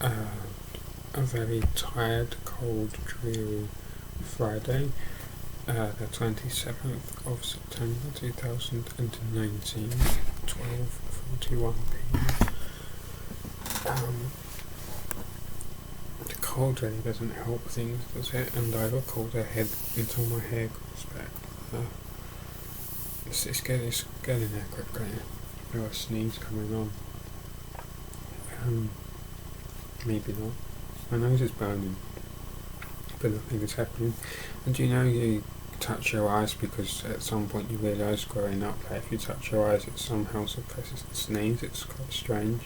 A very tired, cold, dreary Friday, the 27th of September 2019, 12:41 p.m. The cold really doesn't help things, does it? And I have a colder head until my hair grows back. It's getting there quickly. I feel a sneeze coming on. Maybe not. My nose is burning, but nothing is happening. And you touch your eyes because at some point you realise growing up that if you touch your eyes it somehow suppresses the sneeze. It's quite strange.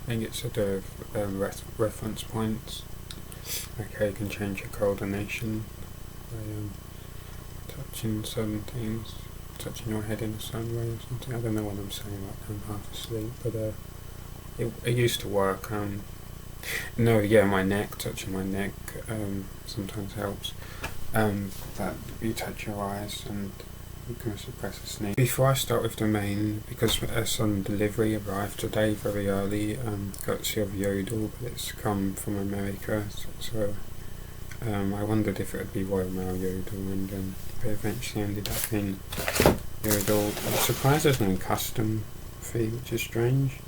I think it's a do of reference points. Okay, you can change your coordination by touching certain things, touching your head in a certain way or something. I don't know what I'm saying right now, I'm half asleep, but it used to work. My neck, touching my neck sometimes helps. That you touch your eyes and you can suppress a sneeze. Before I start with the main, because some delivery arrived today very early, courtesy of Yodel, but it's come from America, so I wondered if it would be Royal Mail Yodel, and it eventually ended up in Yodel. I'm surprised there's no custom fee, which is strange.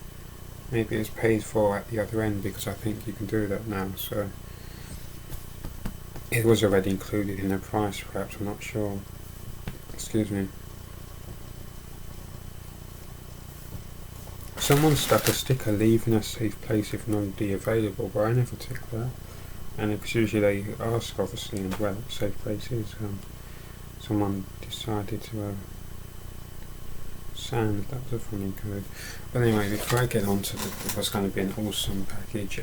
Maybe it's paid for at the other end, because I think you can do that now, so it was already included in the price, perhaps, I'm not sure. Excuse me. Someone stuck a sticker, leave in a safe place if nobody available, but I never tick that. And because usually they ask, obviously, and where safe place is. Someone decided to sand, that was a funny code. But anyway, before I get on to what's going to be an awesome package,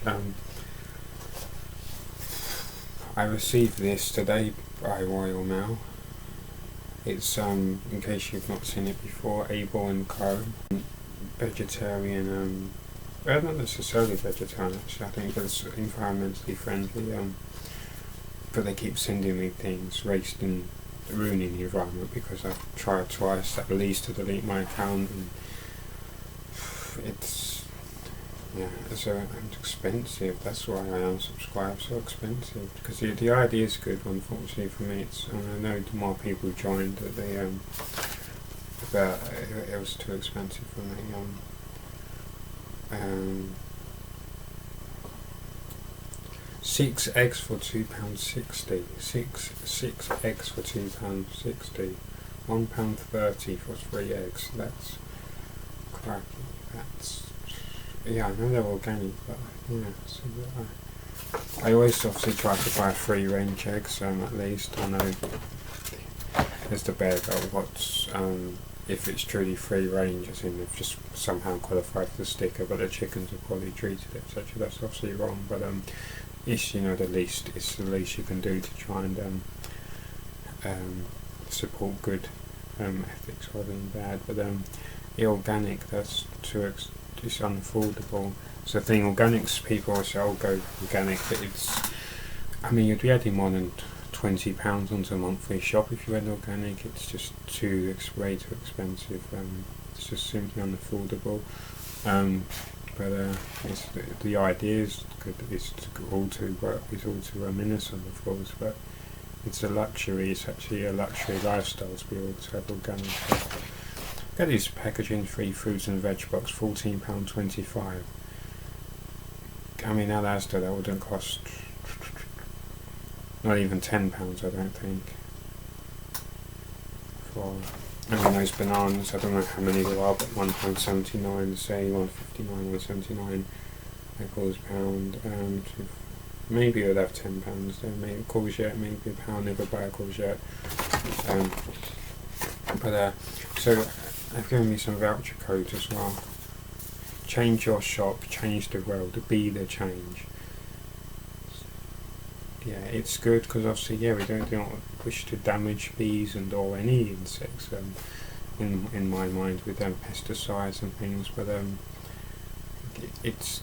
I received this today by Royal Mail. It's, in case you've not seen it before, Able & Co. Vegetarian, not necessarily vegetarian actually, I think it's environmentally friendly, but they keep sending me things wasting, ruining the environment, because I've tried twice at least to delete my account, and it's so expensive. That's why I unsubscribe. So expensive, because the idea is good. Unfortunately for me, I know the more people joined that but it was too expensive for me. 6 eggs for £2.60. Six eggs for £2.60. £1.30 for 3 eggs. That's cracky. I know they're organic, but so I always obviously try to buy free range eggs, at least. I know there's the bear about what's, if it's truly free range, as in they've just somehow qualified for the sticker, but the chickens have probably treated it, etc. That's obviously wrong, but it's the least you can do to try and support good ethics rather than bad. But the organic, that's it's unaffordable. So the thing, organics, people say, go organic, but you'd be adding more than £20 onto a monthly shop if you went organic. It's just way too expensive. It's just simply unaffordable. But the idea is good. It's all to innocent, of course, but it's a luxury. It's actually a luxury lifestyle to be able to have organic stuff. Get these packaging free fruits and veg box, £14.25. At Asda that wouldn't cost not even £10, I don't think. Those bananas, I don't know how many there are, but £1.79, say £1.59, £1.79 equals pound. Maybe it would have £10 there, maybe courgette, maybe a pound, never buy a courgette. So they've given me some voucher codes as well. Change your shop, change the world, be the change. Yeah, it's good because obviously, we don't wish to damage bees or any insects. In my mind, with pesticides and things, but it's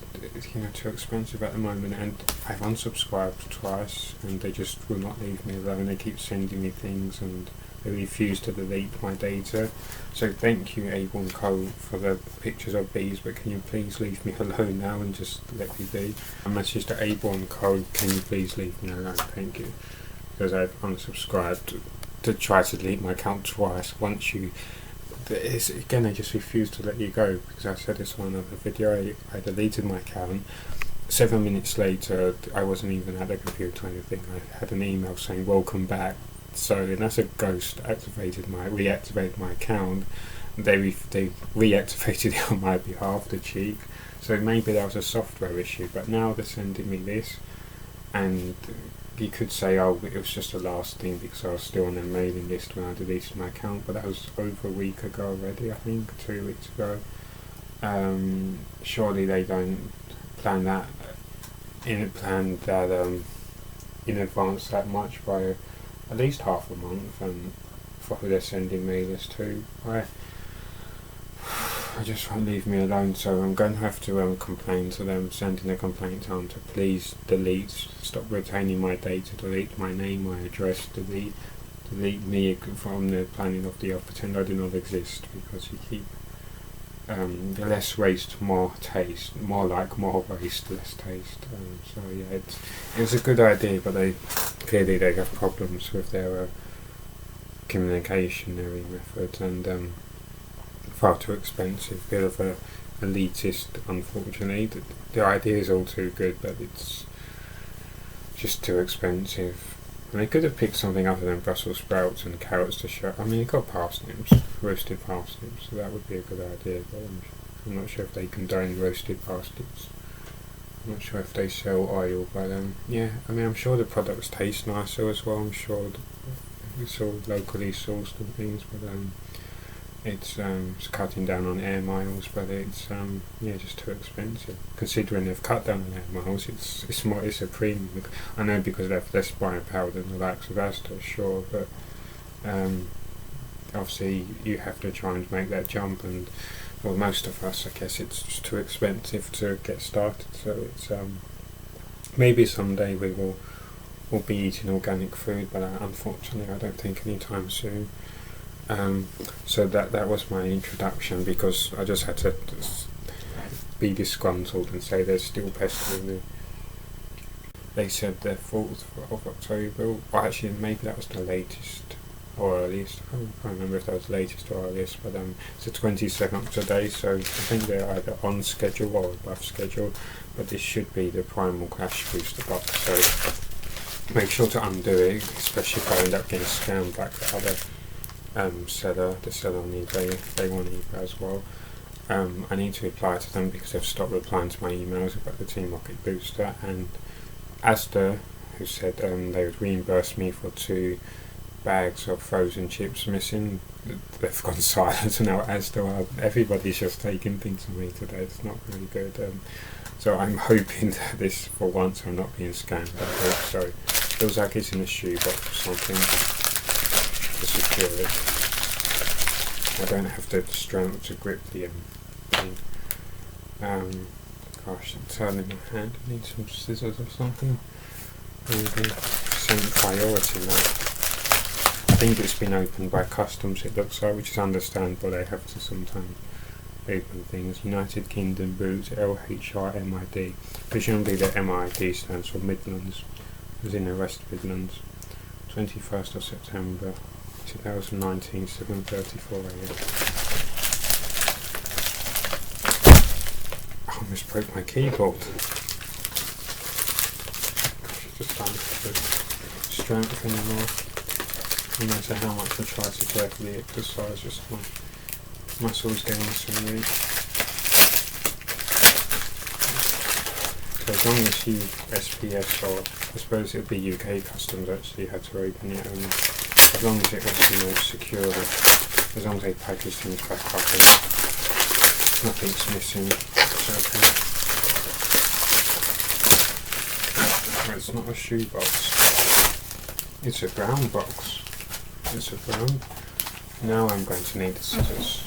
too expensive at the moment, and I've unsubscribed twice, and they just will not leave me alone. They keep sending me things, and They refuse to delete my data. So thank you, Able & Co, for the pictures of these, but can you please leave me alone now and just let me be? A message to Able & Co, can you please leave me alone? Thank you. Because I've unsubscribed to try to delete my account twice. Once you... again, they just refuse to let you go, because I said this on another video. I deleted my account. 7 minutes later, I wasn't even at the computer or anything. I had an email saying welcome back. So that's a ghost reactivated my account. They reactivated it on my behalf, the cheek. So maybe that was a software issue, but now they're sending me this, and you could say, oh, it was just a last thing because I was still on their mailing list when I deleted my account, but that was over a week ago already, I think, 2 weeks ago. Surely they don't plan that in advance that much by at least half a month, and for who they're sending me this to. I just won't leave me alone, so I'm going to have to complain to them, sending a complaint on to please stop retaining my data, delete my name, my address, delete me from the planning of the earth, pretend I do not exist, because you keep less waste, more taste, more waste, less taste. So yeah, it was a good idea, but clearly they have problems with their communicationary methods, and far too expensive, bit of a elitist, unfortunately. The idea is all too good, but it's just too expensive. And they could have picked something other than Brussels sprouts and carrots to show. I mean, they got parsnips, roasted parsnips, so that would be a good idea, but I'm not sure if they condone roasted parsnips. I'm not sure if they sell oil, but yeah, I mean, I'm sure the products taste nicer as well. I'm sure it's all locally sourced and things, but it's cutting down on air miles, but it's just too expensive. Considering they've cut down on air miles, it's a premium. I know because they have less buying power than the likes of Asda, sure, but obviously you have to try and make that jump, and well, most of us, I guess, it's just too expensive to get started. So it's maybe someday we'll be eating organic food, but unfortunately I don't think anytime soon. So that was my introduction, because I just had to be disgruntled and say they're still pestering me. They said the 4th of October, well actually maybe that was the latest or earliest, I can't remember if that was the latest or earliest, but it's the 22nd today, so I think they're either on schedule or above schedule, but this should be the Primal Crash Booster box, so make sure to undo it, especially if I end up getting scammed like the other the seller on eBay. They want eBay as well. I need to reply to them because they've stopped replying to my emails about the Team Rocket booster, and Asda, who said they would reimburse me for 2 bags of frozen chips missing, they've gone silent now. Asda, everybody's just taking things from me today. It's not really good. So I'm hoping that this, for once, I'm not being scammed. I hope so. Feels like it's in a shoebox or something to secure it. I don't have the strength to grip the thing. Gosh, it's turning my hand. I need some scissors or something. Maybe some priority now. I think it's been opened by customs, it looks like, which is understandable. They have to sometimes open things. United Kingdom boots, LHRMID. Presumably the MID stands for Midlands, as in the West Midlands. 21st of September 2019, 7:34 AM. I almost broke my keyboard. Gosh, just don't have the strength anymore. No matter how much I try to carefully exercise, just my muscles getting so weak. So as long as you SPS, or I suppose it would be UK customs actually had to open it, and as long as it was secure, as long as they package things back up and nothing's missing, it's okay. Well, it's not a shoe box, it's a brown box. It's a brown. Now I'm going to need the scissors,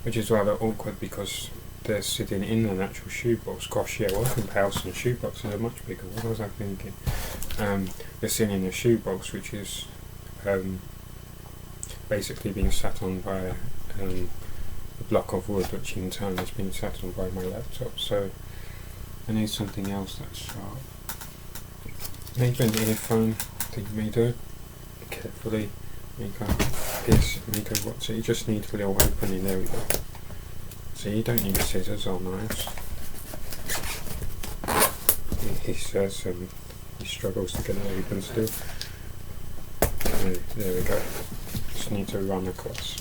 which is rather awkward because they're sitting in an actual shoebox. Gosh, yeah, welcome to house and shoeboxes are much bigger. What was I thinking? They're sitting in a shoebox, which is basically being sat on by a block of wood, which in turn has been sat on by my laptop. So I need something else that's sharp. Maybe an earphone that you may do carefully. Make a what's it? You just need a little opening. There we go. So you don't need scissors or knives. He says he struggles to get it open still. There we go. Just need to run across.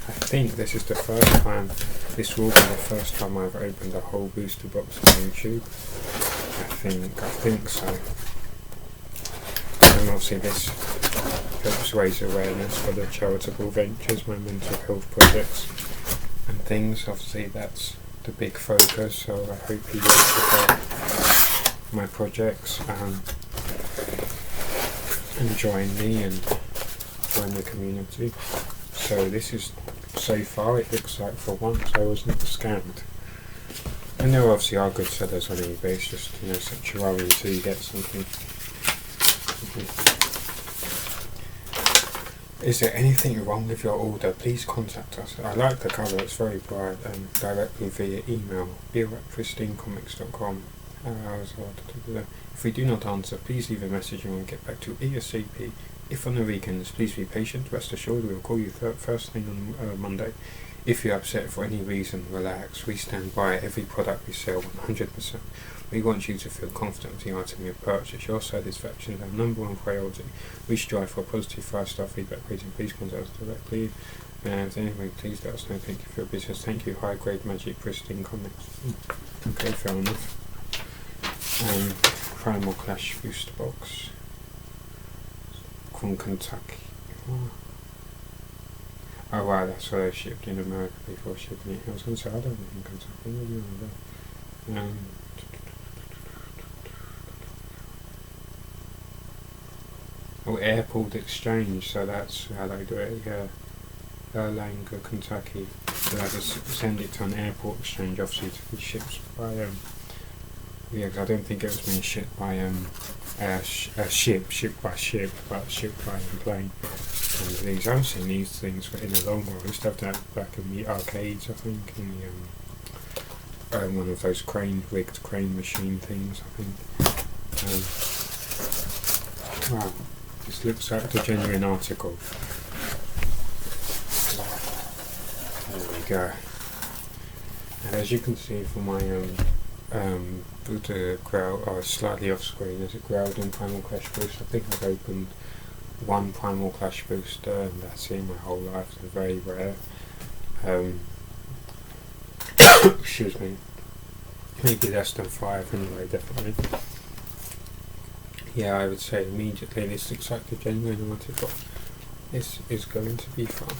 I think this is the first time, this will be the first time I've opened a whole booster box on YouTube. I think so. And obviously this helps raise awareness for the charitable ventures, my mental health projects and things. Obviously that's the big focus, so I hope you will support my projects and join me and join the community. So this is, so far it looks like for once I wasn't scammed. And there obviously are good sellers on eBay, it's just, such a worry until you get something. Is there anything wrong with your order? Please contact us. I like the colour, it's very bright, directly via email, beer@pristinecomics.com. If we do not answer, please leave a message and we'll get back to you ASAP. If on the weekends, please be patient. Rest assured we will call you first thing on Monday. If you're upset for any reason, relax. We stand by every product we sell 100%. We want you to feel confident with the item you purchase. Your satisfaction is our number one priority. We strive for positive 5-star feedback rating. Please contact us directly. And anyway, please let us know. Thank you for your business. Thank you, High Grade Magic Pristine Comics. Okay, fair enough. Primal Clash booster box from Kentucky. Oh wow, that's where they shipped in America before shipping it. I was going to say, I don't live in Kentucky. Airport Exchange, so that's how they do it, yeah. Erlanger, Kentucky. So they have to send it to an airport exchange, obviously to be shipped by, yeah, because I don't think it was being shipped by, shipped by ship, but shipped by plane. And these, I've seen these things in the long run. I used to have that back in the arcades, I think, in the, one of those rigged crane machine things, I think. Wow, this looks like a genuine article. There we go. And as you can see from my the growl, slightly off screen, as it growled in Primal Clash Boost. I think I've opened one Primal Clash booster and that's it my whole life. They're very rare. Excuse me. Maybe less than 5 anyway, definitely. Yeah, I would say immediately this looks like the genuine article. This is going to be fun.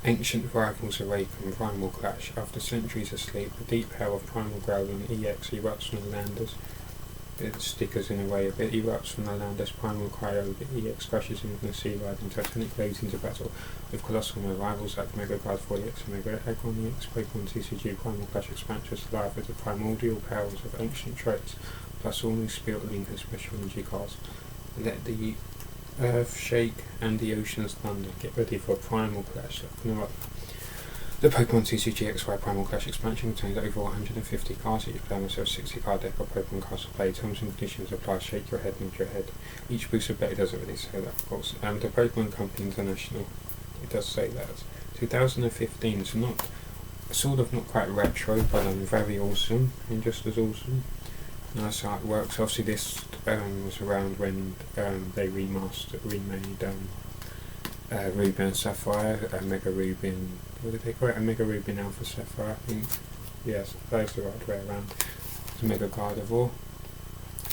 Ancient rivals awaken, Primal Clash. After centuries of sleep, the deep hell of Primal Growling EX erupts from the landers. Bit of stickers in a way, a bit erupts from the landers. Primal Cryo, the EX crashes into the sea, riding Titanic blades into battle with colossal rivals like Mega Guard 4EX, Mega Aggron EX, Pokemon TCG, Primal Clash expansions alive with the primordial powers of ancient traits, plus all new Spirit Link and special energy cards. Let the earth shake and the oceans thunder. Get ready for a Primal Clash. The Pokemon TCG XY Primal Clash expansion contains over 150 cards. Each player must have a 60 card deck of Pokemon cards to play. Terms and conditions apply. Shake your head, nod your head. Each booster bet doesn't really say that, of course. The Pokemon Company International, it does say that. 2015, so not, sort of not quite retro, but very awesome, and just as awesome. Nice artworks. Obviously this was around when they remade Ruby and Sapphire, Mega Ruby and, what did they call it? Mega Ruby and Alpha Sapphire, I think. Yes, that's the right way around. It's Mega Gardevoir.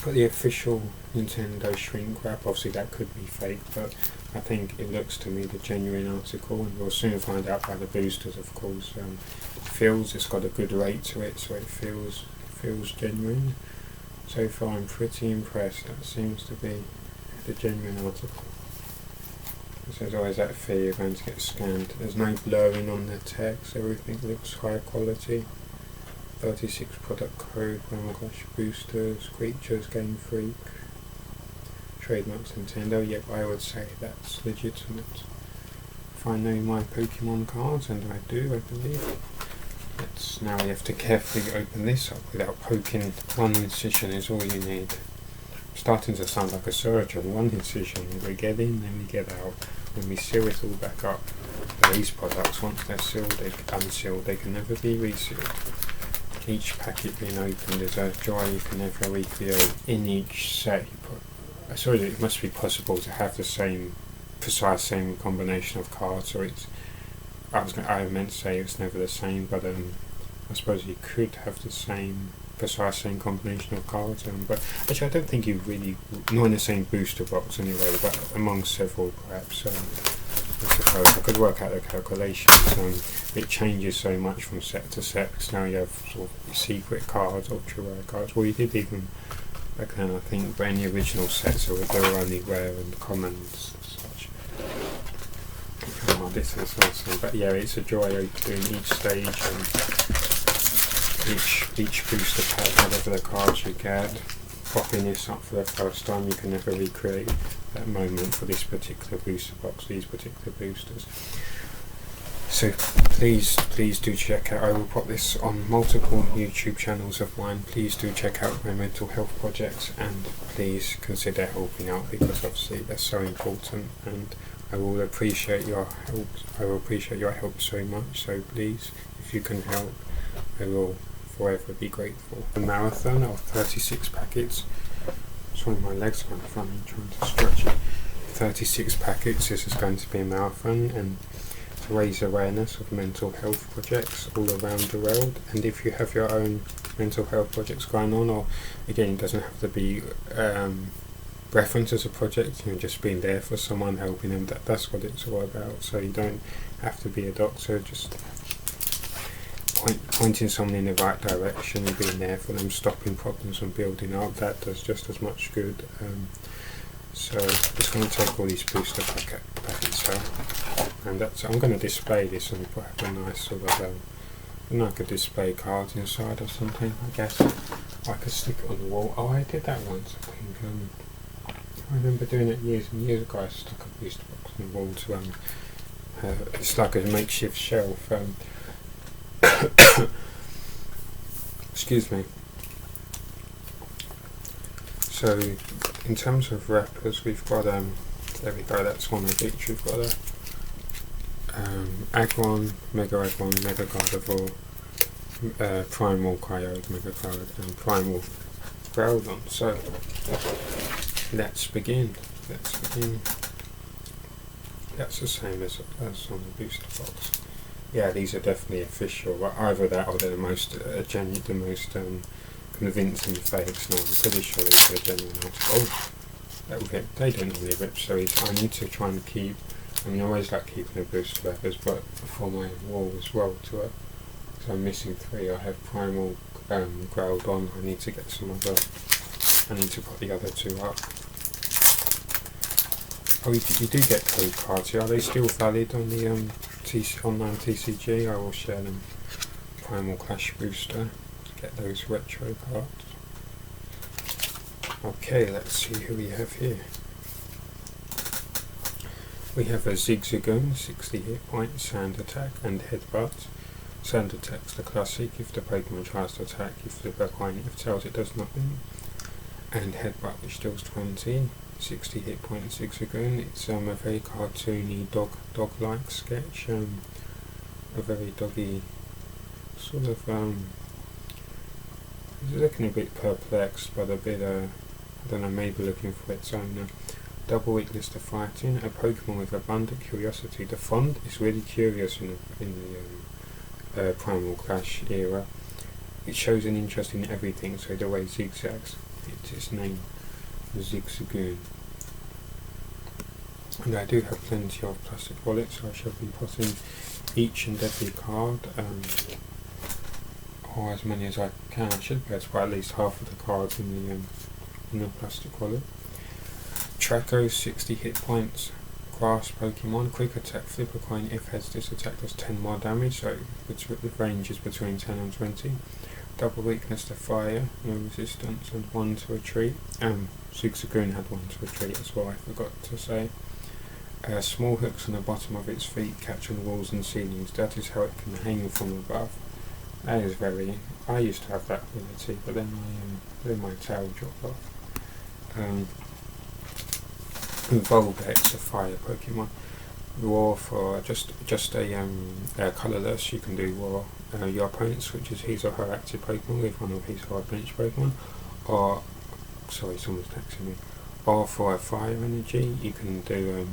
Got the official Nintendo shrink wrap. Obviously that could be fake, but I think it looks to me the genuine article, and we'll soon find out by the boosters, of course. It's got a good rate to it, so it feels genuine. So far I'm pretty impressed. That seems to be the genuine article. So there's always that fear you're going to get scanned. There's no blurring on the text, everything looks high quality. 36 product code, Primal Clash boosters, creatures, Game Freak, trademarks Nintendo. Yep, I would say that's legitimate. If I know my Pokemon cards, and I do, I believe. Now you have to carefully open this up without poking. One incision is all you need. Starting to sound like a surgeon. One incision, we get in, then we get out. When we seal it all back up. These products, once they're sealed, unsealed, they can never be resealed. Each packet being opened is a joy you can never recreate. In each set, I suppose it must be possible to have the precise same combination of cards, or it's. I meant to say it's never the same, but I suppose you could have the precise same combination of cards, but actually I don't think you really, not in the same booster box anyway, but among several perhaps. I suppose I could work out the calculations. It changes so much from set to set, because now you have sort of secret cards, ultra rare cards. Well, you did even back then, I think, but in the original sets they were only rare and commons and such. This is awesome. But yeah, it's a joy opening each stage and each booster pack, whatever the cards you get. Popping this up for the first time, you can never recreate that moment for this particular booster box, these particular boosters. So please do check out, I will pop this on multiple YouTube channels of mine. Please do check out my mental health projects, and please consider helping out, because obviously they're so important, and I will appreciate your help. I will appreciate your help so much. So please, if you can help, I will forever be grateful. A marathon of 36 packets. Sorry, my legs are kind of funny, trying to stretch it. 36 packets. This is going to be a marathon, and to raise awareness of mental health projects all around the world. And if you have your own mental health projects going on, or again, it doesn't have to be reference as a project, just being there for someone, helping them, that's what it's all about. So you don't have to be a doctor, just pointing someone in the right direction and being there for them, stopping problems from building up, that does just as much good. So I'm just going to take all these booster packets out, and I'm going to display this and have a nice sort of I could display cards inside or something. I guess I could stick it on the wall. Oh, I did that once, I think. I remember doing it years and years ago. I stuck a booster box on the wall to it's like a makeshift shelf. Excuse me. So in terms of wrappers, we've got there we go, that's one of each. We've got Aggron, Mega Aggron, Mega Gardevoir, Primal Coyote, Mega Coyote, and Primal Groudon. So let's begin. That's the same as on the booster box. Yeah, these are definitely official. But either that or they're the most convincing fakes. No, I'm pretty sure these are genuine articles. Oh, that will rip. They don't really rip so easy. I need to try and keep. I always like keeping a booster wrappers, but for my wall as well to it. So I'm missing 3. I have Primal Groudon. I need to get some other. I need to put the other 2 up. Oh, you do get code cards here. Are they still valid on the online TCG? I will share them. Primal Clash booster to get those retro cards. Okay, let's see who we have here. We have a Zigzagoon, 60 hit points, Sand Attack and Headbutt. Sand Attack's the classic. If the Pokemon tries to attack, you flip a coin. If tails, it does nothing. And Headbutt, which deals 20. 60 hit points Zigzagoon. It's a very cartoony dog-like sketch. A very doggy sort of it's looking a bit perplexed, but a bit I don't know, maybe looking for its own double weakness to fighting. A Pokemon with abundant curiosity. The font is really curious in the Primal Clash era. It shows an interest in everything, so the way zigzags, it's its name, Zigzagoon. And I do have plenty of plastic wallets, so I shall be putting each and every card, or as many as I can. I should be able to put at least half of the cards in the plastic wallet. Traco, 60 hit points. Grass Pokemon, quick attack, flip a coin. If heads, this attack does 10 more damage, so the range is between 10 and 20. double weakness to fire, no resistance, and 1 to retreat. Zigzagoon had 1 to retreat as well, I forgot to say. Small hooks on the bottom of its feet catch on walls and ceilings. That is how it can hang from above. That is very... I used to have that ability, but then my tail dropped off. Volbex, a fire Pokemon. Roar for just a colourless. You can do Roar. Your opponent switches his or her active Pokemon with one of his hard bench Pokemon, or someone's texting me. Or for a fire energy, you can do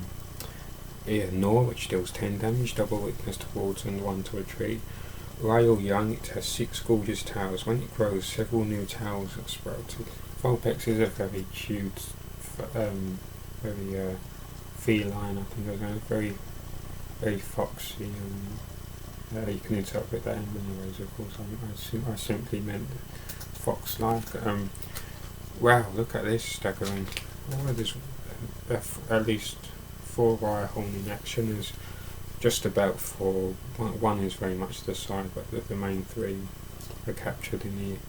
Gnaw, which deals 10 damage, double weakness towards and 1 to retreat. While young, it has 6 gorgeous towers. When it grows, several new towers are sprouted. Vulpix is a very cute, very feline, I think it was, very, very foxy. You can interpret that in many ways, of course. I simply meant fox-like. Wow, look at this staggering. Oh, there's at least 4 wire horn in action. There's just about 4. One is very much to the side, but the main 3 are captured in the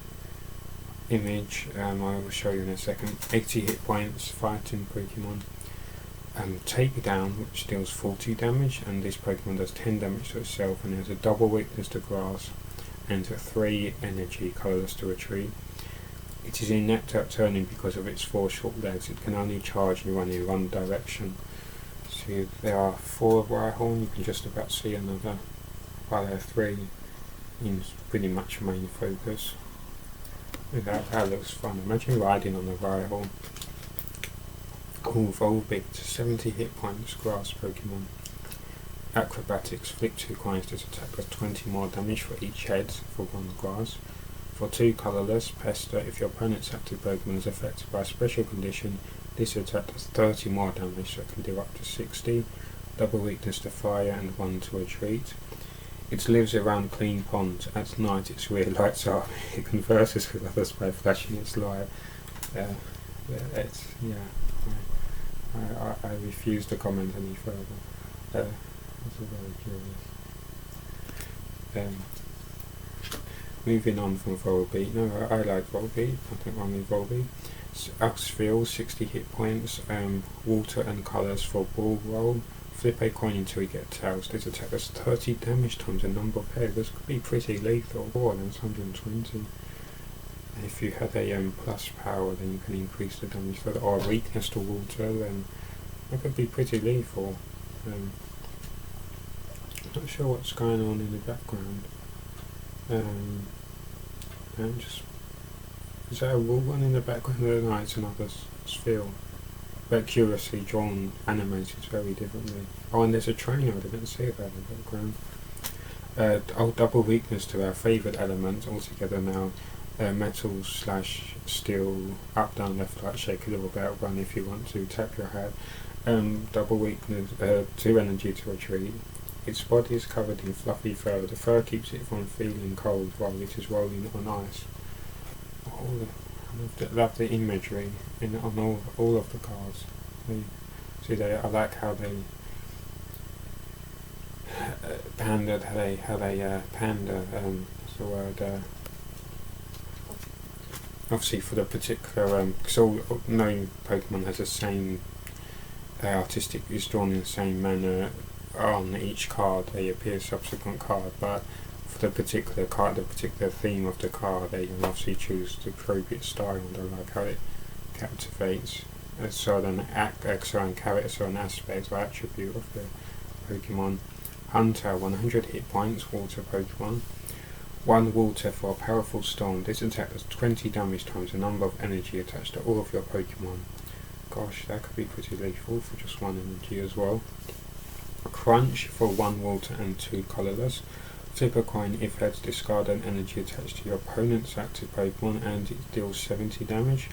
image. I will show you in a second. 80 hit points, fighting Pokemon. Takedown, which deals 40 damage, and this Pokemon does 10 damage to itself, and has a double weakness to grass and a 3 energy, colourless to retreat. It is inept at turning because of its 4 short legs. It can only charge and run in one direction. So there are 4 Rhyhorn. You can just about see another, while there are 3 in pretty much main focus. That looks fun. Imagine riding on a Rhyhorn. Volbeat, 70 hit points, grass Pokemon. Acrobatics, flip 2 coins, this attack does 20 more damage for each head for 1 grass. For 2 colourless, Pester, if your opponent's active Pokemon is affected by a special condition, this attack does 30 more damage, so it can do up to 60. Double weakness to fire and 1 to retreat. It lives around clean ponds. At night its rear lights up. It converses with others by flashing its light. I refuse to comment any further. That's very curious. Moving on from Volbeat. No, I like Volbeat. I don't mind with Volbeat. Axfeel, 60 hit points. Water and colours for Ball Roll. Flip a coin until you get tails. This attack does 30 damage times the number of heads. This could be pretty lethal. More than 120. If you have a plus power, then you can increase the damage further, or weakness to water, then that could be pretty lethal. Not sure what's going on in the background. Is that a wool one in the background? No, it's another sphere. But curiously drawn, animated very differently. Oh, and there's a trainer, I didn't see that in the background. Double weakness to our favourite element altogether now. Metal / steel, up, down, left, right, shake a little bit, run if you want to, tap your hat. Double weakness, 2 energy to retreat. Its body is covered in fluffy fur. The fur keeps it from feeling cold while it is rolling on ice. I love the imagery on all of the cards. I like how they pandered, how they pander. What's the word? Obviously for the particular, because no Pokemon has the same artistic, is drawn in the same manner on each card. They appear subsequent card, but for the particular card, the particular theme of the card, they can obviously choose the appropriate style, and I like how it captivates a certain character, certain aspect or attribute of the Pokemon. Hunter, 100 hit points, water Pokemon. 1 water for a powerful storm. This attack does 20 damage times the number of energy attached to all of your Pokemon. Gosh, that could be pretty lethal for just 1 energy as well. Crunch for 1 water and 2 colourless. Flip a coin if heads, discard an energy attached to your opponent's active Pokemon and it deals 70 damage.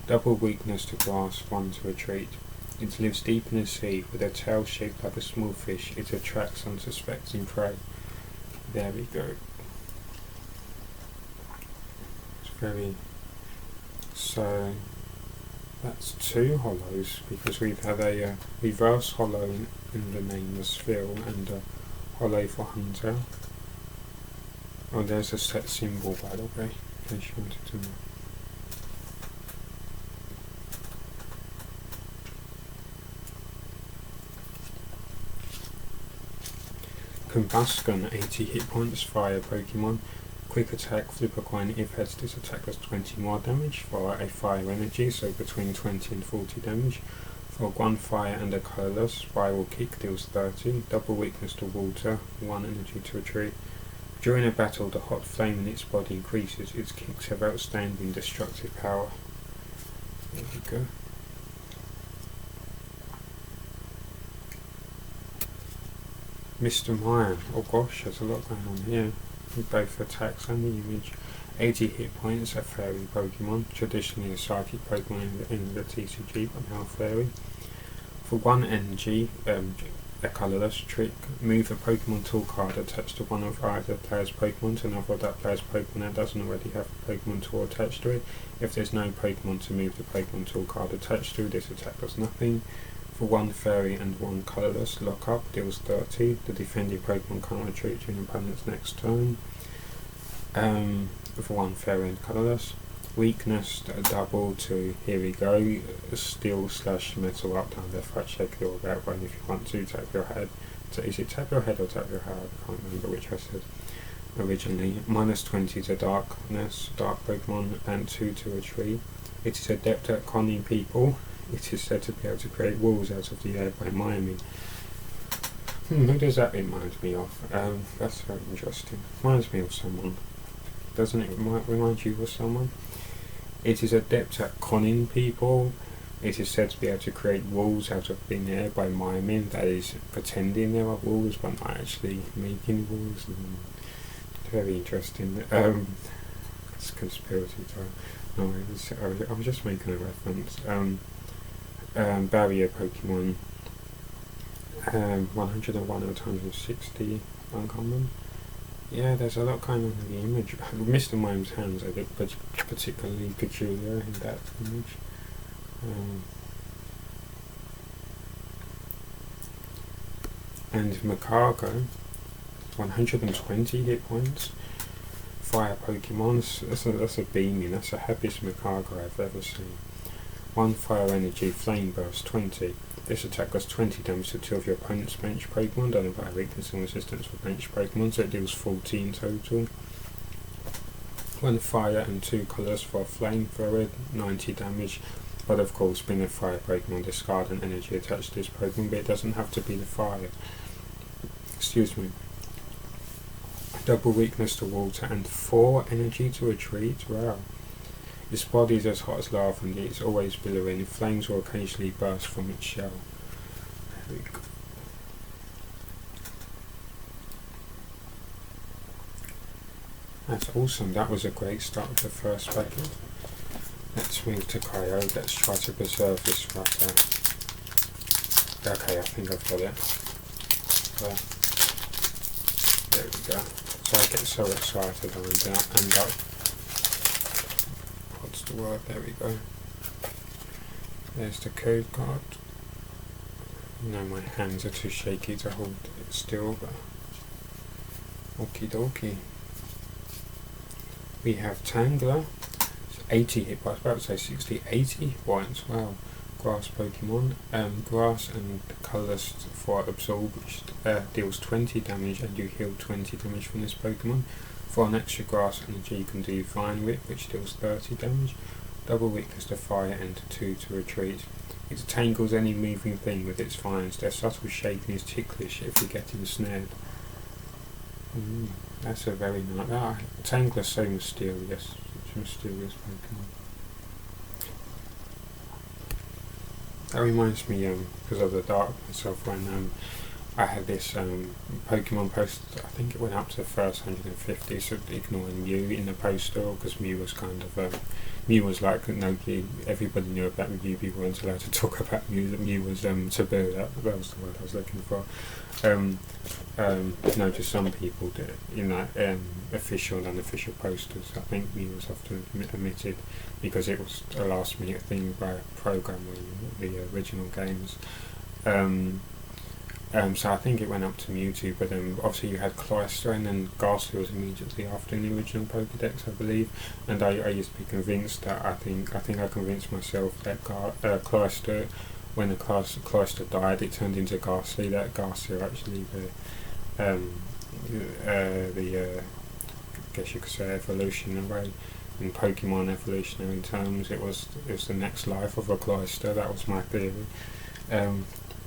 Double weakness to grass, 1 to retreat. It lives deep in the sea with a tail shaped like a small fish. It attracts unsuspecting prey. There we go. So that's 2 hollows, because we've had a reverse hollow in the nameless field and a hollow for Hunter. Oh, there's a set symbol, by the way, in case you wanted to know. Combustion, 80 hit points, fire Pokemon. Quick attack, flip a coin. If heads, this attack does 20 more damage for a fire energy, so between 20 and 40 damage. For 1 fire and a colourless, spiral kick deals 30, double weakness to water, 1 energy to a tree. During a battle, the hot flame in its body increases. Its kicks have outstanding destructive power. There we go. Mr. Mime. Oh gosh, there's a lot going on here. With both attacks and the image. 80 hit points, a fairy Pokemon. Traditionally a psychic Pokemon in the TCG, but now fairy. For 1 energy, a colourless trick, move a Pokemon tool card attached to one of either player's Pokemon to another of that player's Pokemon that doesn't already have a Pokemon tool attached to it. If there's no Pokemon to move the Pokemon tool card attached to, this attack does nothing. For 1 fairy and 1 colourless, lock up deals 30. The defending Pokemon can't retreat during the opponent's next turn. For 1 fairy and colourless. Weakness, double to, here we go, steel / metal up, down, left, right, shake your back bone if you want to, tap your head. So is it tap your head or tap your head? I can't remember which I said originally. -20 to darkness, dark Pokemon, and 2 to a tree. It is adept at conning people. It is said to be able to create walls out of the air by miming. Who does that remind me of? That's very interesting. Reminds me of someone. Doesn't it remind you of someone? It is adept at conning people. It is said to be able to create walls out of thin air by miming. That is, pretending there are walls but not actually making walls. Very interesting. It's conspiracy time. No, I was just making a reference. Barrier Pokemon. 101 out of 160 uncommon. Yeah, there's a lot going on in the image. Mr. Mime's hands are particularly peculiar in that image. And Macargo, 120 hit points. Fire Pokemon, that's a beaming, that's the happiest Macargo I've ever seen. 1 fire energy, flame burst, 20. This attack does 20 damage to 2 of your opponent's bench Pokemon, done by weakness and resistance for bench Pokemon, so it deals 14 total. 1 fire and 2 colours for a flamethrower, 90 damage, but of course being a fire Pokemon, discard an energy attached to this Pokemon, but it doesn't have to be the fire. Excuse me. Double weakness to water and 4 energy to retreat, wow. Its body is as hot as lava and it's always billowing. Flames will occasionally burst from its shell. There we go. That's awesome. That was a great start to the first packet. Let's move to Cryo. Let's try to preserve this wrapper. Okay, I think I've got it. There we go. So I get so excited and end up. What's the word? There we go. There's the code card. No, my hands are too shaky to hold it still, but okie dokie. We have Tangler. It's 80 hit points, about to say 60, 80 points. Wow. Grass Pokemon. Grass and colourless for Absorb, which deals 20 damage and you heal 20 damage from this Pokemon. For an extra grass energy you can do Vine Whip, which deals 30 damage. Double weakness to fire and 2 to retreat. It tangles any moving thing with its vines. Their subtle shaking is ticklish if you get ensnared. That's a very nice... Tangler's so mysterious. Such a mysterious Pokemon. That reminds me, because of the dark myself, when I had this Pokemon post, I think it went up to the first 150, so ignoring Mew in the poster, because Mew was kind of, Mew was like, nobody, everybody knew about Mew, people weren't allowed to talk about Mew, that Mew was taboo, that was the word I was looking for. No, to some people, official and unofficial posters, I think Mew was often omitted, because it was a last minute thing by programming the original games. So I think it went up to Mewtwo, but obviously you had Cloyster, and then Ghastly was immediately after in the original Pokédex, I believe. And I used to be convinced that I think I convinced myself that Cloyster, when the Cloyster died, it turned into Ghastly. That Ghastly are actually I guess you could say evolution in a way. In Pokemon evolutionary terms, it was the next life of a Cloyster. That was my theory.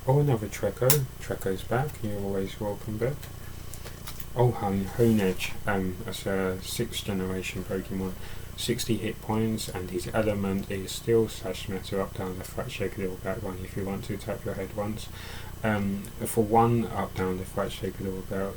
Another Treecko. Treecko's back. You're always welcome back. Honedge. That's a 6th generation Pokemon. 60 hit points, and his element is Steel / Metal, up, down, left, right, shake a little back one. If you want to, tap your head once. For 1 up, down, left, right, shake a little bit.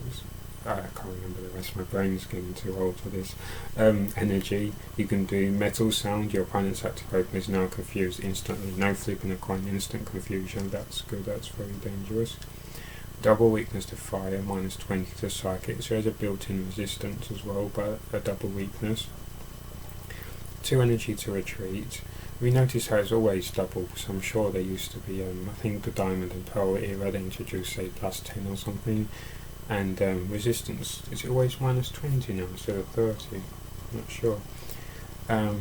I can't remember the rest, my brain's getting too old for this. Energy, you can do Metal Sound, your opponent's active Pokemon is now confused instantly. No flipping a coin, instant confusion, that's good, that's very dangerous. Double weakness to fire, -20 to psychic, so there's a built-in resistance as well, but a double weakness. 2 energy to retreat. We notice how it's always double, so I'm sure there used to be, I think the Diamond and Pearl era, they introduced say +10 or something. And resistance, is it always -20 now instead of 30? I'm not sure. I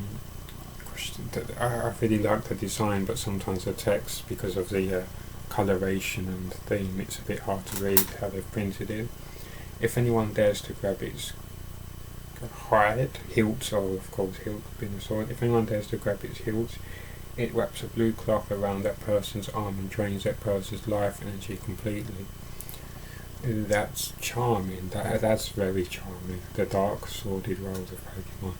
really like the design, but sometimes the text, because of the coloration and theme, it's a bit hard to read how they've printed it. If anyone dares to grab its hilt, or of course hilt being a sword, if anyone dares to grab its hilt, it wraps a blue cloth around that person's arm and drains that person's life energy completely. That's charming. That's very charming. The dark, sordid world of Pokemon.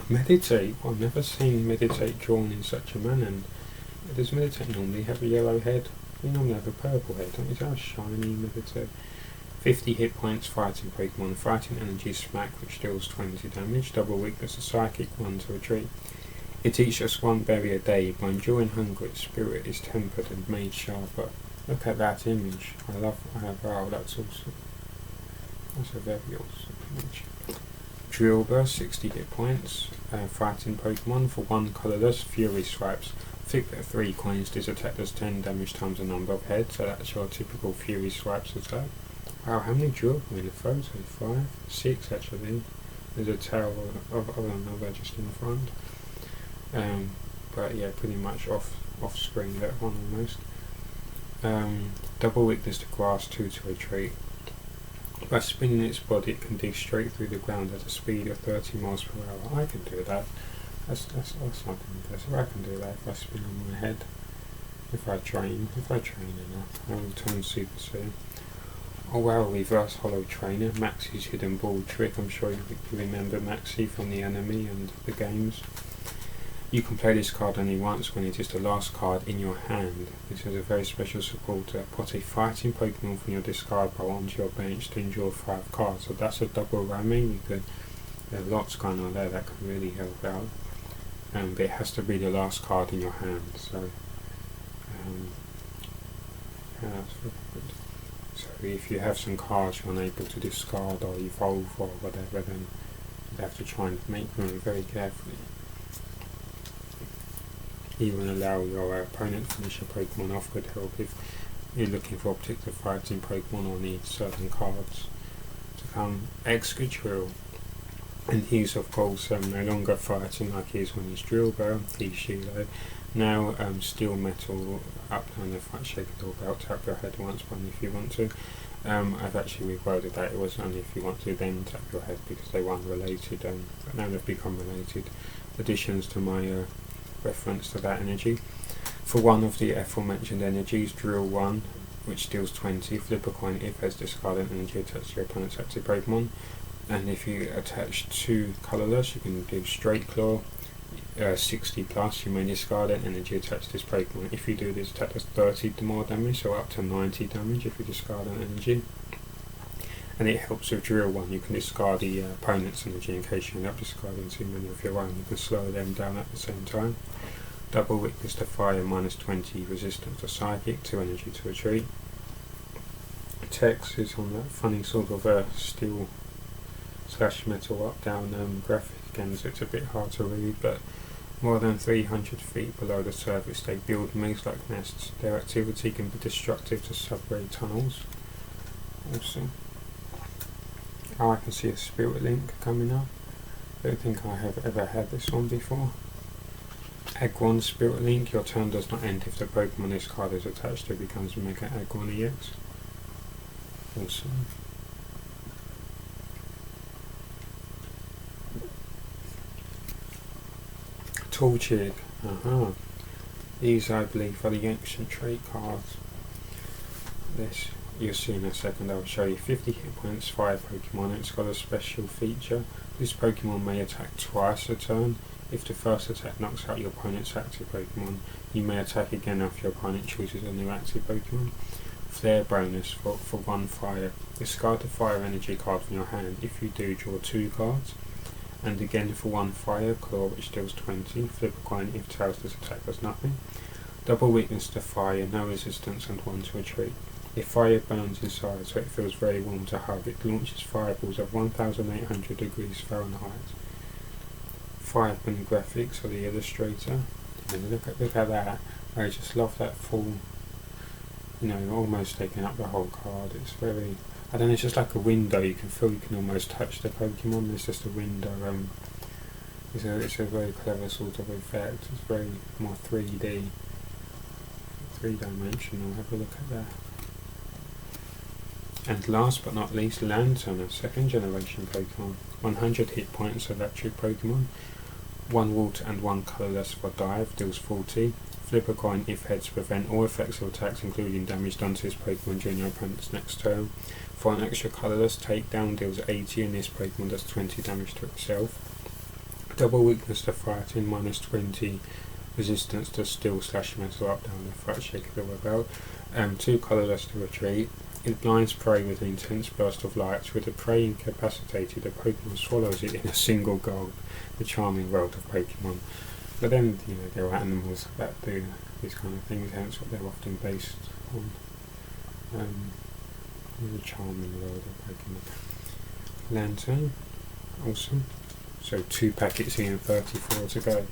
Meditate. I've never seen Meditate drawn in such a manner. Does Meditate normally have a yellow head? We normally have a purple head. Is that a shiny Meditate? 50 hit points, fighting Pokemon. Fighting energy smack, which deals 20 damage. Double weakness to psychic, 1 to retreat. It eats just 1 berry a day. By enduring hunger, its spirit is tempered and made sharper. Look at that image. Wow, that's awesome. That's a very awesome image. Drill Burst, 60 hit points. Fighting Pokemon. For 1 colourless, Fury Swipes. Thick at 3 coins, this attack does 10 damage times the number of heads, so that's your typical Fury Swipes attack. Wow, how many Drill in the photo? 5? 6 actually. There's a tail of another just in front. But yeah, pretty much off screen, that one almost. Double weakness to grass, 2 to retreat. By spinning its body, it can dig straight through the ground at a speed of 30 miles per hour. I can do that. That's not impressive. I can do that if I spin on my head. If I train enough, I will turn Super Saiyan. Oh wow, Reverse Hollow Trainer, Maxie's hidden ball trick. I'm sure you remember Maxie from the anime and the games. You can play this card only once when it is the last card in your hand. This is a very special supporter. Put a fighting Pokemon from your discard pile onto your bench to endure 5 cards. So that's a double whammy. There are lots going on there that can really help out. But it has to be the last card in your hand. So yeah, that's very good. So if you have some cards you're unable to discard or evolve or whatever, then you have to try and make them very carefully. Even allow your opponent to finish a Pokemon off could help if you're looking for a particular fighting Pokemon or need certain cards to come. Excadrill, and he's of course no longer fighting like he is when he's Drillbur, he's Shiloh. Now Steel Metal, up, down, left, right, shake a little belt, tap your head once, but if you want to. I've actually reworded that, it was only if you want to, then tap your head, because they weren't related, but now they've become related additions to my reference to that energy. For 1 of the aforementioned energies, Drill 1, which deals 20, flip a coin if has discarded energy attached to your opponent's active Pokemon. And if you attach 2 colourless, you can do Straight Claw, 60 plus, you may discard an energy attached to this Pokemon. If you do this, attack does 30 more damage, so up to 90 damage if you discard an energy. And it helps with Drill 1, you can discard the opponent's energy in case you end up discarding too many of your own. You can slow them down at the same time. Double weakness to fire, -20 resistance to psychic, 2 energy to retreat. Text is on that funny sort of steel / metal up down graphic again, so it's a bit hard to read, but More than 300 feet below the surface, they build maze-like nests. Their activity can be destructive to subway tunnels. Awesome. Oh, I can see a spirit link coming up. I don't think I have ever had this one before. Aggron Spirit Link. Your turn does not end if the Pokemon this card is attached to becomes Mega Aggron EX. Awesome. Torchic. These, I believe, are the ancient trait cards. This you'll see in a second. I'll show you 50 hit points, fire Pokemon. It's got a special feature. This Pokemon may attack twice a turn. If the first attack knocks out your opponent's active Pokemon, you may attack again after your opponent chooses a new active Pokemon. Flare bonus for 1 fire. Discard the fire energy card from your hand. If you do, draw 2 cards. And again for 1 fire, Claw, which deals 20. Flip a coin. If tails, this attack does nothing. Double weakness to fire, no resistance, and 1 to retreat. If fire burns inside, so it feels very warm to hug, it launches fireballs of 1800 degrees Fahrenheit. Firepen graphics for the illustrator. And look at that. I just love that full, almost taking up the whole card. It's very, I don't know, it's just like a window. You can feel you can almost touch the Pokemon. There's just a window. It's a very clever sort of effect. It's very more 3D, 3-dimensional. Have a look at that. And last but not least, Lantern, a 2nd generation Pokemon. 100 hit points, electric Pokemon. 1 water and 1 colourless for dive, deals 40. Flip a coin if heads, prevent all effects of attacks including damage done to this Pokemon during your opponent's next turn. For an extra colourless, takedown deals 80 and this Pokemon does 20 damage to itself. Double weakness to fighting, minus 20 resistance to steel/metal up, down, left, right, shake the web out. 2 colourless to retreat. It blinds prey with an intense burst of light. With the prey incapacitated, the Pokemon swallows it in a single gulp. The charming world of Pokemon. But then, there are animals that do these kind of things, hence what they're often based on. The charming world of Pokemon. Lantern, awesome. So 2 packets in and 34 to go.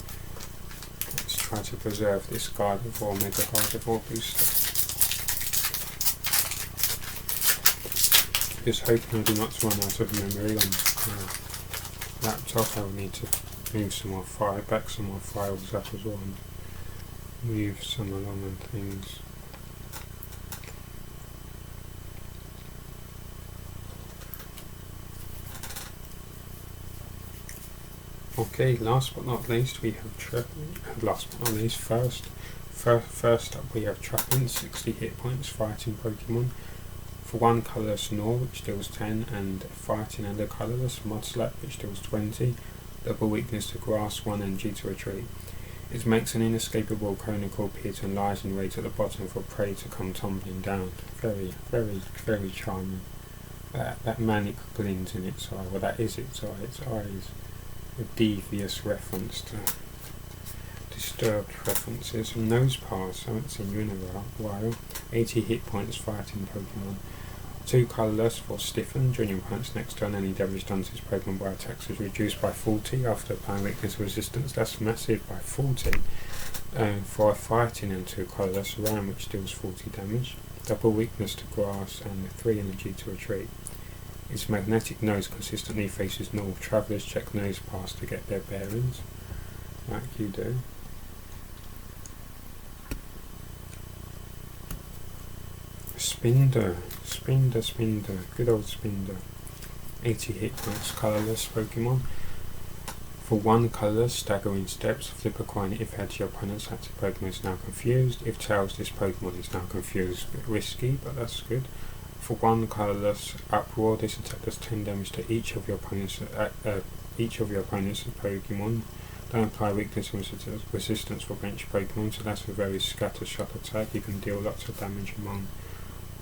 Let's try to preserve this Gardevoir, Mega Gardevoir booster. Just hoping I do not run out of memory on my laptop. I will need to move some more some more files up as well, and move some along and things. Okay, last but not least we have first up we have Trappin, 60 hit points, fighting Pokemon. For 1 colourless Gnaw, which deals 10, and fighting and a colourless Mudslap, which deals 20. Double weakness to grass, 1 energy to retreat. It makes an inescapable conical pit and lies in wait at the bottom for prey to come tumbling down. Very, very, very charming. That manic glint in its eye, well that is its eye. Its eye is a devious reference to disturbed references. From Nosepass, I haven't seen you in a while. 80 hit points, fighting Pokemon. 2 colourless for Stiffen. During your opponent's next turn, any damage done to his Pokemon by attacks is reduced by 40 after applying weakness resistance. That's massive, by 40. For a fighting and 2 colourless Ram, which deals 40 damage. Double weakness to grass and 3 energy to retreat. Its magnetic nose consistently faces north. Travellers check Nosepass to get their bearings, like you do. Spinder, good old Spinder. 80 hit points, colourless Pokemon. For 1 colourless, staggering steps, flip a coin if heads your opponent's active Pokemon is now confused. If tails, this Pokemon is now confused. A bit risky, but that's good. For 1 colourless, uproar, this attack does 10 damage to each of your opponent's Pokemon. Don't apply weakness and resistance for bench Pokemon, so that's a very scattershot attack. You can deal lots of damage among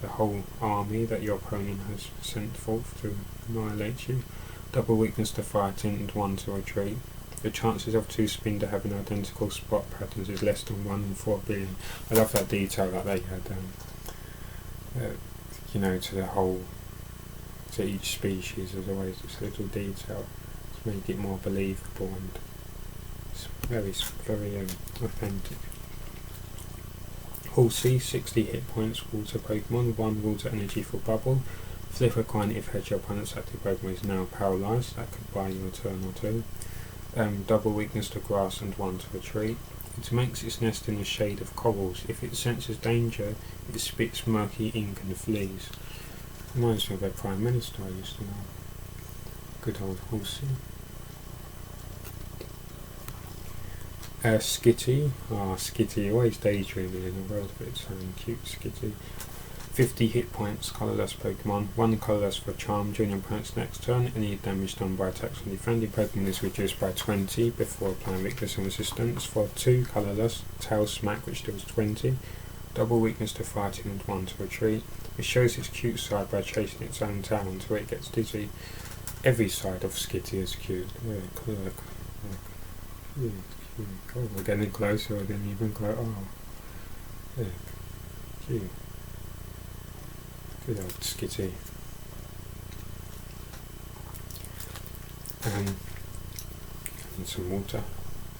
the whole army that your opponent has sent forth to annihilate you. Double weakness to fighting and 1 to retreat. The chances of 2 Spinder having identical spot patterns is less than 1 in 4 billion. I love that detail that they had, to each species. There's always this little detail to make it more believable and very authentic. Horsey, 60 hit points, water Pokemon, 1 water energy for Bubble. Flip a coin if heads your opponent's active Pokemon is now paralysed, that could buy you a turn or two. Double weakness to grass and 1 to retreat. It makes its nest in the shade of corals. If it senses danger, it spits murky ink and flees. Reminds me of a Prime Minister I used to know. Good old Horsey. Skitty. Skitty, always daydreaming in the world of its own. Cute Skitty. 50 hit points, colourless Pokemon. 1 colourless for Charm during your opponent's next turn. Any damage done by attacks on defending Pokemon is reduced by 20 before applying weakness and resistance. For 2 colourless, Tail Smack, which deals 20. Double weakness to fighting and 1 to retreat. It shows its cute side by chasing its own tail until it gets dizzy. Every side of Skitty is cute. Look. Oh, we're getting closer than even close. Oh, look, cute. Good old Skitty. And some water.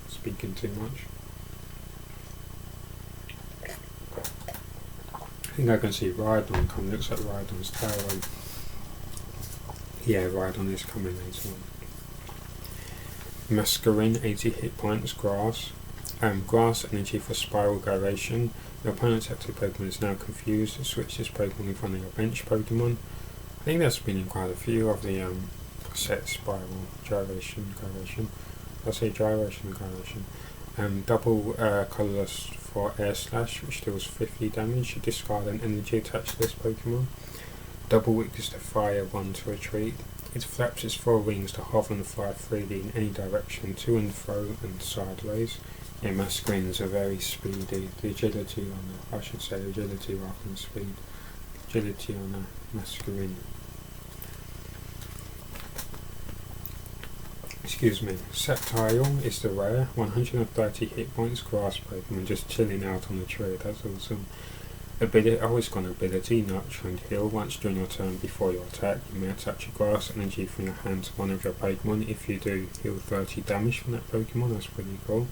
Speaking too much. I think I can see Rhydon coming. Looks like Rhydon's tail. Yeah, Rhydon is coming later on. Masquerain, 80 hit points, grass. Grass energy for Spiral Gyration. Your opponent's active Pokemon is now confused. Switch this Pokemon in front of your bench Pokemon. I think that's been in quite a few of the set Spiral Gyration. I say Gyration. Double colourless for Air Slash, which deals 50 damage. You discard an energy attached to this Pokemon. Double weakness to fire, 1 to retreat. It flaps its 4 wings to hover and fly freely in any direction, to and fro and sideways. Yeah, Masquerains are very speedy. The agility on the, I should say agility rather than speed. Agility on a Masquerain. Excuse me. Sceptile is the rare, 130 hit points, grass Pokemon, just chilling out on the tree. That's awesome. Always got an ability, Nurture and Heal. Once during your turn before your attack, you may attach a grass energy from your hand to one of your Pokemon. If you do, heal 30 damage from that Pokemon. That's pretty cool.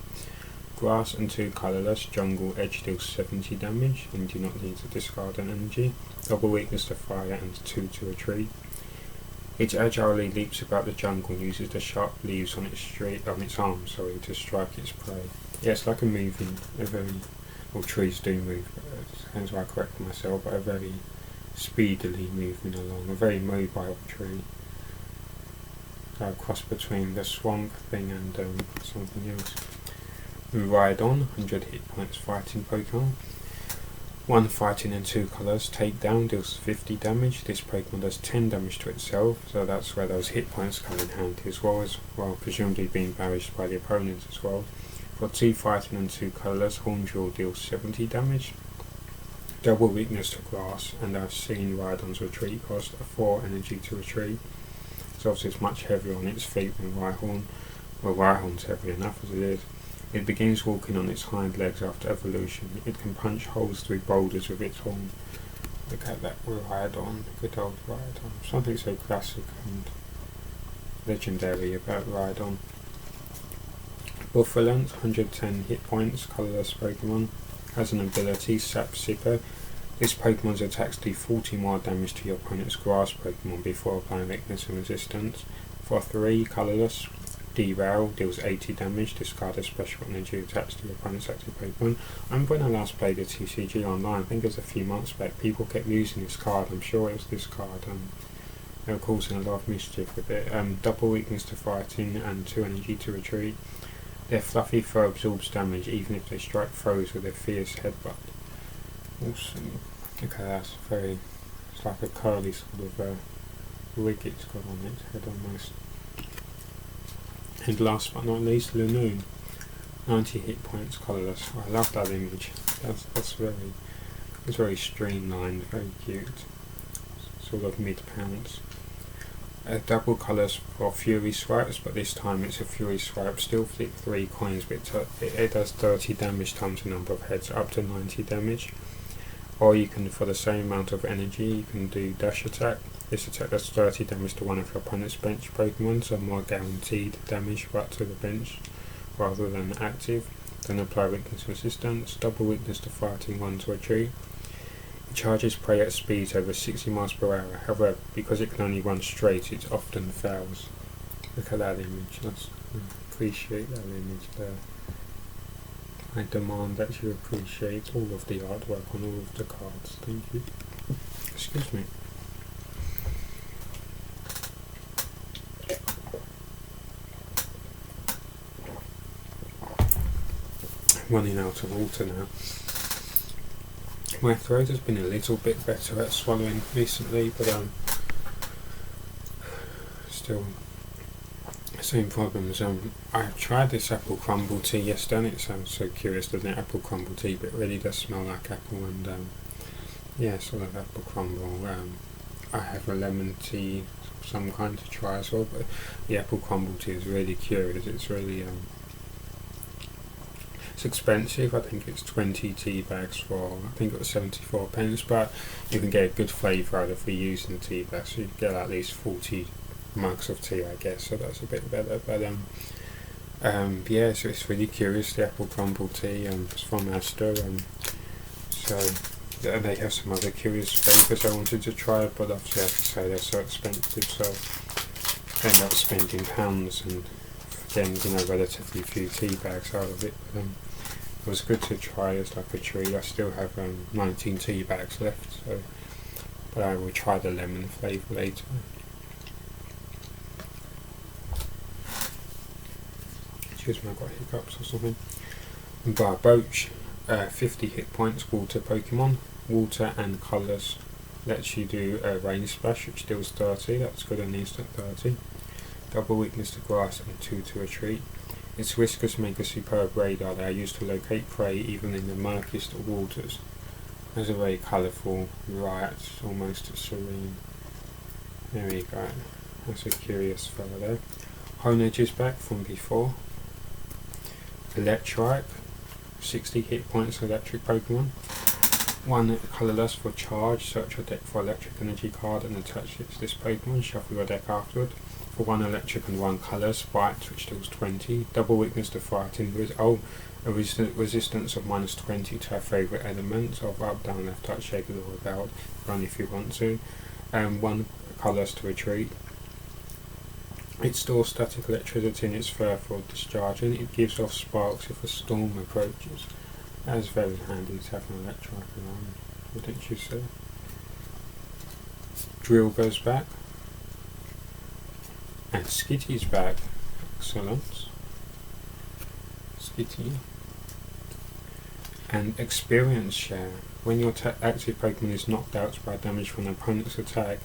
Grass and 2 colourless, Jungle Edge deals 70 damage and do not need to discard an energy. Double weakness to fire and 2 to retreat. It agilely leaps about the jungle and uses the sharp leaves on its arms to strike its prey. Yeah, it's like a moving, well, trees do move, hence why I correct myself, but a very speedily moving along, a very mobile tree. A cross between the swamp thing and something else. Rhydon, 100 hit points, fighting Pokemon. 1 fighting and 2 colours. Takedown deals 50 damage. This Pokemon does 10 damage to itself, so that's where those hit points come in handy as well, presumably being barraged by the opponents as well. For 2 fighting and 2 colours, Hornjaw deals 70 damage. Double weakness to grass, and I've seen Rhydon's retreat cost 4 energy to retreat. So obviously it's much heavier on its feet than Rhyhorn. Well, Rhyhorn's heavy enough as it is. It begins walking on its hind legs after evolution. It can punch holes through boulders with its horn. Look at that Rhydon, good old Rhydon. Something so classic and legendary about Rhydon. Buffalent, 110 hit points, colourless Pokemon. Has an ability, Sap Sipper. This Pokemon's attacks do 40 more damage to your opponent's grass Pokemon before applying weakness and resistance. For 3, colourless, Derail deals 80 damage, discard a special energy attached to your opponent's active Pokemon. I remember when I last played the TCG online, I think it was a few months back, people kept using this card. I'm sure it was this card. They were causing a lot of mischief with it. Double weakness to fighting and 2 energy to retreat. Their fluffy fur absorbs damage even if they strike foes with their fierce headbutt. Awesome. Okay, that's it's like a curly sort of wig it's got on its head almost. And last but not least, Lanoon. 90 hit points, colourless. Oh, I love that image. It's very streamlined, very cute. Sort of mid-pounce. Double colours for Fury Swipes, but this time it's a Fury Swipe. Still flip 3 coins, but it does 30 damage times the number of heads, up to 90 damage. Or you can, for the same amount of energy, you can do Dash Attack. This attack does 30 damage to one of your opponent's bench Pokemon, so more guaranteed damage right to the bench. rather than active. Then apply weakness resistance, double weakness to fighting, 1 to retreat. It charges prey at speeds over 60 miles per hour. However, because it can only run straight, it often fails. Look at that image. I appreciate that image there. I demand that you appreciate all of the artwork on all of the cards. Thank you. Excuse me. Running out of water now. My throat has been a little bit better at swallowing recently, but still same problems. I tried this apple crumble tea yesterday, and it sounds so curious, doesn't it? Apple crumble tea, but it really does smell like apple, and yeah, sort of apple crumble. I have a lemon tea of some kind to try as well, but the apple crumble tea is really curious. It's really it's expensive. I think it's 20 tea bags for, I think it was 74 pence, but you can get a good flavour out of reusing the tea bags, so you get at least 40 mugs of tea, I guess, so that's a bit better. But yeah, so it's really curious, the apple crumble tea. It's from Asda, so they have some other curious flavours I wanted to try, but obviously I have to say they're so expensive, so I end up spending pounds and getting relatively few tea bags out of it. But, it was good to try as like a treat. I still have 19 tea bags left, so but I will try the lemon flavour later. Excuse me, I've got hiccups or something. Barboach, 50 hit points, water Pokemon. Water and colours lets you do a rain splash, which deals 30, that's good on instant 30. Double weakness to grass and 2 to retreat. Its whiskers make a superb radar. They are used to locate prey even in the murkiest of waters. There's a very colourful riot, almost serene. There we go. That's a curious fellow there. Honedge is back from before. Electric, 60 hit points electric Pokemon. 1 colourless for charge, search your deck for electric energy card and attach it to this Pokemon, shuffle your deck afterward. For 1 electric and 1 colour, Spite, which deals 20. Double weakness to fighting, a resistance of -20 to our favourite element of up, down, left, touch, shake, or about, run if you want to. 1 colours to retreat. It stores static electricity in its fur for discharging. It gives off sparks if a storm approaches. That is very handy to have an electric around, wouldn't you say? Drill goes back. And Skitty's back. Excellent. Skitty. And experience share. When your active Pokemon is knocked out by damage from an opponent's attack,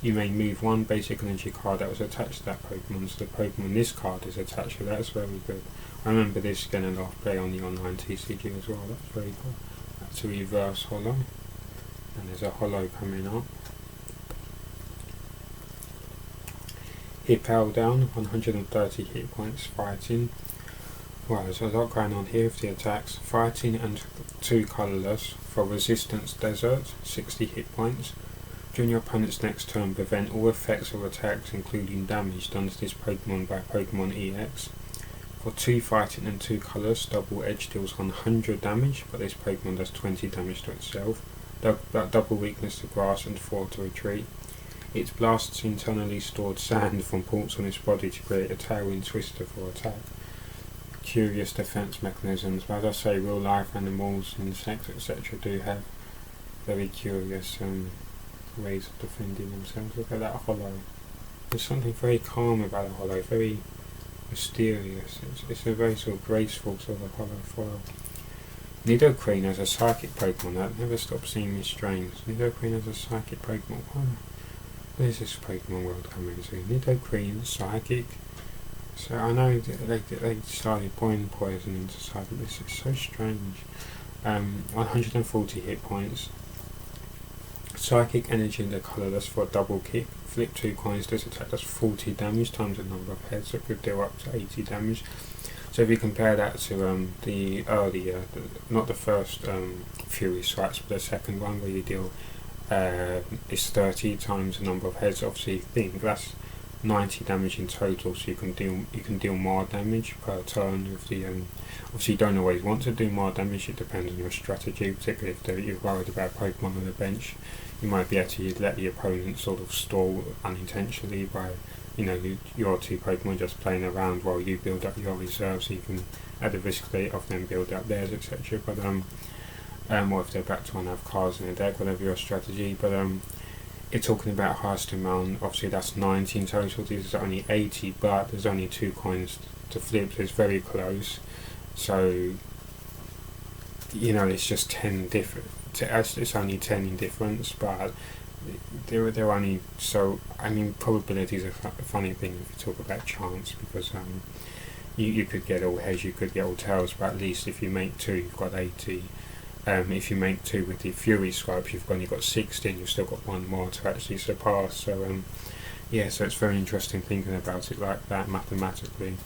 you may move 1 basic energy card that was attached to that Pokemon, so the Pokemon this card is attached to. That's very good. I remember this getting a lot of play on the online TCG as well. That's very good. That's a reverse holo. And there's a holo coming up. Hippel down, 130 hit points, fighting. Well, there's a lot going on here with the attacks. Fighting and 2 colourless for resistance desert, 60 hit points. During your opponent's next turn, prevent all effects of attacks, including damage done to this Pokemon by Pokemon EX. For 2 fighting and 2 colours, Double Edge deals 100 damage, but this Pokemon does 20 damage to itself. Double weakness to grass and 4 to retreat. It blasts internally stored sand from ports on its body to create a tailwind twister for attack. Curious defense mechanisms, but as I say, real life animals, insects, etc. do have very curious ways of defending themselves. Look at that holo. There's something very calm about a holo, very mysterious. It's a very sort of graceful sort of holo foil. Nidoqueen has a psychic Pokemon. That never stops seeing me strange. Nidoqueen has a psychic Pokemon. Where's this Pokemon world coming to? Nidoqueen, psychic. So I know that they started pouring poison into psychic. This is so strange. 140 hit points. Psychic energy and the colourless for a double kick. Flip 2 coins. This attack does 40 damage times the number of heads. So it could deal up to 80 damage. So if you compare that to the earlier, not the first Fury Strikes, but the second one where you deal is 30 times the number of heads. Obviously, think that's 90 damage in total, so you can deal more damage per turn with the obviously you don't always want to do more damage, it depends on your strategy, particularly if you're worried about Pokemon on the bench. You might be able to let the opponent sort of stall unintentionally by your two Pokemon just playing around while you build up your reserves, so you can, at the risk of them build up theirs, etc. But or if they're about to have cards in the deck, whatever your strategy. But you're talking about highest amount, obviously that's 90 in total, this is only 80, but there's only 2 coins to flip, so it's very close. So, it's just 10 different, it's only 10 in difference, but they're only, so, probability is a funny thing if you talk about chance, because you could get all heads, you could get all tails, but at least if you make 2, you've got 80. If you make 2 with the Fury Scribes, you've only got 60, and you've still got 1 more to actually surpass. So so it's very interesting thinking about it like that mathematically.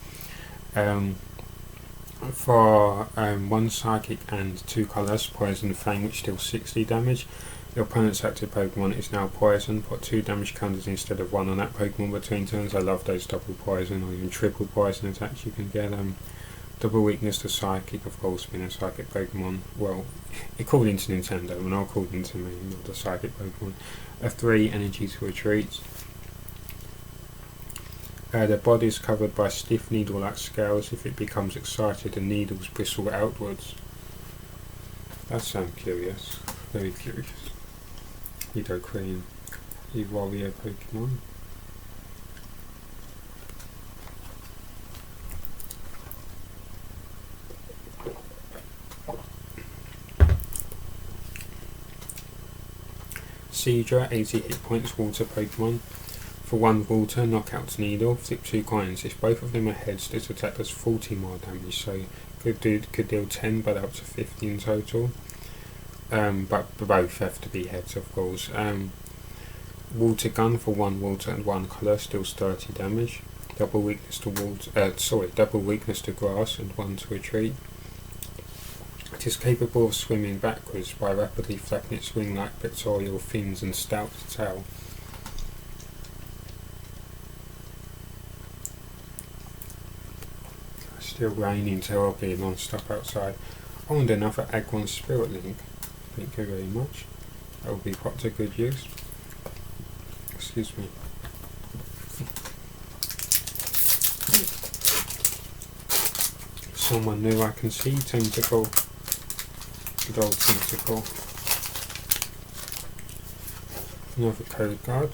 For 1 Psychic and 2 colours, Poison Fang, which deals 60 damage. Your opponent's active Pokemon is now poison. Put 2 damage counters instead of 1 on that Pokemon between turns. I love those double poison or even triple poison attacks you can get. Double weakness to Psychic, of course, being a Psychic Pokemon. Well, according to Nintendo, and not according to me, not the Psychic Pokemon. A 3 energy to retreat. The body is covered by stiff needle-like scales. If it becomes excited, the needles bristle outwards. That sounds curious. Very curious. Nidoqueen, the warrior Pokemon. Seadra, 80 hit points, water Pokemon. For 1 water, knockout Needle, flip 2 coins. If both of them are heads, this attack does 40 more damage, so could deal 10, but up to 50 in total. But both have to be heads, of course. Water Gun, for 1 water and 1 colour, deals 30 damage. Double weakness to double weakness to grass and 1 to retreat. It is capable of swimming backwards by rapidly flapping its wing-like pectoral fins and stout tail. Still raining terribly non-stop outside. Oh, and another Aggron Spirit Link. Thank you very much. That will be put to good use. Excuse me. Someone new I can see. Tentacle. Good old Tentacle. Another code card.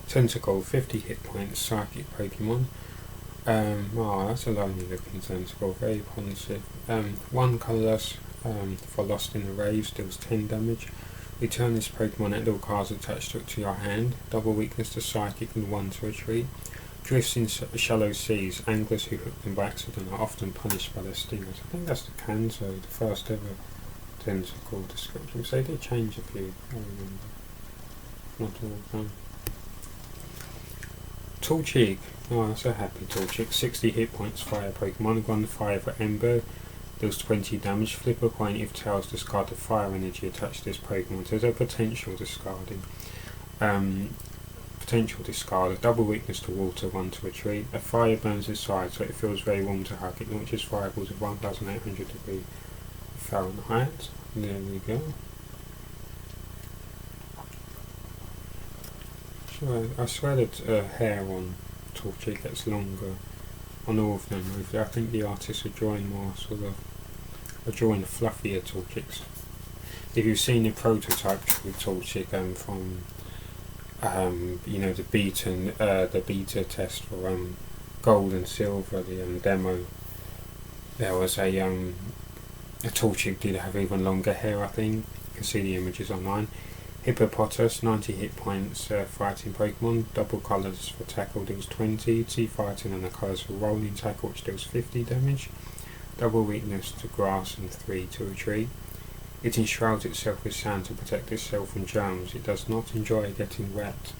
Tentacle, 50 hit points, Psychic Pokemon. That's a lonely looking Tentacle, very positive. 1 colourless for Lost in the Waves, deals 10 damage. Return this Pokemon and all cards attached to your hand. Double weakness to Psychic and 1 to retreat. Drifts in shallow seas. Anglers who hook them by accident are often punished by their stingers. I think that's the Kanto, the first ever Tentacle description. So they did change a few, I remember. Not all of them. Torchic, that's a happy Torchic. 60 hit points, fire Pokemon. 1 fire for Ember, deals 20 damage. Flip a coin if tails, discard the fire energy attached to this Pokemon. So there's a potential discarding. Potential discard. A double weakness to water, 1 to retreat. A fire burns inside, so it feels very warm to hug. It launches fireballs at 1800 degrees Fahrenheit. There we go. I swear that hair on Torchic gets longer on all of them. I think the artists are drawing more drawing fluffier Torchics. If you've seen the prototype with Torchic from the beta test for Gold and Silver, the demo, there was a Torchic did have even longer hair. I think you can see the images online. Hippopotas, 90 hit points, fighting Pokemon. Double colours for tackle, deals 20. T-fighting and the colours for rolling tackle, which deals 50 damage. Double weakness to grass and 3 to retreat. It enshrouds itself with sand to protect itself from germs. It does not enjoy getting wet.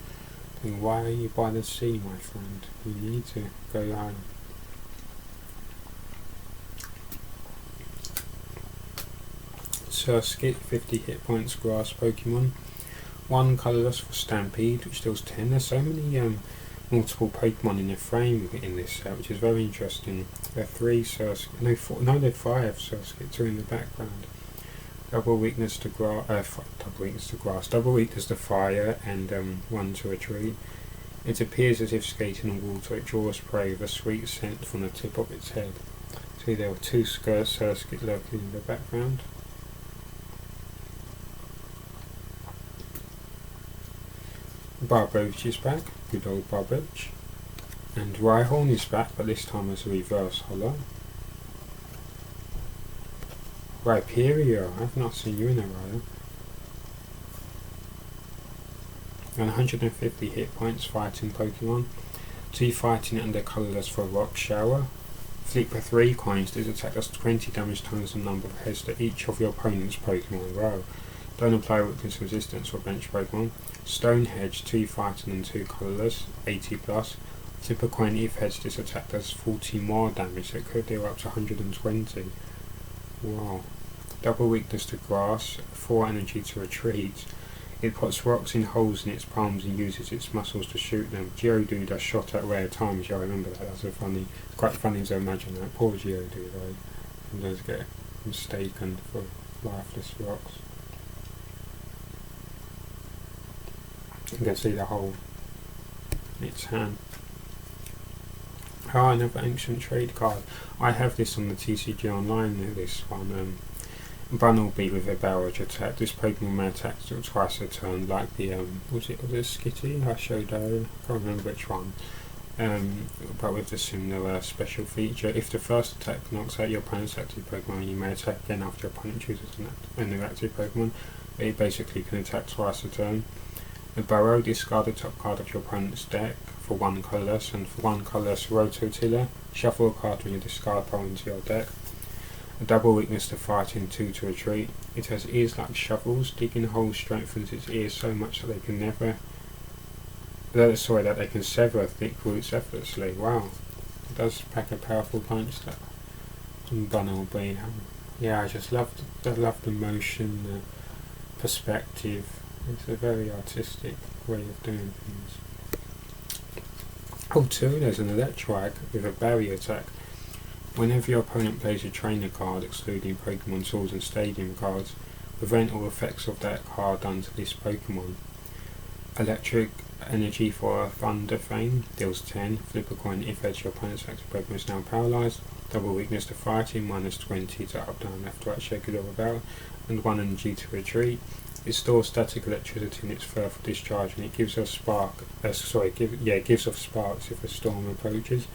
Then why are you by the sea, my friend? You need to go home. Surskit, 50 hit points, grass Pokemon. 1 colourless for Stampede, which deals 10. There's so many multiple Pokemon in the frame in this set, which is very interesting. There are 3 Surskit, there are 5 Surskit, 2 in the background. Double weakness to grass, double weakness to fire, and 1 to retreat. It appears as if skating on water, it draws prey with a sweet scent from the tip of its head. See, there are 2 Surskit lurking in the background. Barboach is back, good old Barboach. And Rhyhorn is back, but this time as a reverse holo. Rhyperior, I've not seen you in a while. And 150 hit points, fighting Pokemon. 2 fighting and they're colourless for Rock Shower. Flip for 3 coins, this attack does 20 damage times the number of heads to each of your opponent's Pokemon. Wow. Don't apply weakness resistance for bench Pokemon. Stone Hedge, 2 fighting and 2 colourless, 80 plus. Flip a coin, if heads, this attack does 40 more damage, so it could deal up to 120. Wow. Double weakness to grass, 4 energy to retreat. It puts rocks in holes in its palms and uses its muscles to shoot them. Geodude does shot at rare times, yeah, I remember that. That's quite funny to imagine that. Poor Geodude, though. He does get mistaken for lifeless rocks. You can see the hole in its hand. Ah, another ancient trade card. I have this on the TCG Online, this one. Bunnelby with a barrage attack. This Pokemon may attack twice a turn, like the was it Skitty I showed earlier? I can't remember which one. But with the similar special feature. If the first attack knocks out your opponent's active Pokemon, you may attack again after your opponent chooses a new active Pokemon. It basically can attack twice a turn. The Burrow, discard the top card of your opponent's deck for 1 colourless, and for 1 colourless Rototiller, shuffle a card from your discard pile into your deck. A double weakness to fighting, 2 to retreat. It has ears like shovels. Digging holes strengthens its ears so much that they can that they can sever thick roots effortlessly. Wow, it does pack a powerful punch. That Bunnelby. Yeah, I just love the motion, the perspective. It's a very artistic way of doing things. Oh, too, there's an Electrike with a barrier attack. Whenever your opponent plays a trainer card, excluding Pokemon Swords and Stadium cards, prevent all effects of that card done to this Pokemon. Electric energy for a Thunder Fang, deals 10. Flip a coin, if edge your opponent's active Pokemon is now paralysed. Double weakness to fighting, -20 to up, down, left, right, shake it all about, and 1 energy to retreat. It stores static electricity in its fur for discharge, and it gives off gives off sparks if a storm approaches.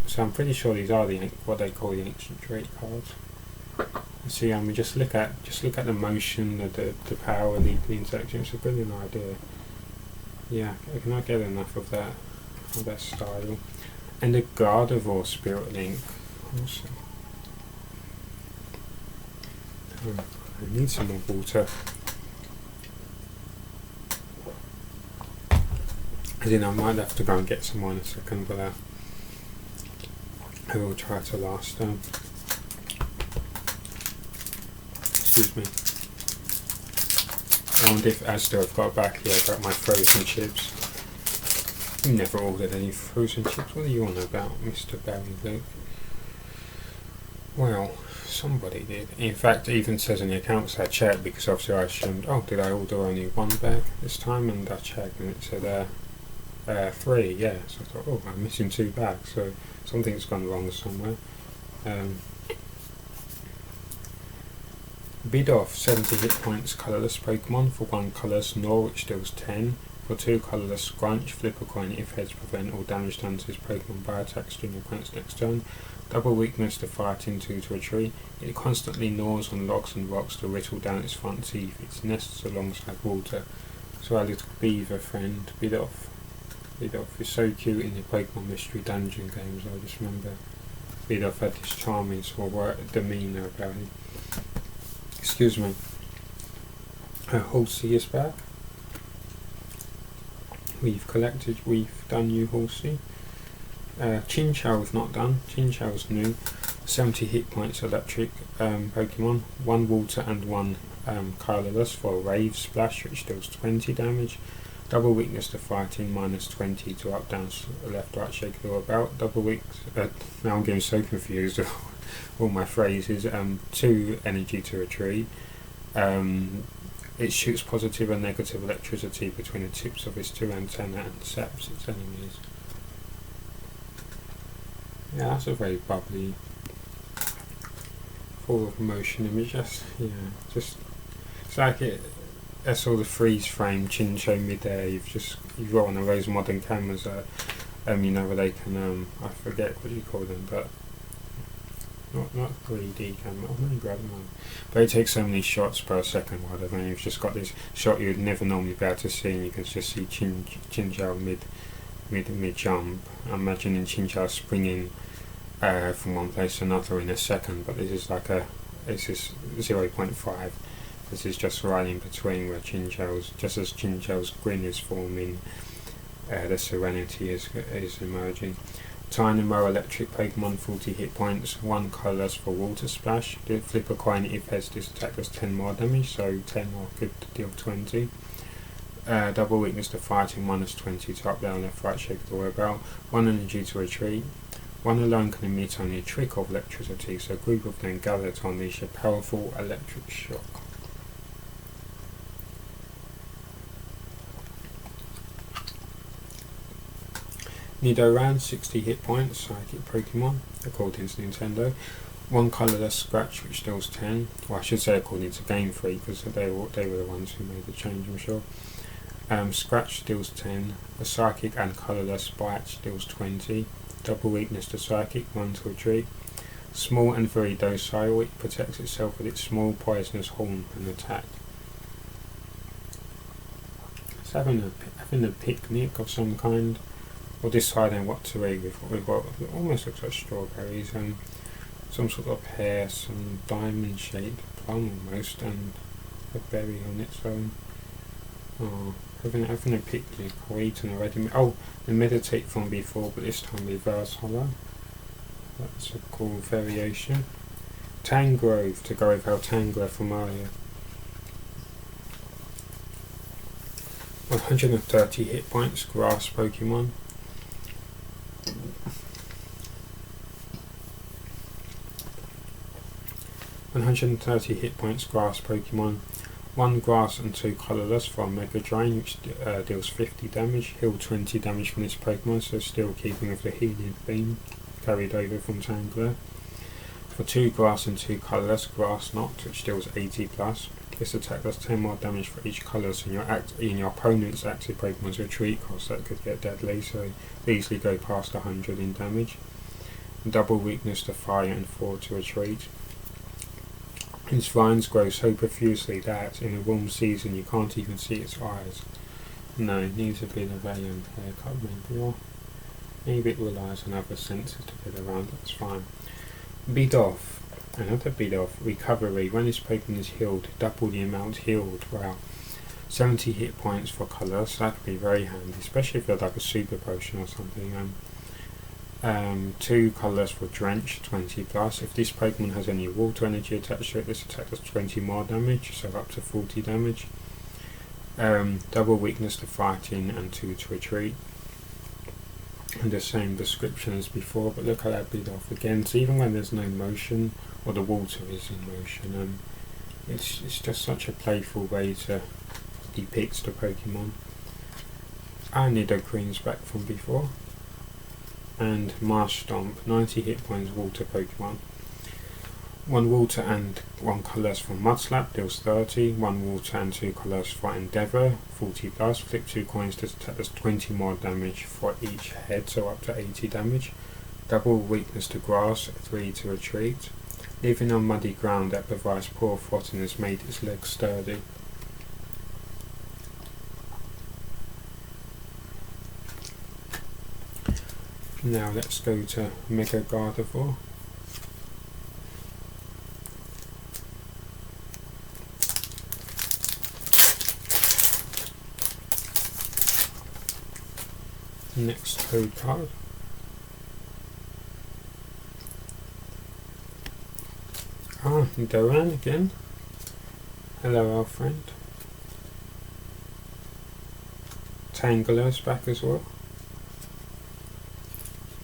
So I'm pretty sure these are what they call the ancient trait cards. See, just look at the motion, the power, the interaction. It's a brilliant idea. Yeah, I cannot get enough of that style. And the Gardevoir Spirit Link. Awesome. I need some more water. As in, I might have to go and get some more in a second, but I will try to last. Excuse me. I wonder if Asda have got back here about my frozen chips. You never ordered any frozen chips. What are you on about, Mr. Barry Luke? Well, somebody did. In fact, it even says in the accounts I checked, because obviously I assumed, did I order only 1 bag this time? And I checked and it said 3, yeah. So I thought, I'm missing 2 bags, so something's gone wrong somewhere. Bidoof, 70 hit points, colourless Pokemon. For 1 colourless Gnaw, which deals 10. For 2 colourless Scrunch, flip a coin, if heads, prevent all damage done to this Pokemon by attacks during your opponent's next turn. Double weakness to fighting, 2 to retreat. It constantly gnaws on logs and rocks to whittle down its front teeth. It nests alongside water. So our little beaver friend, Bidoof. Bidoof is so cute in the Pokemon Mystery Dungeon games. I just remember Bidoof had this charming sort of demeanour about him. Excuse me. Halsey is back. We've done you, Halsey. Chinchou's not done. Chinchou's new. 70 hit points electric Pokemon. 1 water and 1 colourless for a Wave Splash, which deals 20 damage. Double weakness to fighting, minus 20 to up, down, left, right, shake it all about. Double weakness. Now I'm getting so confused with all my phrases. 2 energy to retreat. It shoots positive and negative electricity between the tips of its 2 antennae and zaps its enemies. Yeah, that's a very bubbly, full of motion image. Just it's like it. That's all the freeze frame Chinchou mid-air. You've got one of those modern cameras where they can I forget what you call them, but not 3D camera. I'm going to grab them. But it takes so many shots per second. You've just got this shot you'd never normally be able to see, and you can just see Chinchou mid jump. I'm imagining Chinchou springing from one place to another in a second, but this is 0.5. This is just right in between where just as Chinchou's grin is forming, the Serenity is emerging. Dynamo electric Pokemon, 40 hit points, 1 colourless for Water Splash. Flip a coin if has this attack does 10 more damage, so 10 or could deal 20. Double weakness to fighting, minus 20 to up, down, left, right, shake it all about. 1 energy to retreat. 1 alone can emit only a trick of electricity, so a group of them gather to unleash a powerful electric shock. Nidoran, 60 hit points, psychic Pokemon, according to Nintendo. 1 colourless Scratch, which deals 10. Well, I should say according to Game Freak, because they were the ones who made the change, I'm sure. Scratch deals 10. A psychic and colourless Bite deals 20. Double weakness to psychic, 1 to retreat. Small and very docile, it protects itself with its small poisonous horn and attack. It's having a picnic of some kind, or deciding what to eat with. We've got it almost looks like strawberries, and some sort of pear, some diamond shaped plum almost, and a berry on its own. Having a picnic or eating already. The meditate from before, but this time reverse hollow. That's a cool variation. Tangrove, to go with Tangler from earlier. 130 hit points, grass Pokemon. Hit points, grass Pokemon. 1 grass and 2 colourless for Mega Drain, which deals 50 damage. Heal 20 damage from this Pokemon, so still keeping with the healing theme carried over from Tangler. For 2 grass and 2 colourless, Grass Knot, which deals 80 plus. This attack does 10 more damage for each colour, so in your opponent's active Pokemon's retreat cost, that could get deadly, so easily go past 100 in damage. Double weakness to fire and 4 to retreat. Its vines grow so profusely that in a warm season you can't even see its eyes. No, it needs a bit of a haircut maybe, or maybe it relies on other senses to get around, that's fine. Bidoof, another Bidoof, recovery. When this Pokemon is healed, double the amount healed. Wow. 70 hit points for colour, so that could be very handy, especially if you're like a super potion or something. 2 colours for Drench, 20 plus. If this Pokemon has any water energy attached to it, this attack does 20 more damage, so up to 40 damage. Double weakness to fighting and 2 to retreat. And the same description as before, but look at that Bidoof again. So even when there's no motion, or the water is in motion, it's just such a playful way to depict the Pokemon. And Nidoqueen's back from before. And Marsh Stomp, 90 hit points, water Pokemon. 1 water and 1 colours for Mudslap, deals 30. 1 water and 2 colours for Endeavour, 40 plus. Flip 2 coins to attack, does 20 more damage for each head, so up to 80 damage. Double weakness to grass, 3 to retreat. Living on muddy ground that provides poor footing has made its legs sturdy. Now let's go to Mega Gardevoir. Next code card. Doran again. Hello, our friend. Tangler's back as well.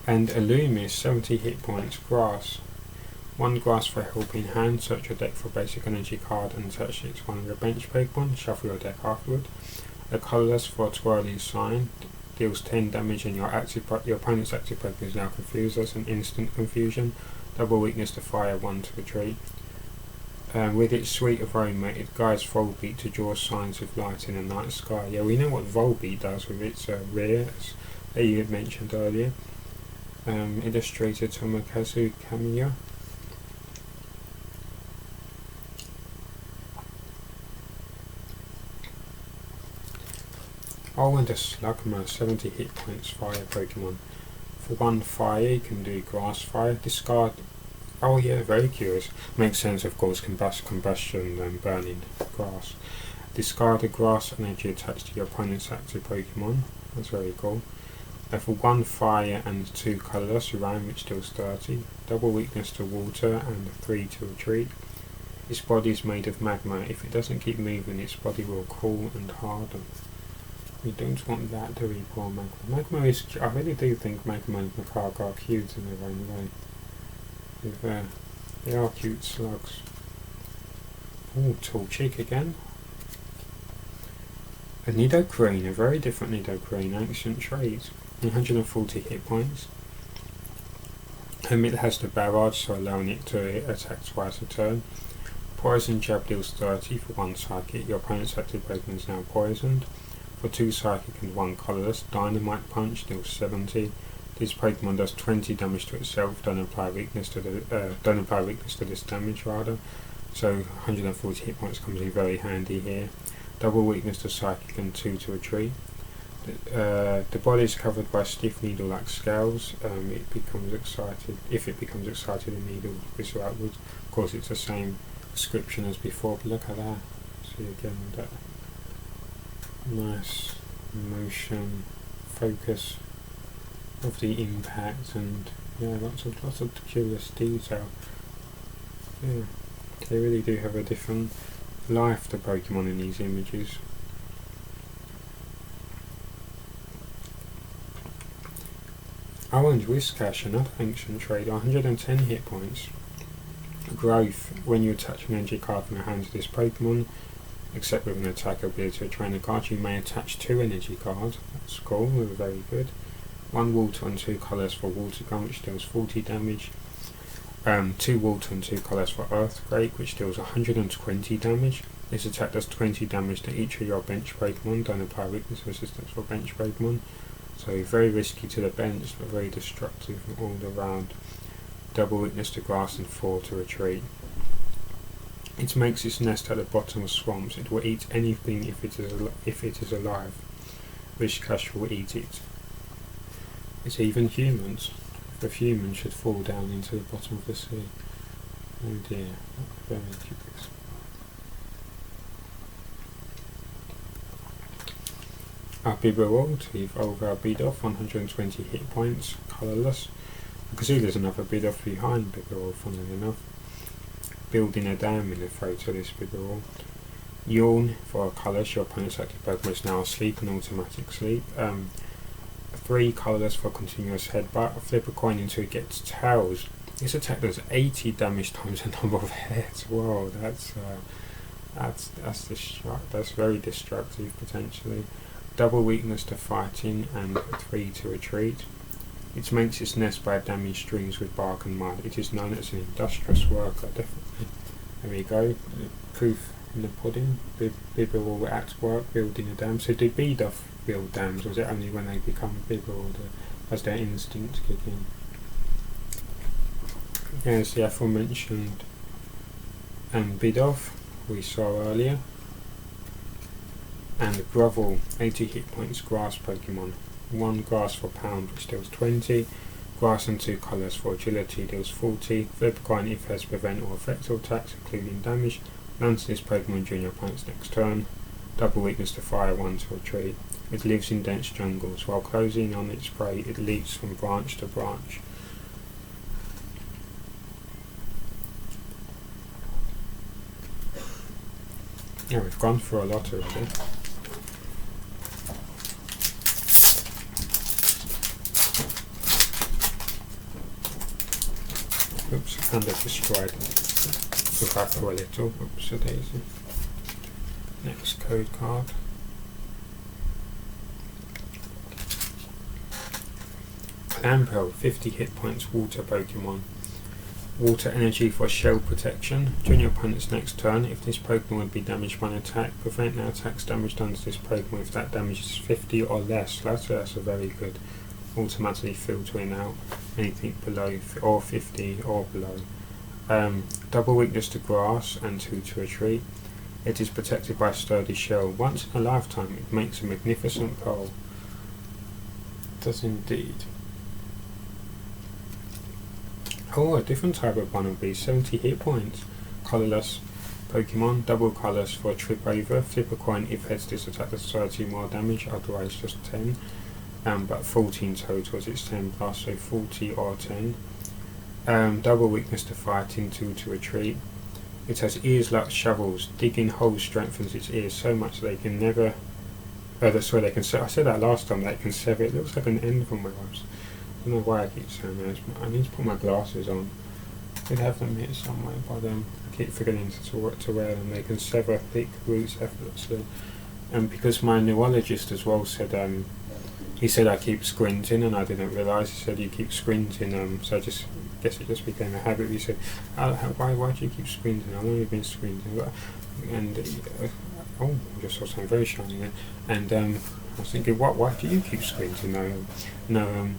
And Illumi, 70 hit points. Grass. 1 grass for helping hand. Search your deck for basic energy card and search it to one of your bench Pokemon. Shuffle your deck afterward. A colourless for twirling sign. Deals 10 damage and your opponent's active Pokemon is now confused. That's an instant confusion. Double weakness to fire, 1 to retreat. With its sweet aroma, it guides Volbeat to draw signs of light in the night sky. Yeah, we know what Volbeat does with its rear, as you had mentioned earlier. Illustrator Tomokazu Kamiya. Oh, and a Slugma, 70 hit points, fire Pokemon. For 1 fire, you can do Grass Fire. Discard. Oh yeah, very curious. Makes sense, of course, combustion and burning grass. Discard a grass energy attached to your opponent's active Pokemon. That's very cool. For 1 fire and 2 colourless, Uran, which deals 30. Double weakness to water and 3 to retreat. Its body is made of magma. If it doesn't keep moving, its body will cool and harden. We don't want that, do we, poor Magma? Magma is... I really do think Magma and Macaque are cute in their own way. They are cute slugs. Oh, Torchic again. A Nidoqueen, a very different Nidoqueen, ancient trait. 140 hit points. It has the barrage, so allowing it to attack twice a turn. Poison Jab deals 30 for 1 psychic. Your opponent's active Pokemon is now poisoned. For 2 psychic and 1 colourless, Dynamite Punch deals 70. This Pokemon does 20 damage to itself. Don't apply weakness to this damage rather. So 140 hit points comes in very handy here. Double weakness to psychic and 2 to retreat. The body is covered by stiff needle-like scales. It becomes excited. If it becomes excited, the needle is outwards. Of course, it's the same description as before. But look at that. See again that nice motion, focus of the impact, and yeah, lots of curious detail. Yeah, they really do have a different life, the Pokemon in these images. Orange Whiscash, another ancient trait, 110 hit points. Growth, when you attach an energy card from your hand to this Pokemon, except with an attack ability to a trainer card, you may attach 2 energy cards. That's cool, very good. 1 water and 2 colours for Water Gun, which deals 40 damage. 2 water and 2 colours for Earthquake, which deals 120 damage. This attack does 20 damage to each of your bench Pokemon. Don't apply weakness resistance for bench Pokemon. So very risky to the bench, but very destructive all around. Double weakness to grass and 4 to retreat. It makes its nest at the bottom of swamps. It will eat anything if it is alive. Whiscash will eat it. It's even humans. The humans should fall down into the bottom of the sea. Oh dear, very curious. Our Bibarel to evolve our Bidoof, 120 hit points, colourless. I can see there's another Bidoof behind Bibarel, funnily enough. Building a dam in the photo of this Bibarel. Yawn for a colourless, your opponent's active Pokemon is now asleep, an automatic sleep. 3 colourless for continuous headbutt. Flip a coin until it gets tails. This attack does 80 damage times the number of heads. Whoa, that's very destructive potentially. Double weakness to fighting and 3 to retreat. It makes its nest by damming streams with bark and mud. It is known as an industrious worker, definitely. There we go. Proof in the pudding. Bibarel at work building a dam. So do Bidoof build dams, or is it only when they become bigger, or does their instincts kick in? There's the aforementioned Bidoof we saw earlier. And Grovel, 80 hit points, grass Pokemon. 1 grass for pound, which deals 20. Grass and 2 colours for agility deals 40. Flip a coin if it has prevent or effective attacks, including damage. Lands this Pokemon during your opponent's next turn. Double weakness to fire, 1 to retreat. It lives in dense jungles. While closing on its prey, it leaps from branch to branch. Yeah, we've gone through a lot already. Oops, I kind of destroyed the back a little. Oops, a daisy. Next code card. Primal, 50 hit points, water Pokemon. Water energy for shell protection. During your opponent's next turn, if this Pokemon would be damaged by an attack, prevent the attack's damage done to this Pokemon if that damage is 50 or less. That's a very good. Automatically filtering out anything below or 50 or below. Double weakness to grass and 2 to retreat. It is protected by a sturdy shell. Once in a lifetime, it makes a magnificent pearl. It does indeed. Oh, a different type of one will be 70 hit points. Colourless Pokemon, double colours for a trip over. Flip a coin if heads this attack does 30 more damage, otherwise just 10. But 14 total as it's 10 plus, so 40 or 10. Double weakness to fighting, 2 to retreat. It has ears like shovels. Digging holes strengthens its ears so much they can never. That's where they can. I said that last time. They can sever. It looks like an end from my eyes. I don't know why I keep saying that. I need to put my glasses on. I did have them here somewhere, but I keep forgetting to wear them. They can sever thick roots effortlessly. And because my neurologist as well said, he said I keep squinting, and I didn't realise. He said you keep squinting, so I just guess it just became a habit. He said, why do you keep squinting? I've only been squinting. And I just saw something very shiny there. And I was thinking, why do you keep squinting? No.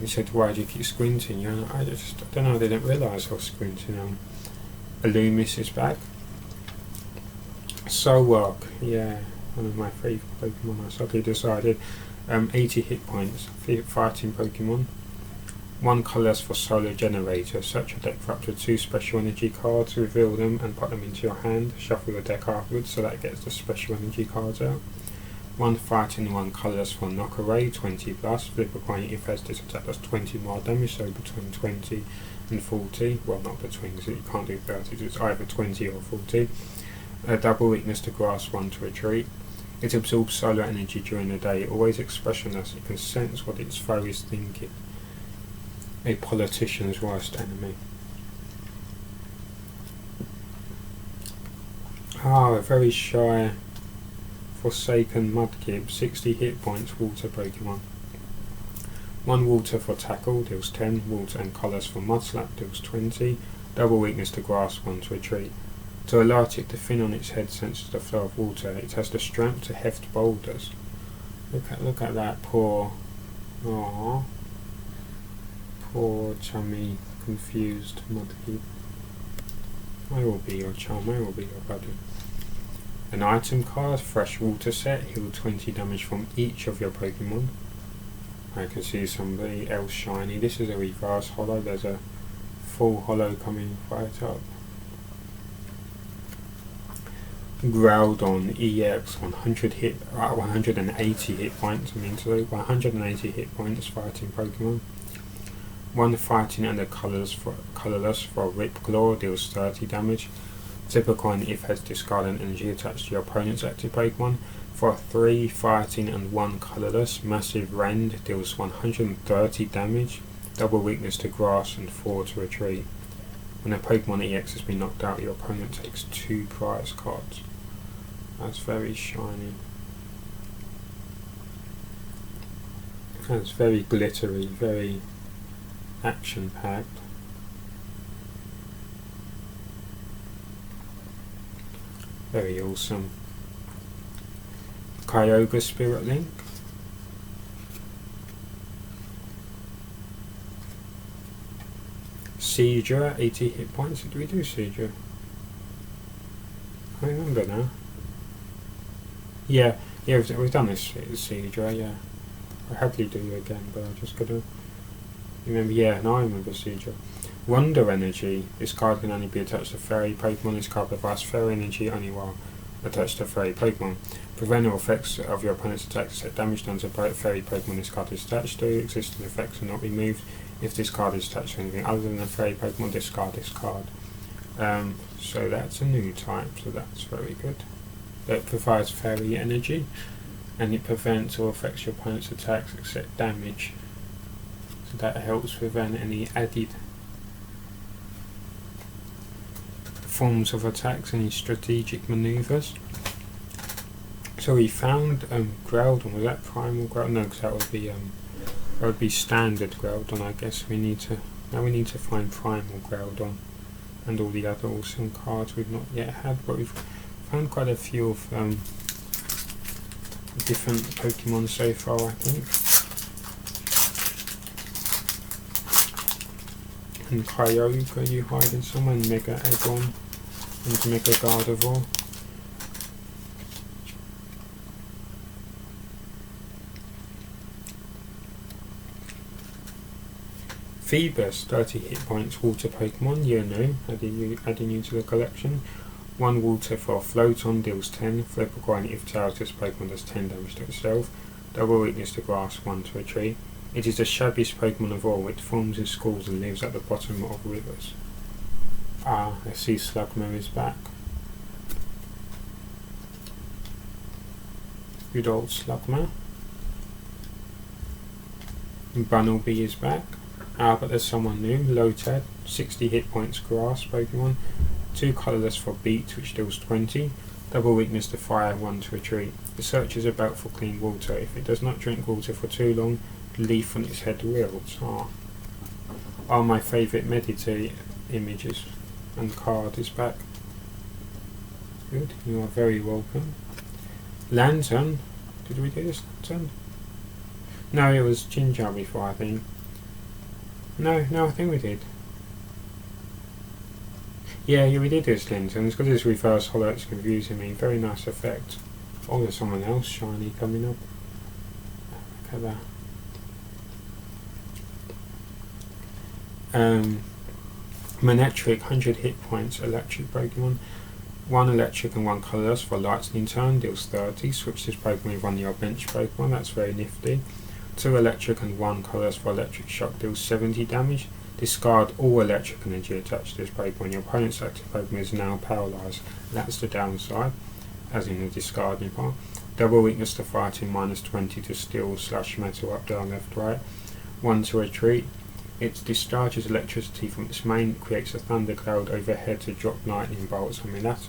He said, why do you keep squinting? I don't know, I didn't realise I was squinting. Illumis is back. Solrock, yeah, one of my favourite Pokemon. I suddenly decided. 80 hit points, fighting Pokemon. 1 colours for Solar Generator. Search your deck for up to 2 special energy cards, reveal them and put them into your hand. Shuffle the deck afterwards so that gets the special energy cards out. 1 fighting, 1 colours for Knock Array, 20 plus. Flip a coin if has this attack does 20 more damage, so between 20 and 40. Well, not between, because you can't do 30, it's either 20 or 40. Double weakness to grass, 1 to retreat. It absorbs solar energy during the day, always expressionless. It can sense what its foe is thinking. A politician's worst enemy. A very shy, forsaken Mudkip, 60 hit points, water Pokemon. 1 water for tackle, deals 10, water and colours for Mudslap, deals 20, double weakness to grass, 1 to retreat. To alert it, the fin on its head senses the flow of water. It has the strength to heft boulders. Look at that poor chummy, confused Mudkip. I will be your chum, I will be your buddy. An item card, fresh water set, heal 20 damage from each of your Pokemon. I can see somebody else shiny. This is a reverse holo, there's a full holo coming right up. Groudon EX 180 hit points, 180 hit points fighting Pokemon. 1 fighting and a colourless for Ripclaw, deals 30 damage. Tip a coin if has discarded energy attached to your opponent's active Pokemon. For 3 fighting and 1 colourless, Massive Rend deals 130 damage. Double weakness to grass and 4 to retreat. When a Pokemon EX has been knocked out, your opponent takes 2 prize cards. That's very shiny. That's very glittery, very action-packed. Very awesome. Kyogre Spirit Link. Seedra, 80 hit points. Did we do Seedra? I remember now. Yeah, we've done this Seedra, yeah. I'll happily do it again, but I just gotta remember. Yeah, no, I remember Seedra. Wonder Energy. This card can only be attached to Fairy Pokemon. This card provides Fairy Energy only while attached to Fairy Pokemon. Prevent all effects of your opponent's attacks that damage done to Fairy Pokemon this card is attached to. Existing effects are not removed. If this card is attached to anything other than a Fairy Pokemon, discard this card. So that's a new type, so that's very good. It provides fairy energy, and it prevents or affects your opponent's attacks except damage. So that helps prevent any added forms of attacks, any strategic maneuvers. So we found Groudon. Was that Primal Groudon? No, because that would be standard Groudon. I guess we need to find Primal Groudon and all the other awesome cards we've not yet had. But we've found quite a few of different Pokemon so far, I think. And Kyogre, you hiding somewhere, and Mega Aggron and Mega Gardevoir. Phoebus, 30 hit points, water Pokemon, you know, adding you to the collection. 1 water for Floaton, deals 10, flip a coin if tells this Pokemon does 10 damage to itself. Double weakness to grass, 1 to a tree. It is the shabbiest Pokemon of all. It forms in schools and lives at the bottom of rivers. I see Slugma is back. Good old Slugma. Bunnelby is back. But there's someone new. Lotad, 60 hit points, grass Pokemon. 2 colourless for Beat, which deals 20. Double weakness to fire, 1 to a tree. It searches about for clean water. If it does not drink water for too long, the leaf on its head wilts. My favourite Meditate images and card is back. Good, you are very welcome. Lantern, did we do this Lantern? No, it was Ginger before, I think. No, I think we did. Yeah, we did this Lantern. It's got this reverse hollow, it's confusing me. Very nice effect. Oh, there's someone else shiny coming up. Look at that. Manectric, 100 hit points, electric Pokemon. 1 electric and 1 colourless for Lightning turn, deals 30. Switch this Pokemon with one of your bench Pokemon, that's very nifty. 2 electric and 1 colourless for Electric Shock, deals 70 damage. Discard all electric energy attached to this Pokemon. Your opponent's active Pokemon is now paralysed. That's the downside, as in the discarding part. Double weakness to fighting, -20 to steel / metal, up, down, left, right. 1 to a tree. It discharges electricity from its mane, creates a thundercloud overhead to drop lightning bolts. I mean, that's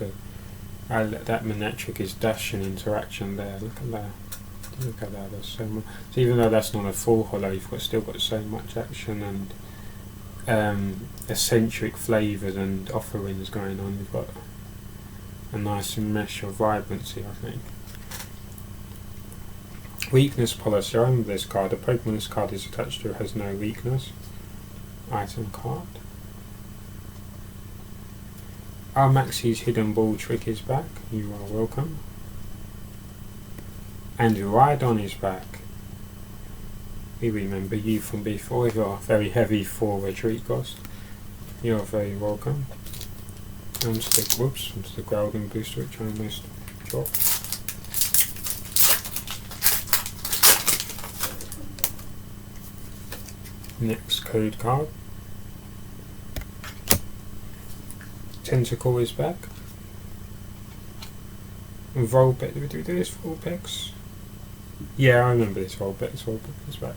that Manectric is dashing interaction there. Look at that. Look at that. There's so much. So even though that's not a full hollow, you've still got so much action and eccentric flavours and offerings going on. You've got a nice mesh of vibrancy, I think. Weakness policy. I remember this card. The Pokemon this card is attached to has no weakness. Item card. Maxi's Hidden Ball Trick is back. You are welcome. And Rhydon is back. We remember you from before with your very heavy 4 retreat cost. You're very welcome. Onto the Groudon booster, which I almost dropped. Next code card. Tentacle is back. And Volbex, did we do this Volbex? Yeah, I remember this Volbex is back.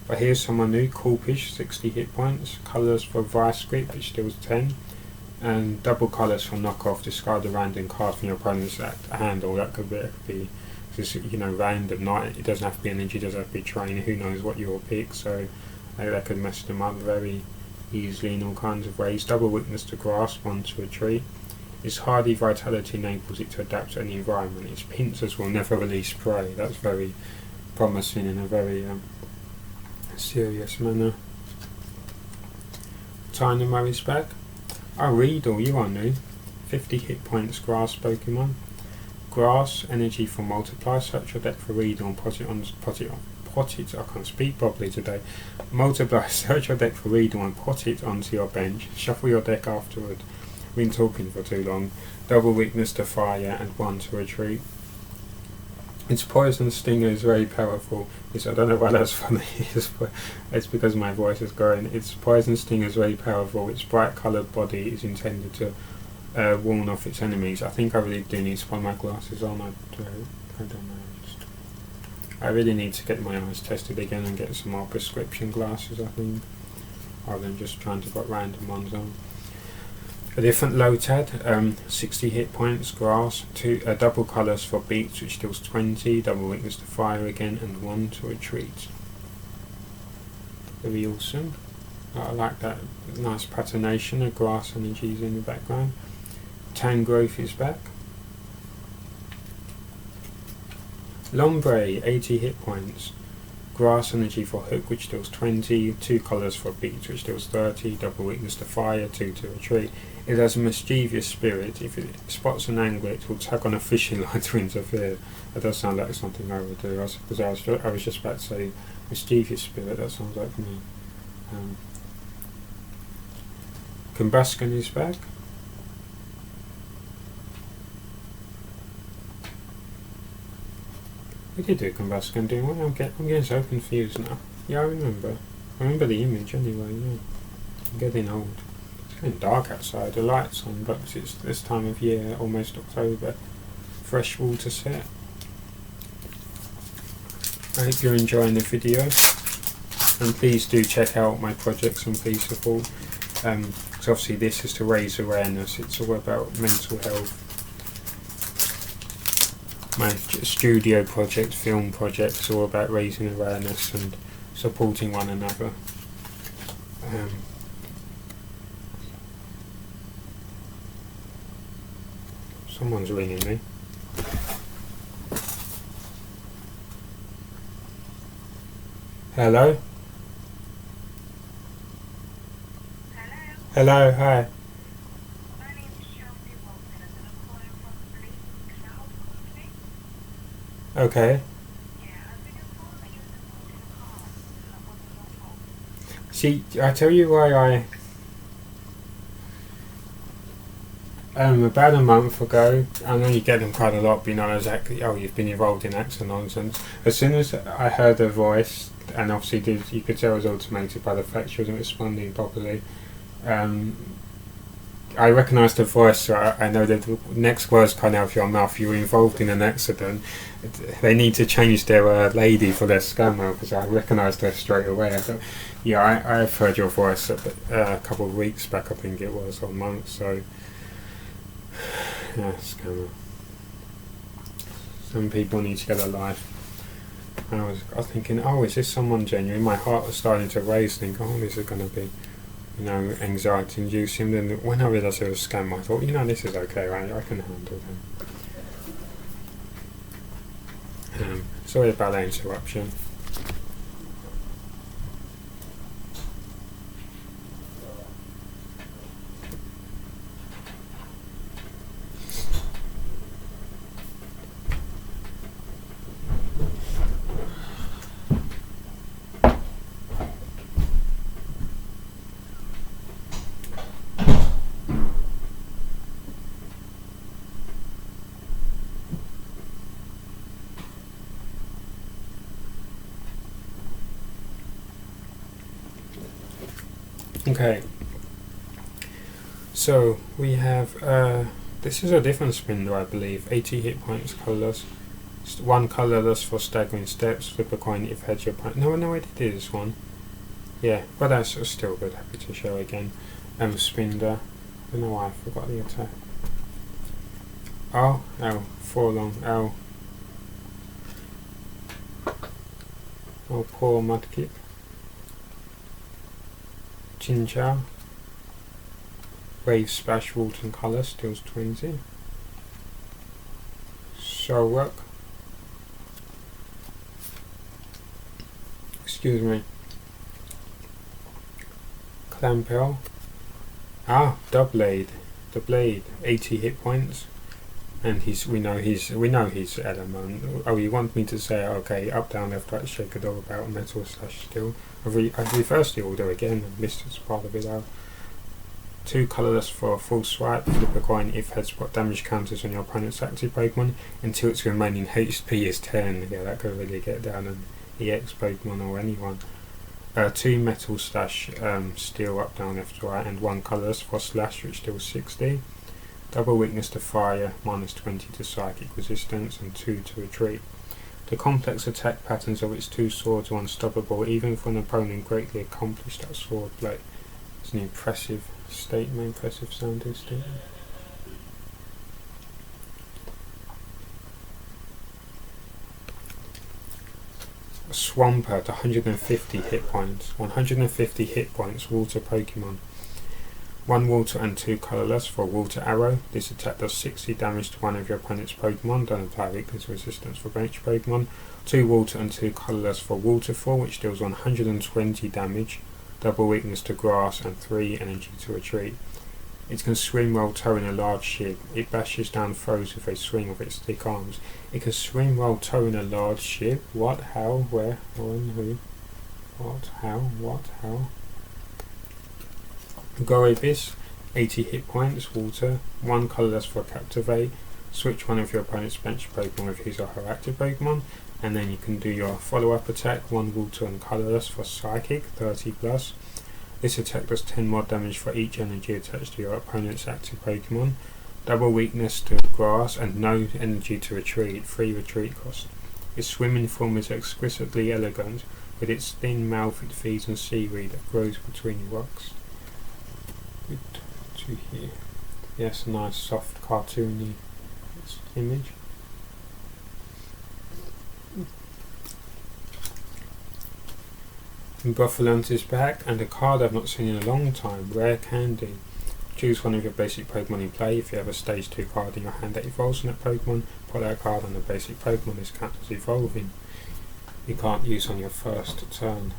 But here's someone new, Corpish, 60 hit points. Colours for Vice Grip, which deals 10. And double colours for Knockoff, discard a random card from your opponent's hand, or that could be just, random. It doesn't have to be energy, it doesn't have to be trainer, who knows what you'll pick, so that could mess them up very easily in all kinds of ways. Double weakness to grass, 1 to a tree. Its hardy vitality enables it to adapt to any environment. Its pincers will never release prey. That's very promising in a very serious manner. Tynamo is back. Riedel, you are new. 50 hit points, grass Pokemon. Grass, energy for multiply. Search your deck for Riedel and put it, I can't speak properly today. Multiply, search your deck for Riedel and put it onto your bench. Shuffle your deck afterward. Been talking for too long. Double weakness to fire and 1 to retreat. Its poison stinger is very powerful. I don't know why that's funny. It's because my voice is going. Its poison stinger is very powerful. Its bright coloured body is intended to warn off its enemies. I think I really do need to put my glasses on. I don't know. I really need to get my eyes tested again and get some more prescription glasses, I think, rather than just trying to put random ones on. A different Lotad, 60 hit points, grass, 2 double colours for beats, which deals 20, double weakness to fire again, and 1 to retreat. Very awesome. I like that nice patternation of grass energies in the background. Tang growth is back. Lombre, 80 hit points. Grass energy for hook, which deals 20, 2 colours for beats, which deals 30, double weakness to fire, 2 to retreat. It has a mischievous spirit. If it spots an angler, it will tug on a fishing line to interfere. That does sound like something I would do. I was just about to say mischievous spirit. That sounds like me. Combustion is back. We did do combustion, didn't we? I'm getting so confused now. Yeah, I remember. I remember the image anyway, yeah. I'm getting old. It's getting dark outside, the light's on, but it's this time of year, almost October. Fresh water set. I hope you're enjoying the video. And please do check out my projects and please support. So obviously this is to raise awareness. It's all about mental health. My studio project, film project, is all about raising awareness and supporting one another. Someone's ringing me. Hello? Hello, hi. Okay. See, I tell you why about a month ago, I know you get them quite a lot, but you know exactly, oh, you've been involved in acts and nonsense. As soon as I heard her voice, and obviously you could tell it was automated by the fact she wasn't responding properly, I recognised her voice, so I know that the next words coming out of your mouth, you were involved in an accident. They need to change their lady for their scammer, because I recognised her straight away. I thought, yeah, I've heard your voice a couple of weeks back, I think it was, or months, so yeah, scammer. Some people need to get a life. I was thinking, oh, is this someone genuine? My heart was starting to race, think, oh, this is going to be, you know, anxiety inducing. Then when I realised it was a scam, I thought, you know, this is okay, right? I can handle them. Sorry about that interruption. Okay, so we have, this is a different spindle, I believe, 80 hit points, colourless, 1 colourless for staggering steps, flip a coin if heads your opponent. No, I did this one. Yeah, but that's still good, happy to show again. Spinner, I don't know why I forgot the attack. Oh, 4 long, oh, poor mudkip. Chinchou, Wave Splash Water and Colour, steals 20. Solrock, excuse me. Clampel, Doublade, the blade, 80 hit points, and we know he's element. Oh, you want me to say, okay, up, down, left, right, shake it all about metal slash steel. I've reversed the order again and missed this part of it out. 2 colourless for a full swipe. Flip a coin if heads put damage counters on your opponent's active Pokemon until its remaining HP is 10. Yeah, that could really get down an EX Pokemon or anyone. 2 metal slash steel up, down, left, right, and 1 colourless for slash, which deals 60. Double weakness to fire, minus 20 to psychic resistance, and 2 to retreat. The complex attack patterns of its 2 swords are unstoppable, even for an opponent greatly accomplished at sword play. It's an impressive statement, impressive sounding statement. Swampert, 150 hit points. 150 hit points, water Pokemon. 1 water and 2 colourless for Water Arrow. This attack does 60 damage to one of your opponent's Pokemon. Don't apply weakness resistance for bench Pokemon. 2 water and 2 colourless for Waterfall, which deals 120 damage. Double weakness to Grass and 3 energy to retreat. It can swim while towing a large ship. It bashes down foes with a swing of its thick arms. It can swim while towing a large ship. What? How? Where? When? Who? What? How? What? How? Goribis, 80 hit points, water, 1 colourless for Captivate. Switch one of your opponent's bench Pokemon with his or her active Pokemon, and then you can do your follow-up attack, 1 water and colourless for Psychic, 30 plus. This attack does 10 more damage for each energy attached to your opponent's active Pokemon. Double weakness to Grass and no energy to retreat, 3 retreat cost. Its swimming form is exquisitely elegant. With its thin mouth it feeds on seaweed that grows between rocks. Good to hear. Yes, a nice soft cartoony image. Buffalante is back, and a card I've not seen in a long time, Rare Candy. Choose one of your basic Pokemon in play. If you have a stage 2 card in your hand that evolves on that Pokemon, put that card on the basic Pokemon this counts as evolving. You can't use on your first turn.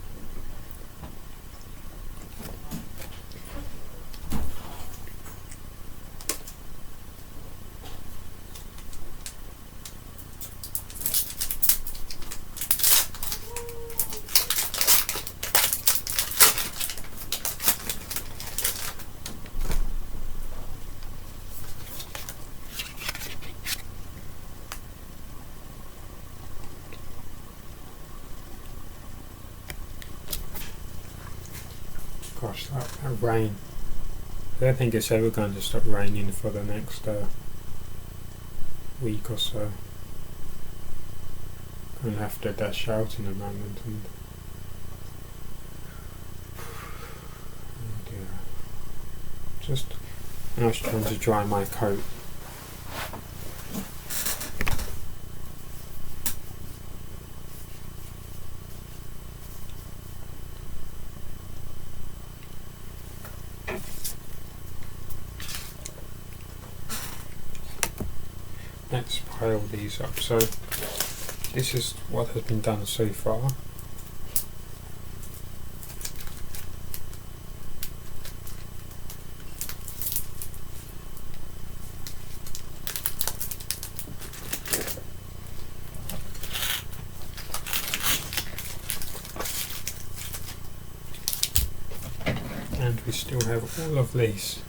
Gosh, that rain. I don't think it's ever going to stop raining for the next week or so. I'm going to have to dash out in a moment and oh dear. Just, I was trying to dry my coat. Let's pile these up. So this is what has been done so far. And we still have all of these.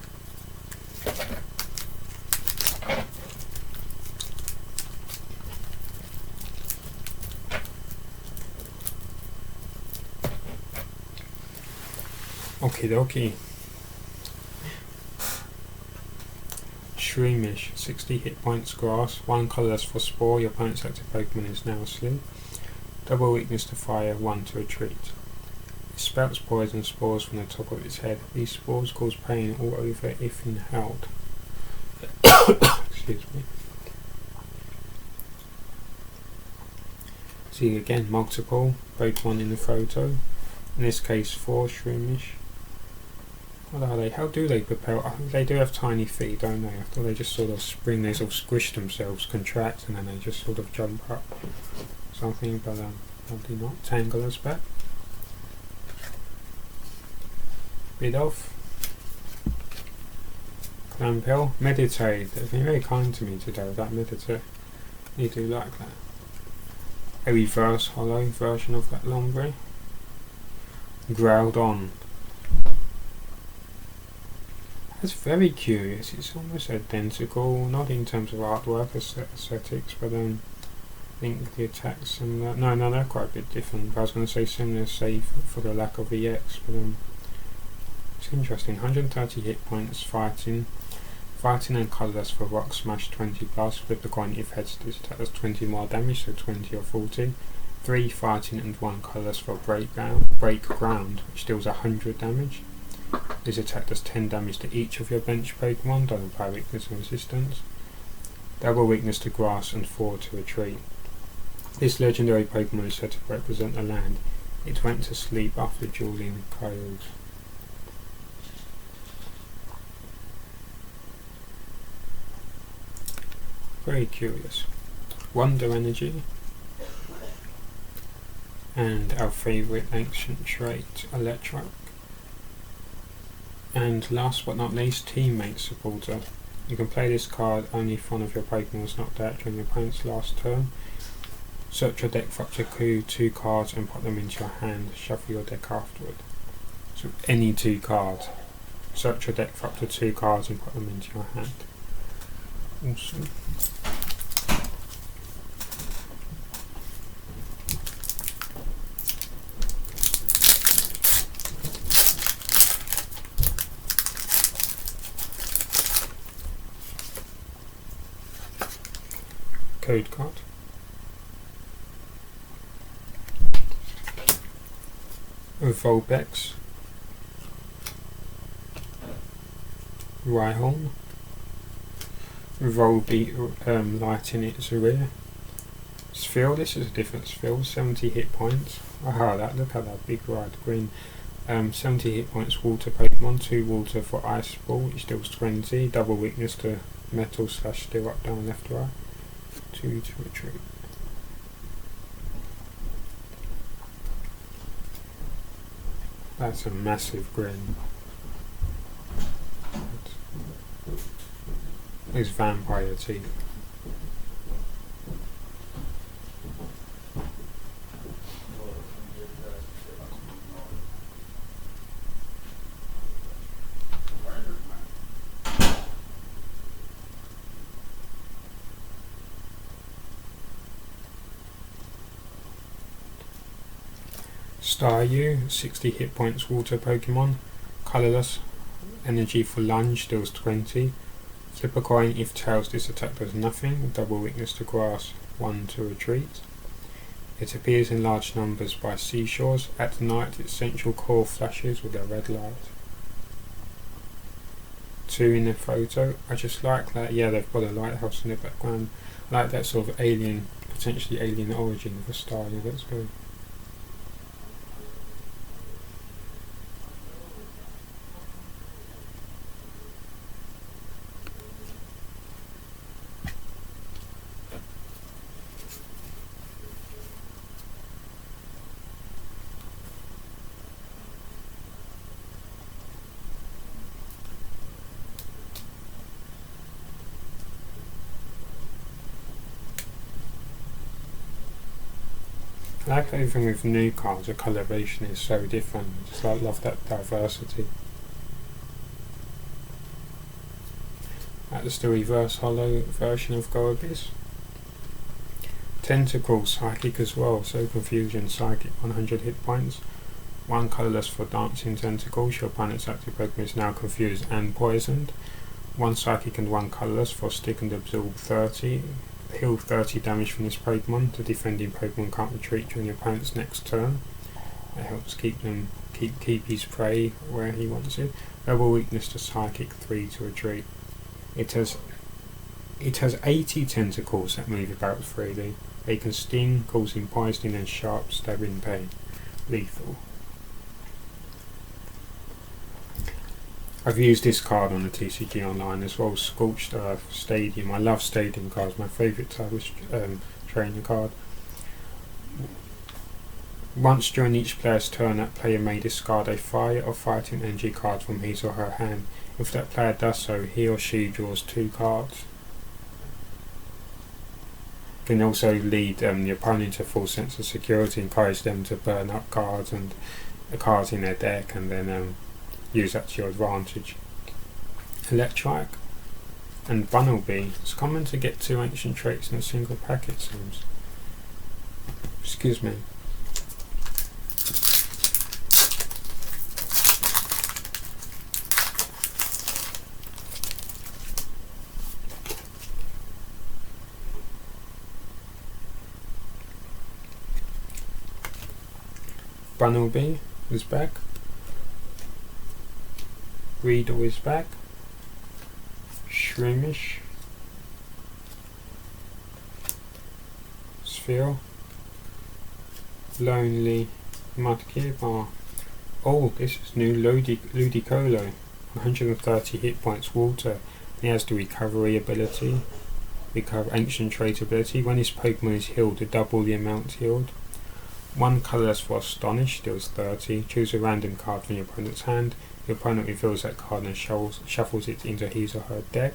Okie dokie. Shroomish, 60 hit points, Grass, 1 colourless for Spore, your opponent's active Pokemon is now asleep. Double weakness to fire, 1 to retreat. It spouts poison spores from the top of its head. These spores cause pain all over if inhaled. Excuse me. See again, multiple Pokemon in the photo. In this case 4 Shroomish. What are they? How do they propel? They do have tiny feet, don't they? I thought they just sort of spring, they sort of squish themselves, contract, and then they just sort of jump up. Something, but probably not. Tangler's back. Bidolph. Clampel. Meditate. They've been very kind to me today with that Meditate. You do like that. A reverse hollow version of that Lombre. Growled on. That's very curious. It's almost identical, not in terms of artwork, aesthetics, but I think the attacks similar. No, they're quite a bit different. I was going to say similar, save for the lack of EX, but it's interesting. 130 hit points, fighting and colourless for rock smash 20 plus. Flip a coin if heads. This attack does 20 more damage, so 20 or 40. 3 fighting and 1 colourless for break ground, which deals 100 damage. This attack does 10 damage to each of your bench Pokemon, doesn't apply weakness and resistance. Double weakness to grass and 4 to retreat. This legendary Pokemon is said to represent the land. It went to sleep after dueling coyotes. Very curious. Wonder Energy. And our favourite ancient trait, Electric. And last but not least, Teammate Supporter. You can play this card only if one of your Pokemon was knocked out during your opponent's last turn. Search your deck for up to 2 cards and put them into your hand. Shuffle your deck afterward. So any 2 cards. Search your deck for up to 2 cards and put them into your hand. Awesome. Code card. Volbex. Rhyhorn. Volbeat light in its rear. Sphere, this is a different sphere, 70 hit points. Aha, look at that big ride green. 70 hit points water Pokemon, 2 water for Ice Ball, which deals 20, double weakness to metal / steel up, down, left, right. 2 to retreat. That's a massive grin. Those vampire teeth. Staryu, 60 hit points water Pokemon, colourless, energy for lunge, deals 20. Flip a coin, if tails this attack does nothing, double weakness to grass, 1 to retreat. It appears in large numbers by seashores. At night its central core flashes with a red light. 2 in the photo. I just like that, yeah, they've got a lighthouse in the background. I like that sort of alien, potentially alien origin of a Staryu, that's good. I like everything with new cards, the coloration is so different. I love that diversity. That's the reverse hollow version of Goabyss. Tentacle, Psychic as well, so Confusion, Psychic, 100 hit points. 1 colourless for Dancing Tentacles, your opponent's active Pokemon is now confused and poisoned. 1 Psychic and 1 colourless for Stick and Absorb 30. Heal 30 damage from this Pokemon. The defending Pokemon can't retreat during your opponent's next turn. It helps keep his prey where he wants it. Double weakness to Psychic, 3 to retreat. It has 80 tentacles that move about freely. They can sting, causing poisoning and sharp stabbing pain. Lethal. I've used this card on the TCG Online as well, Scorched Earth, Stadium. I love Stadium cards, my favourite type of training card. Once during each player's turn, that player may discard a fire or fighting energy card from his or her hand. If that player does so, he or she draws 2 cards. Can also lead the opponent to a full sense of security, encourage them to burn up cards and the cards in their deck, and then use that to your advantage. Electric, and Bunnelby. It's common to get 2 ancient traits in a single packet, seems. Excuse me. Bunnelby is back. Reader is back. Shroomish. Sphere. Lonely Mudkip. Oh, this is new Ludicolo. 130 hit points water. He has the recovery ability. Recover ancient trait ability. When his Pokemon is healed, to double the amount healed. 1 colourless for Astonish, deals 30. Choose a random card from your opponent's hand. Your opponent reveals that card and shuffles it into his or her deck.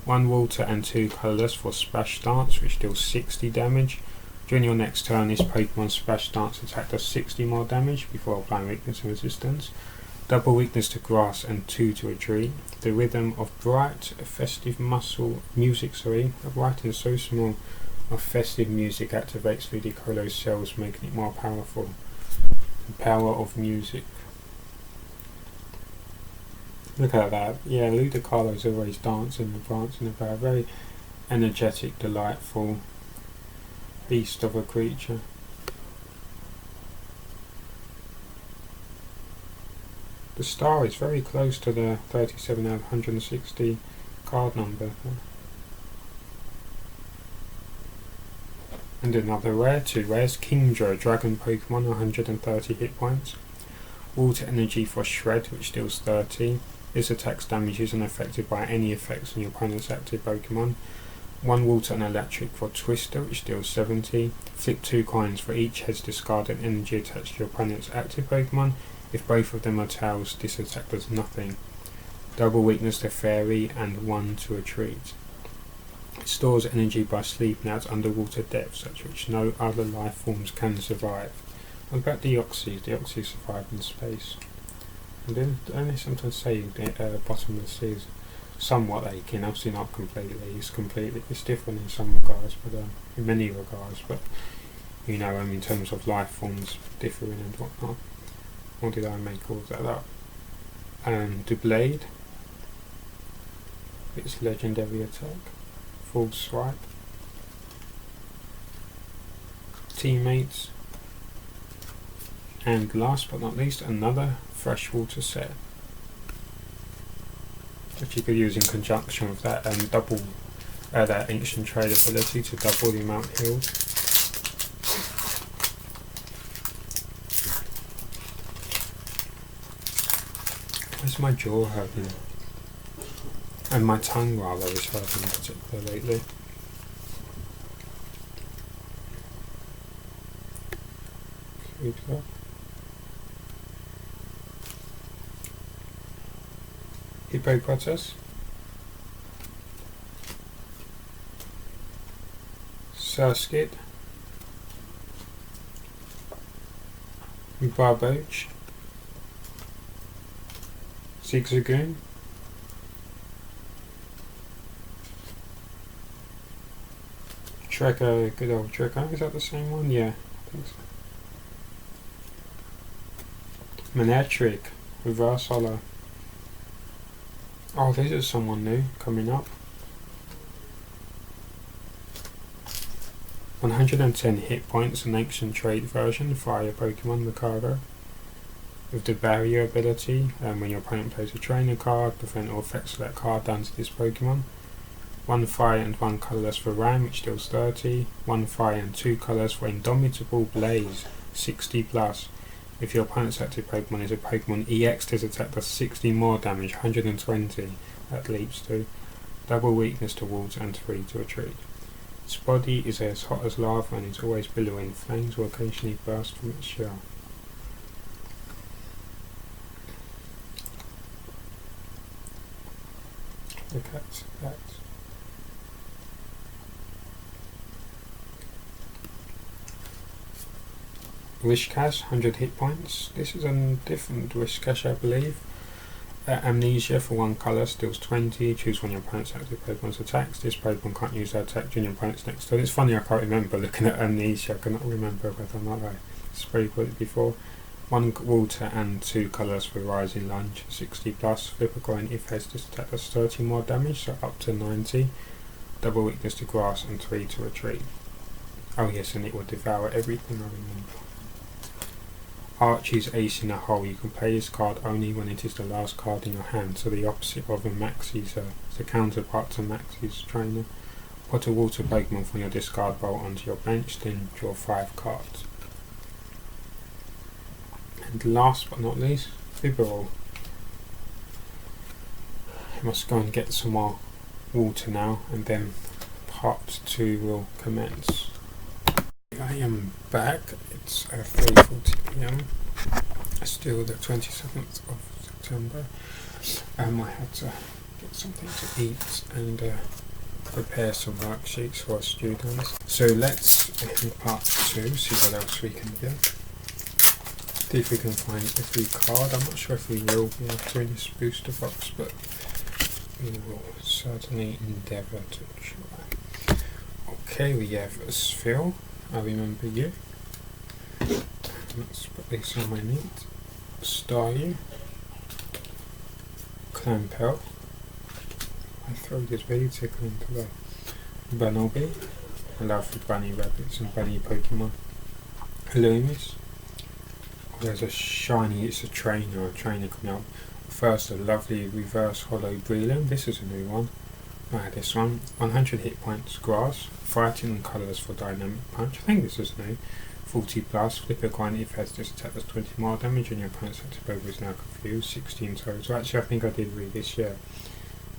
1 water and 2 colourless for Splash Dance, which deals 60 damage. During your next turn, this Pokemon Splash Dance attack does 60 more damage before applying weakness and resistance. Double weakness to Grass and 2 to Retreat. The rhythm of bright, festive music, a bright and so small of festive music activates Ludicolo's cells, making it more powerful. The power of music. Look at that. Yeah, Ludicolo's always dancing and prancing about. Very energetic, delightful beast of a creature. The star is very close to the 37 out of 160 card number. And another rare, 2 rares. Kingdra, Dragon Pokemon, 130 hit points. Water Energy for Shred, which deals 30. This attack's damage isn't affected by any effects on your opponent's active Pokemon. 1 Water and Electric for Twister, which deals 70. Flip 2 coins for each heads discarded energy attached to your opponent's active Pokemon. If both of them are tails, this attack does nothing. Double weakness to Fairy and 1 to Retreat. It stores energy by sleeping at underwater depths at which no other life forms can survive. What about Deoxys? Deoxys survive in space. And then only sometimes say the bottom of the sea is somewhat aching. Obviously not completely. It's different in some regards, but in many regards. But in terms of life forms differing and whatnot. Or did I make all of that up? The Blade. Its legendary attack. Full Swipe. Teammates. And last but not least, another freshwater set, which you could use in conjunction with that that ancient trade ability to double the amount healed. Where's my jaw hurting? And my tongue rather is hurting in particular lately. Good luck. Hippopotamus, Surskit, Barboach, Zigzagoon, Trekker, good old Trekker, is that the same one? Yeah, I think so. Manectric, Reverse Hollow. Oh, this is someone new coming up. 110 hit points, an ancient trait version, Fire Pokemon Mikado. With the Barrier ability, when your opponent plays a trainer card, prevent all effects of that card down to this Pokemon. 1 fire and 1 colourless for Ram, which deals 30. 1 fire and 2 colours for Indomitable Blaze, 60 plus. If your opponent's active Pokemon is a Pokemon EX, this attack does 60 more damage, 120 that leaps to. Double weakness to water and 3 to Retreat. Its body is as hot as lava and is always billowing. Flames will occasionally burst from its shell. Look at that. Wishcash, 100 hit points. This is a different Wishcash, I believe. Amnesia for 1 colour, steals 20, choose one of your opponent's active Pokemon's attacks. This Pokemon can't use their attack during your opponent's next turn. It's funny, I can't remember looking at Amnesia, I cannot remember whether or not I spoke with it before. 1 water and 2 colours for Rising Lunge, 60 plus. Flip a coin if has this attack does 30 more damage, so up to 90. Double weakness to grass and 3 to retreat. Oh yes, and it will devour everything, I remember. Archie's Ace in a Hole. You can play this card only when it is the last card in your hand, so the opposite of a Maxie's, it's a counterpart to Maxie's Trainer. Put a water Pokemon from your discard pile onto your bench, then draw 5 cards. And last but not least, Bibarel. I must go and get some more water now, and then part 2 will commence. I am back. It's 3:40 PM. Still the 27th of September. I had to get something to eat and prepare some worksheets for our students. So let's, in part 2, see what else we can do. See if we can find every card. I'm not sure if we will be able to in this booster box, but we will certainly endeavour to try. Okay, we have a Sphere. I remember you. Let's put this on my neat. Staryu. Clampel. My throat is very tickling today. Bunnelby. I love the bunny rabbits and bunny Pokemon. Loomis. Oh, there's a shiny, it's a trainer coming out. First, a lovely reverse hollow Breland. This is a new one. I had this one. 100 hit points, grass. Fighting colours for dynamic punch. I think this is new. 40 plus. Flip a coin if it has this attack does 20 more damage and your opponent's active Pokemon is now confused. 16 total. Actually, I think I did read this, yeah.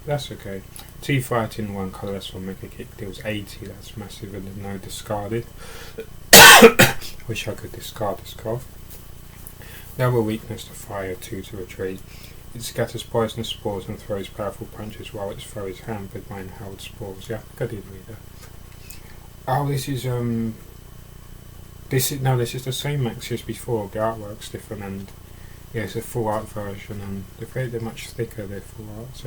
That's okay. 2 fighting, 1 colourless for Mega Kick deals 80. That's massive, and no discarded. Wish I could discard this card. Double weakness to fire, 2 to retreat. It scatters poisonous spores and throws powerful punches while its throw is hampered by inhaled spores. Yeah, I think I did read that. Oh, this is the same Max as before. The artwork's different, and yeah, it's a full art version, and they're much thicker. They're full arts.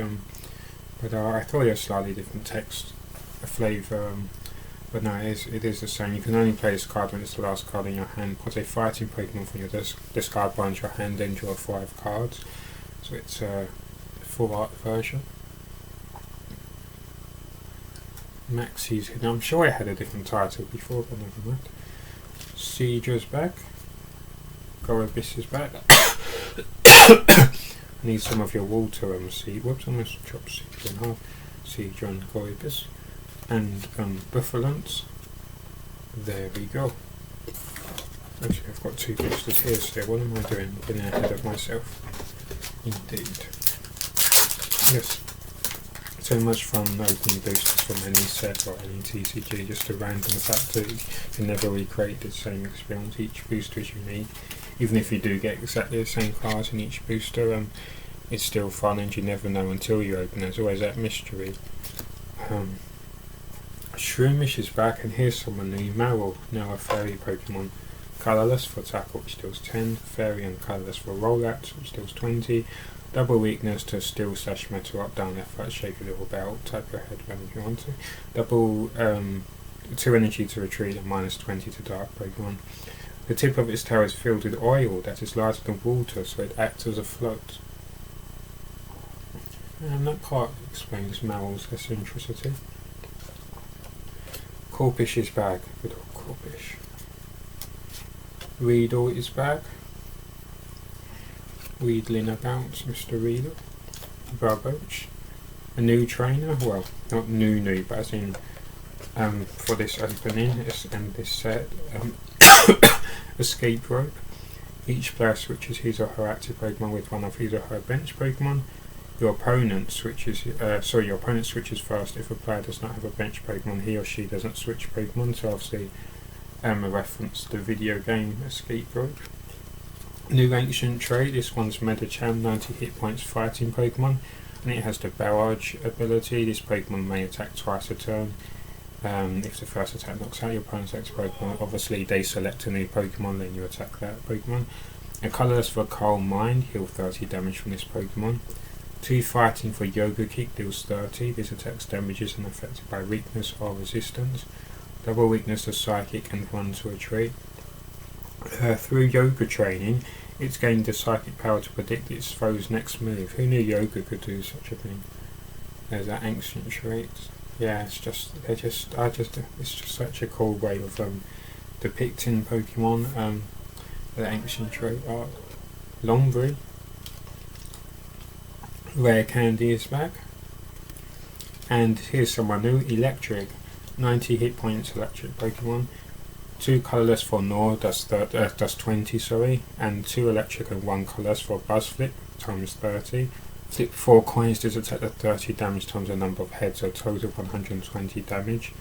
But I thought it was slightly different text, a flavour. But no, it is the same. You can only play this card when it's the last card in your hand. Put a fighting Pokemon from your discard pile into your hand, then draw 5 cards. So it's a full art version. Maxie's Hidden. I'm sure I had a different title before, but never mind. Seedra's back. Gorobis is back. I need some of your water seed. Whoops, I almost chopped Seedra in half. Seedra and Gorobis. And Buffalance. There we go. Actually, I've got 2 boosters here, so what am I doing? Getting ahead of myself. Indeed. Yes. So much fun opening boosters from any set or any TCG, just a random fact that you can never recreate the same experience. Each booster is unique. Even if you do get exactly the same cards in each booster, it's still fun, and you never know until you open. There's always that mystery. Shroomish is back, and here's someone new. Marill, now a fairy Pokemon. Colourless for tackle, which deals 10. Fairy and colourless for rollouts, which deals 20. Double weakness to steel / metal, up, down, left, right, shake a little belt, tap your head when if you want to. Double 2 energy to retreat and -20 to dark Pokemon. The tip of its tail is filled with oil that is larger than water, so it acts as a float. And that part explains Marill's eccentricity. Corpish is back. Good old Corpish. Weedle is back. Wheedling about, Mr. Weedle. Barboach. A new trainer, well, not new, but as in for this opening and this set. Escape Rope. Each player switches his or her active Pokemon with one of his or her bench Pokemon. Your opponent switches. Your opponent switches first. If a player does not have a bench Pokemon, he or she doesn't switch Pokemon. So obviously, a reference to the video game Escape Rope. New ancient trait. This one's Medicham, 90 hit points, fighting Pokemon, and it has the barrage ability. This Pokemon may attack twice a turn. If the first attack knocks out your opponent's active Pokemon, obviously they select a new Pokemon, then you attack that Pokemon. A colourless for Coal Mine, heal 30 damage from this Pokemon. 2 fighting for Yoga Kick, deals 30. This attack's damage is unaffected by weakness or resistance. Double weakness to Psychic and 1 to Retreat. Through Yoga training, it's gained the psychic power to predict its foe's next move. Who knew Yoga could do such a thing? There's that ancient traits. Yeah, it's just such a cool way of depicting Pokemon. The ancient trait art. Longbury. Rare Candy is back. And here's someone new, Electric. 90 hit points electric Pokemon. 2 colourless for Gnaw, does 20, sorry, and 2 electric and 1 colourless for Buzz Flip, times 30. Flip 4 coins, does attack at 30 damage times the number of heads, so total 120 damage.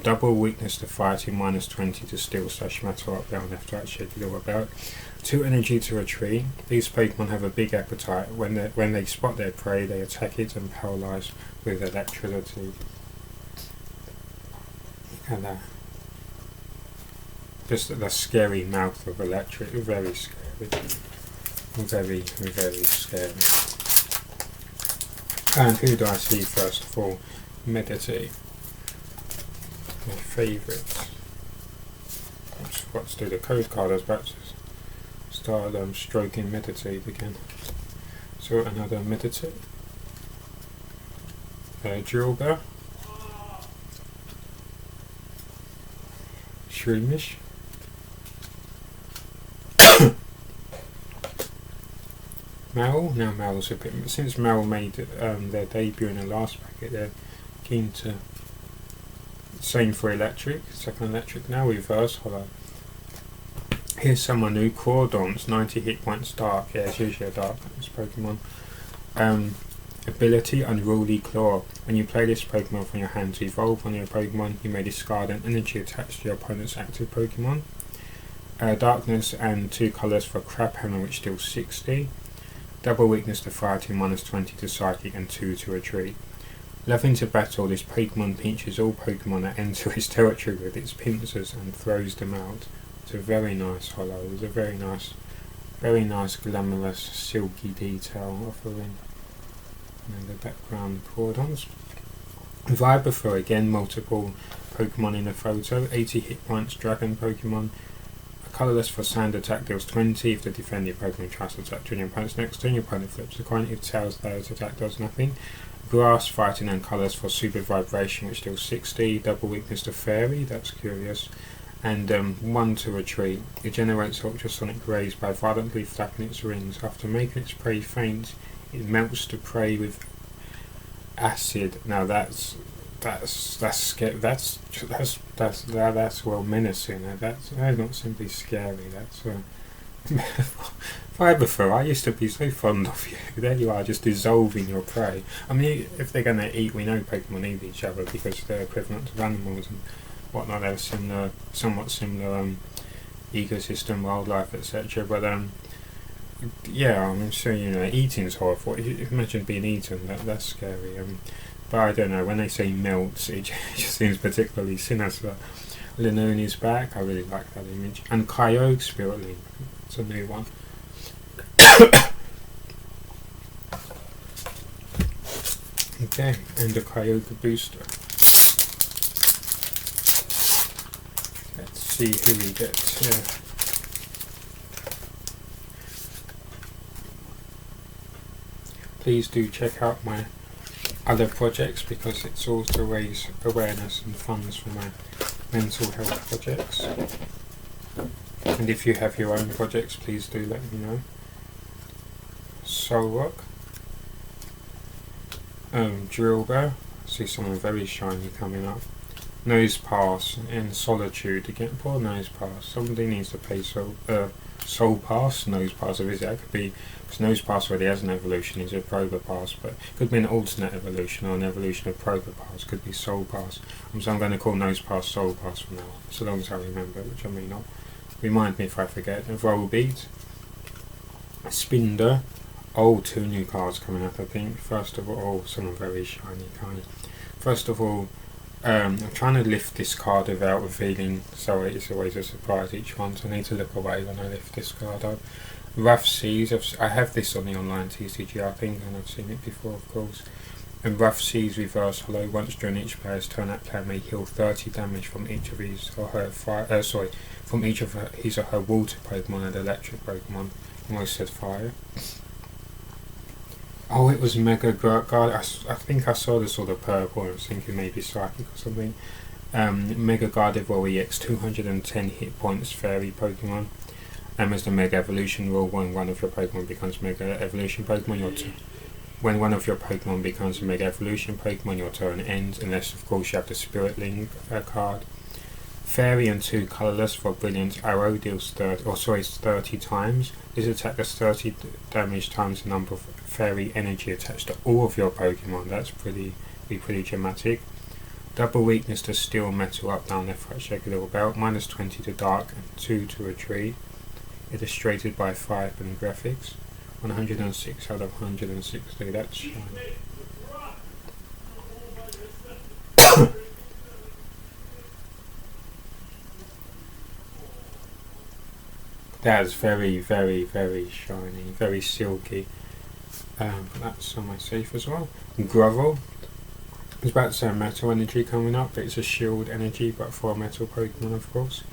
Double weakness to fighting, minus 20 to steel slash metal up down left right, shake it all about. 2 energy to retreat. These Pokemon have a big appetite. When they spot their prey, they attack it and paralyze with electricity. Look at that. Just the scary mouth of electric, very scary. Very, very scary. And who do I see first of all? Meditate. My favourite. I just forgot to do the code card. I was about to start stroking Meditate again. So another Meditate. Drillbur. Shroomish. Mal. Now Mal's a bit. Since Mal made their debut in the last packet, they're keen to. Same for electric. Second electric now. Reverse hollow. Here's someone new. Crawdon's 90 hit points. Dark. Yeah, it's usually a dark Pokemon. Ability Unruly Claw. When you play this Pokemon from your hand to evolve on your Pokemon, you may discard an energy attached to your opponent's active Pokemon. Darkness and 2 colours for Crabhammer, which deals 60. Double weakness to fighting, minus 20 to psychic and 2 to retreat. Loving to battle, this Pokemon pinches all Pokemon that enter its territory with its pincers and throws them out. It's a very nice hollow. It's a very nice glamorous silky detail offering. And the background Cordons. Vibraphor again, multiple Pokemon in a photo. 80 hit points, Dragon Pokemon. Colourless for Sand attack, deals 20 if the defending Pokemon tries to attack during your opponent's next turn. Your opponent flips the coin. If tails, those attack does nothing. Grass, fighting and colours for Super Vibration, which deals 60. Double weakness to Fairy, that's curious. And 1 to retreat. It generates ultrasonic rays by violently flapping its wings. After making its prey faint, it melts the prey with acid. Now that's scary. That's well menacing. That's not simply scary. That's Vibraphor, I used to be so fond of you. There you are, just dissolving your prey. I mean, if they're going to eat, we know Pokemon eat each other because they're equivalent of animals and whatnot. They're similar, somewhat similar ecosystem, wildlife, etc. But yeah, I'm sure eating's horrible. Imagine being eaten. That's scary. But I don't know, when they say melts, it just seems particularly sinister. Linoone is back, I really like that image. And Kyogre Spirit Link, it's a new one. Okay, and a Kyogre booster. Let's see who we get here. Please do check out my other projects because it's all to raise awareness and funds for my mental health projects. And if you have your own projects, please do let me know. Solrock. Drillbur. I see someone very shiny coming up. Nose Pass in Solitude. Again, poor Nose Pass. Somebody needs to pay Soul Pass, Nose Pass, or is it? That could be, because Nose Pass already has an evolution, is a Prober Pass, but it could be an alternate evolution or an evolution of Prober Pass, could be Soul Pass. So I'm going to call Nose Pass Soul Pass from now on, so long as I remember, which I may not. Remind me if I forget. Volbeat, Spinder. Oh, 2 new cards coming up, I think. First of all, someone very shiny kind. First of all, I'm trying to lift this card without revealing, so it's always a surprise each one, so I need to look away when I lift this card up. Rough Seas, I have this on the online TCG, I think, and I've seen it before, of course. And Rough Seas reverse hollow. Once during each player's turn, that player may heal 30 damage from each of his or her from each of his or her water Pokemon and electric Pokemon. Almost said fire. Oh, it was Mega Guard. I think I saw the sort of purple. I was thinking maybe Psychic or something. Mega Gardevoir EX, 210 hit points, fairy Pokemon. As the Mega Evolution rule, when one of your Pokemon becomes Mega Evolution Pokemon, when one of your Pokemon becomes a Mega Evolution Pokemon, your turn ends, unless of course you have the Spirit Link card. Fairy and 2 colourless for Brilliant Arrow deals 30 times. This attack does 30 damage times the number of fairy energy attached to all of your Pokemon. That's pretty dramatic. Double weakness to steel, metal, up, down, left, right, shake a little belt. Minus 20 to dark and 2 to retreat. Illustrated by 5 and graphics. 106 out of 160, that's shiny. That's very, very, very shiny, very silky. That's on my safe as well. Grovel. I was about to say metal energy coming up, but it's a shield energy, but for a metal Pokemon, of course.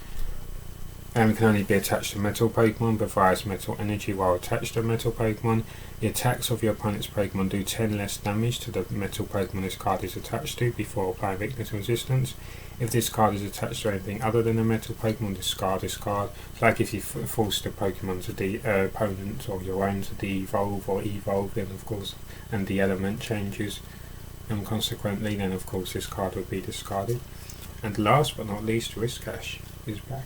It can only be attached to metal Pokemon, provides metal energy while attached to metal Pokemon. The attacks of your opponent's Pokemon do 10 less damage to the metal Pokemon this card is attached to before applying weakness and resistance. If this card is attached to anything other than a metal Pokemon, discard this card. It's like if you force the Pokemon to opponent or your own to de-evolve or evolve, then of course, and the element changes, and consequently then of course this card would be discarded. And last but not least, Whiscash is back.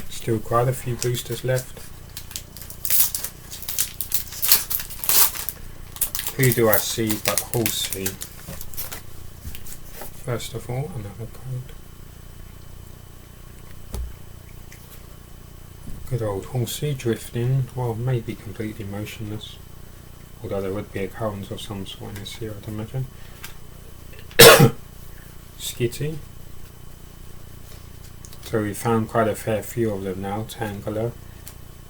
Still quite a few boosters left. Who do I see but Horsey? First of all, another code. Good old Horsey drifting, well, maybe completely motionless. Although there would be a current of some sort in this here, I'd imagine. Skitty. So we found quite a fair few of them now. Tangela.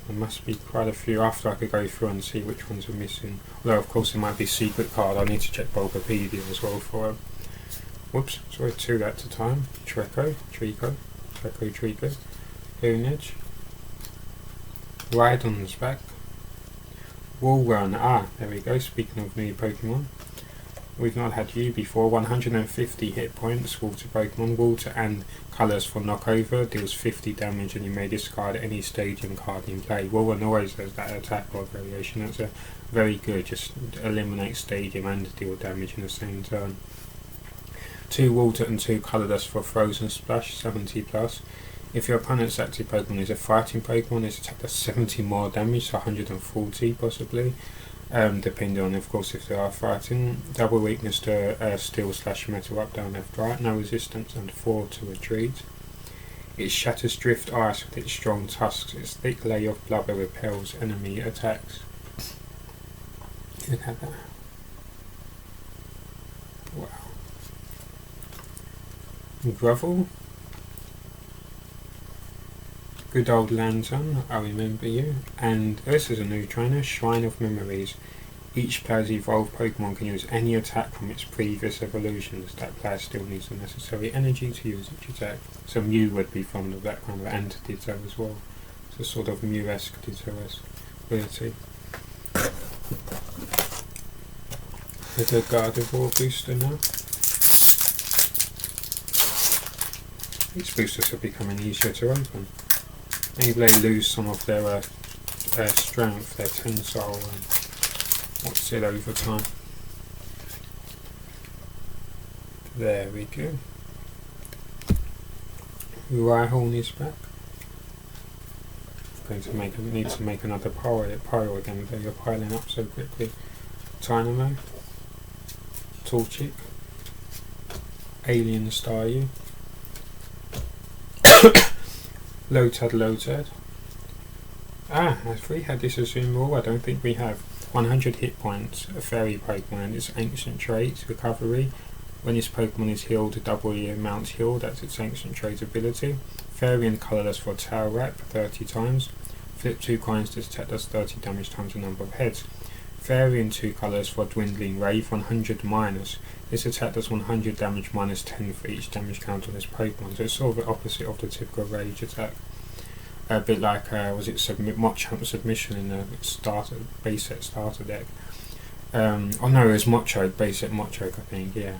There must be quite a few after I could go through and see which ones are missing. Although of course it might be secret card, I need to check Bulbapedia as well for them. Whoops, sorry, 2 at a time. Trico, Lunage. Rhydon's back. Walrun, there we go, speaking of new Pokemon. We've not had you before. 150 hit points, water Pokemon. Water and colours for knockover, deals 50 damage and you may discard any stadium card in play. Walrun always has that attack or variation. That's a very good, just eliminate stadium and deal damage in the same turn. 2 water and 2 colourless for Frozen Splash, 70 plus. If your opponent's active Pokemon is a fighting Pokemon, this attack does 70 more damage, so 140 possibly. Depending on, of course, if they are fighting. Double weakness to steel / metal, up, down, left, right. No resistance and 4 to retreat. It shatters drift ice with its strong tusks. Its thick layer of blubber repels enemy attacks. Look at that. Wow. Grovel. Good old Lantern, I remember you. And this is a new trainer, Shrine of Memories. Each player's evolved Pokemon can use any attack from its previous evolutions. That player still needs the necessary energy to use each attack. So Mew would be fond of that kind of anti-Ditto as well. It's a sort of Mew-esque Ditto-esque ability. With a Gardevoir booster now. These boosters are becoming easier to open. Maybe they lose some of their strength, their tensile, and what's it over time. There we go. Rhyhorn is back. Going to need to make another pile again. You're piling up so quickly. Dynamo, Torchic, Alien Staryu. Lotad. Have we had this Azumarill? I don't think we have. 100 hit points. A fairy Pokemon. Its ancient trait, recovery. When this Pokemon is healed, double the amount healed. That's its ancient trait ability. Fairy and colourless for tail wrap 30 times. Flip 2 coins. This attack does 30 damage times the number of heads. Fairy and 2 colours for dwindling rave 100 minus. This attack does 100 damage minus 10 for each damage count on this Pokemon. So it's sort of the opposite of the typical rage attack. A bit like was it Machamp submission in the base set starter deck. Oh no, it was base set Machoke I think, yeah.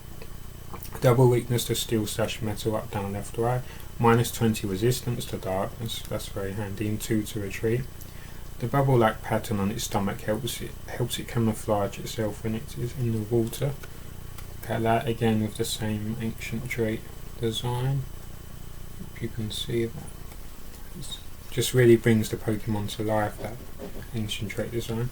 Double weakness to steel / metal, up, down, left, right. Minus 20 resistance to darkness, that's very handy, and 2 to retreat. The bubble-like pattern on its stomach helps it camouflage itself when it is in the water. Look at that again with the same ancient trait design. If you can see that. Just really brings the Pokemon to life, that ancient trait design.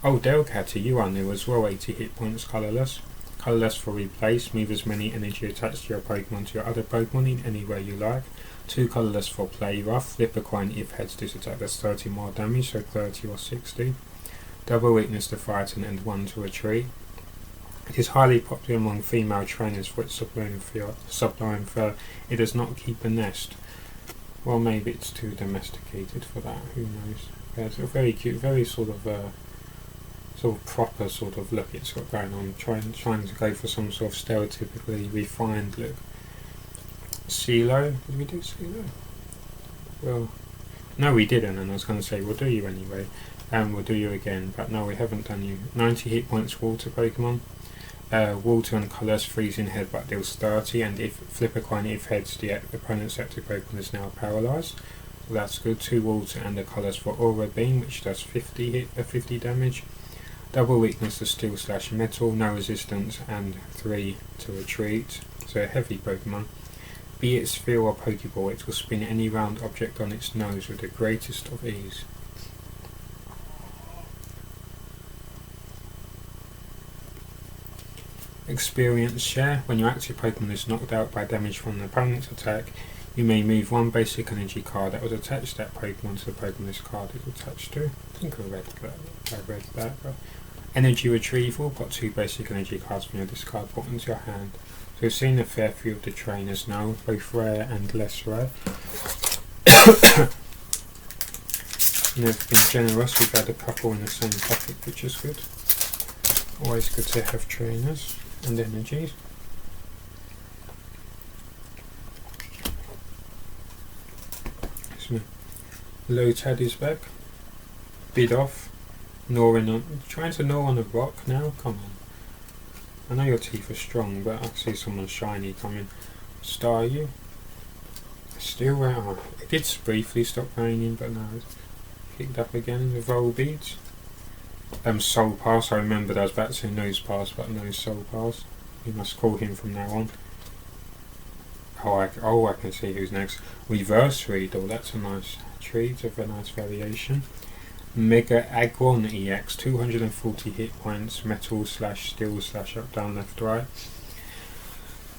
Oh, Delcatty, you are new as well, 80 hit points, colourless. Colourless for replace, move as many energy attached to your Pokemon to your other Pokemon in any way you like. 2 colourless for play rough, flip a coin if heads this attack does 30 more damage, so 30 or 60. Double weakness to frighten and 1 to retreat. It is highly popular among female trainers for its sublime fur. It does not keep a nest. Well, maybe it's too domesticated for that, who knows. Yeah, it's a very cute, very sort of proper sort of look it's got going on, trying to go for some sort of stereotypically refined look. CeeLo, did we do CeeLo? Well, no we didn't, and I was going to say we'll do you anyway, and we'll do you again, but no we haven't done you. 90 hit points water Pokemon. Water and colours, freezing headbutt deals 30, and if flip a coin if heads, the opponent's active Pokemon is now paralysed. So that's good. 2 water and the colours for Aura Beam, which does 50 damage. Double weakness to steel / metal, no resistance, and 3 to retreat. So a heavy Pokemon. Be it sphere or Pokeball, it will spin any round object on its nose with the greatest of ease. Experience share. When your active Pokemon is knocked out by damage from an opponent's attack, you may move 1 basic energy card that was attached to that Pokemon to the Pokemon this card is attached to. I think I read that. But energy retrieval, put 2 basic energy cards from your discard put into your hand. So we've seen a fair few of the trainers now, both rare and less rare. And they've been generous, we've had a couple in the same packet, which is good. Always good to have trainers and energies. So, Lotad is back. Bid off. Trying to gnaw on a rock now? Come on. I know your teeth are strong, but I see someone shiny coming. Star you? Still where are it? Did briefly stop raining, but now it's picked up again. The Volbeats. Soul Pass, I remembered I was about to say Nose Pass, but no Soul Pass. You must call him from now on. Oh, I can see who's next. Reverse Readle, that's a nice treat, of a nice variation. Mega Aggron EX, 240 hit points, metal / steel / up, down, left, right.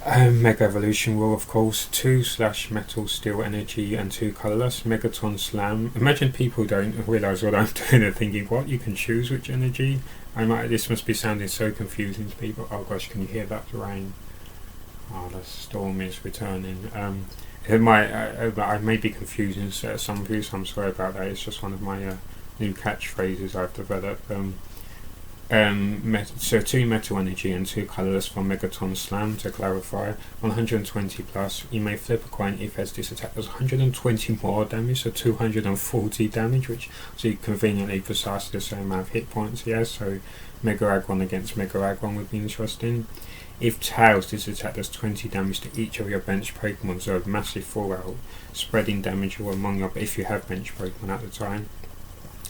Mega Evolution Roar, of course, 2 / metal, steel, energy, and 2 colourless. Megaton Slam. Imagine people don't realise what I'm doing and thinking, what? You can choose which energy? This must be sounding so confusing to people. Oh gosh, can you hear that rain? Oh, the storm is returning. I may be confusing some of you, so I'm sorry about that. It's just one of my new catchphrases I've developed. So 2 metal energy and 2 colourless for Megaton Slam, to clarify. 120 plus. You may flip a coin if as this attack does 120 more damage, so 240 damage, which is conveniently precisely the same amount of hit points he has, so Mega Aggron against Mega Aggron would be interesting. If Tails, this attack does 20 damage to each of your bench Pokemon, so a massive fallout, spreading damage all among your, if you have bench Pokemon at the time.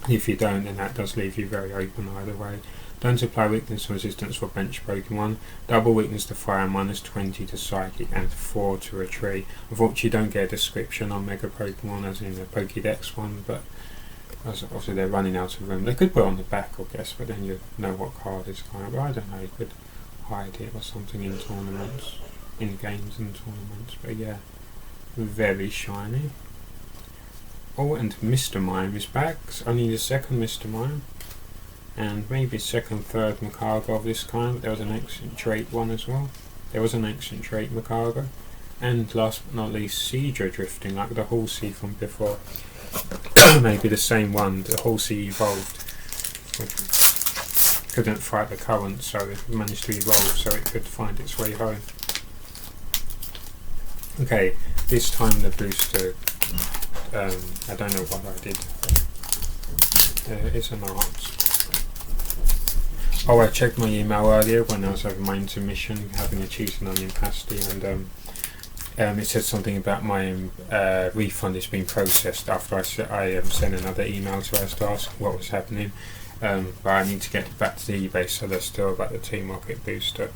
If you don't, then that does leave you very open either way. Don't apply weakness and resistance for bench Pokemon. Double weakness to fire, minus 20 to psychic, and 4 to retreat. Unfortunately, you don't get a description on Mega Pokemon as in the Pokédex one, but obviously they're running out of room. They could put it on the back, I guess, but then you know what card is kind of. But I don't know, you could hide it or something in tournaments, in games and tournaments. But yeah, very shiny. Oh, and Mr. Mime is back. It's only the second Mr. Mime. and maybe second, third Macargo of this kind. There was an ancient trait one as well. There was an ancient trait Macargo. And last but not least, Cedra drifting, like the Halsey from before. Maybe the same one. The Halsey evolved. Couldn't fight the current, so it managed to evolve so it could find its way home. Okay, this time the booster, I don't know what I did. It's an art. Oh, I checked my email earlier when I was having my intermission, having a cheese and onion pasty, and it said something about my refund is being processed after I sent another email to us to ask what was happening. But I need to get back to the eBay seller still about the T-Market booster.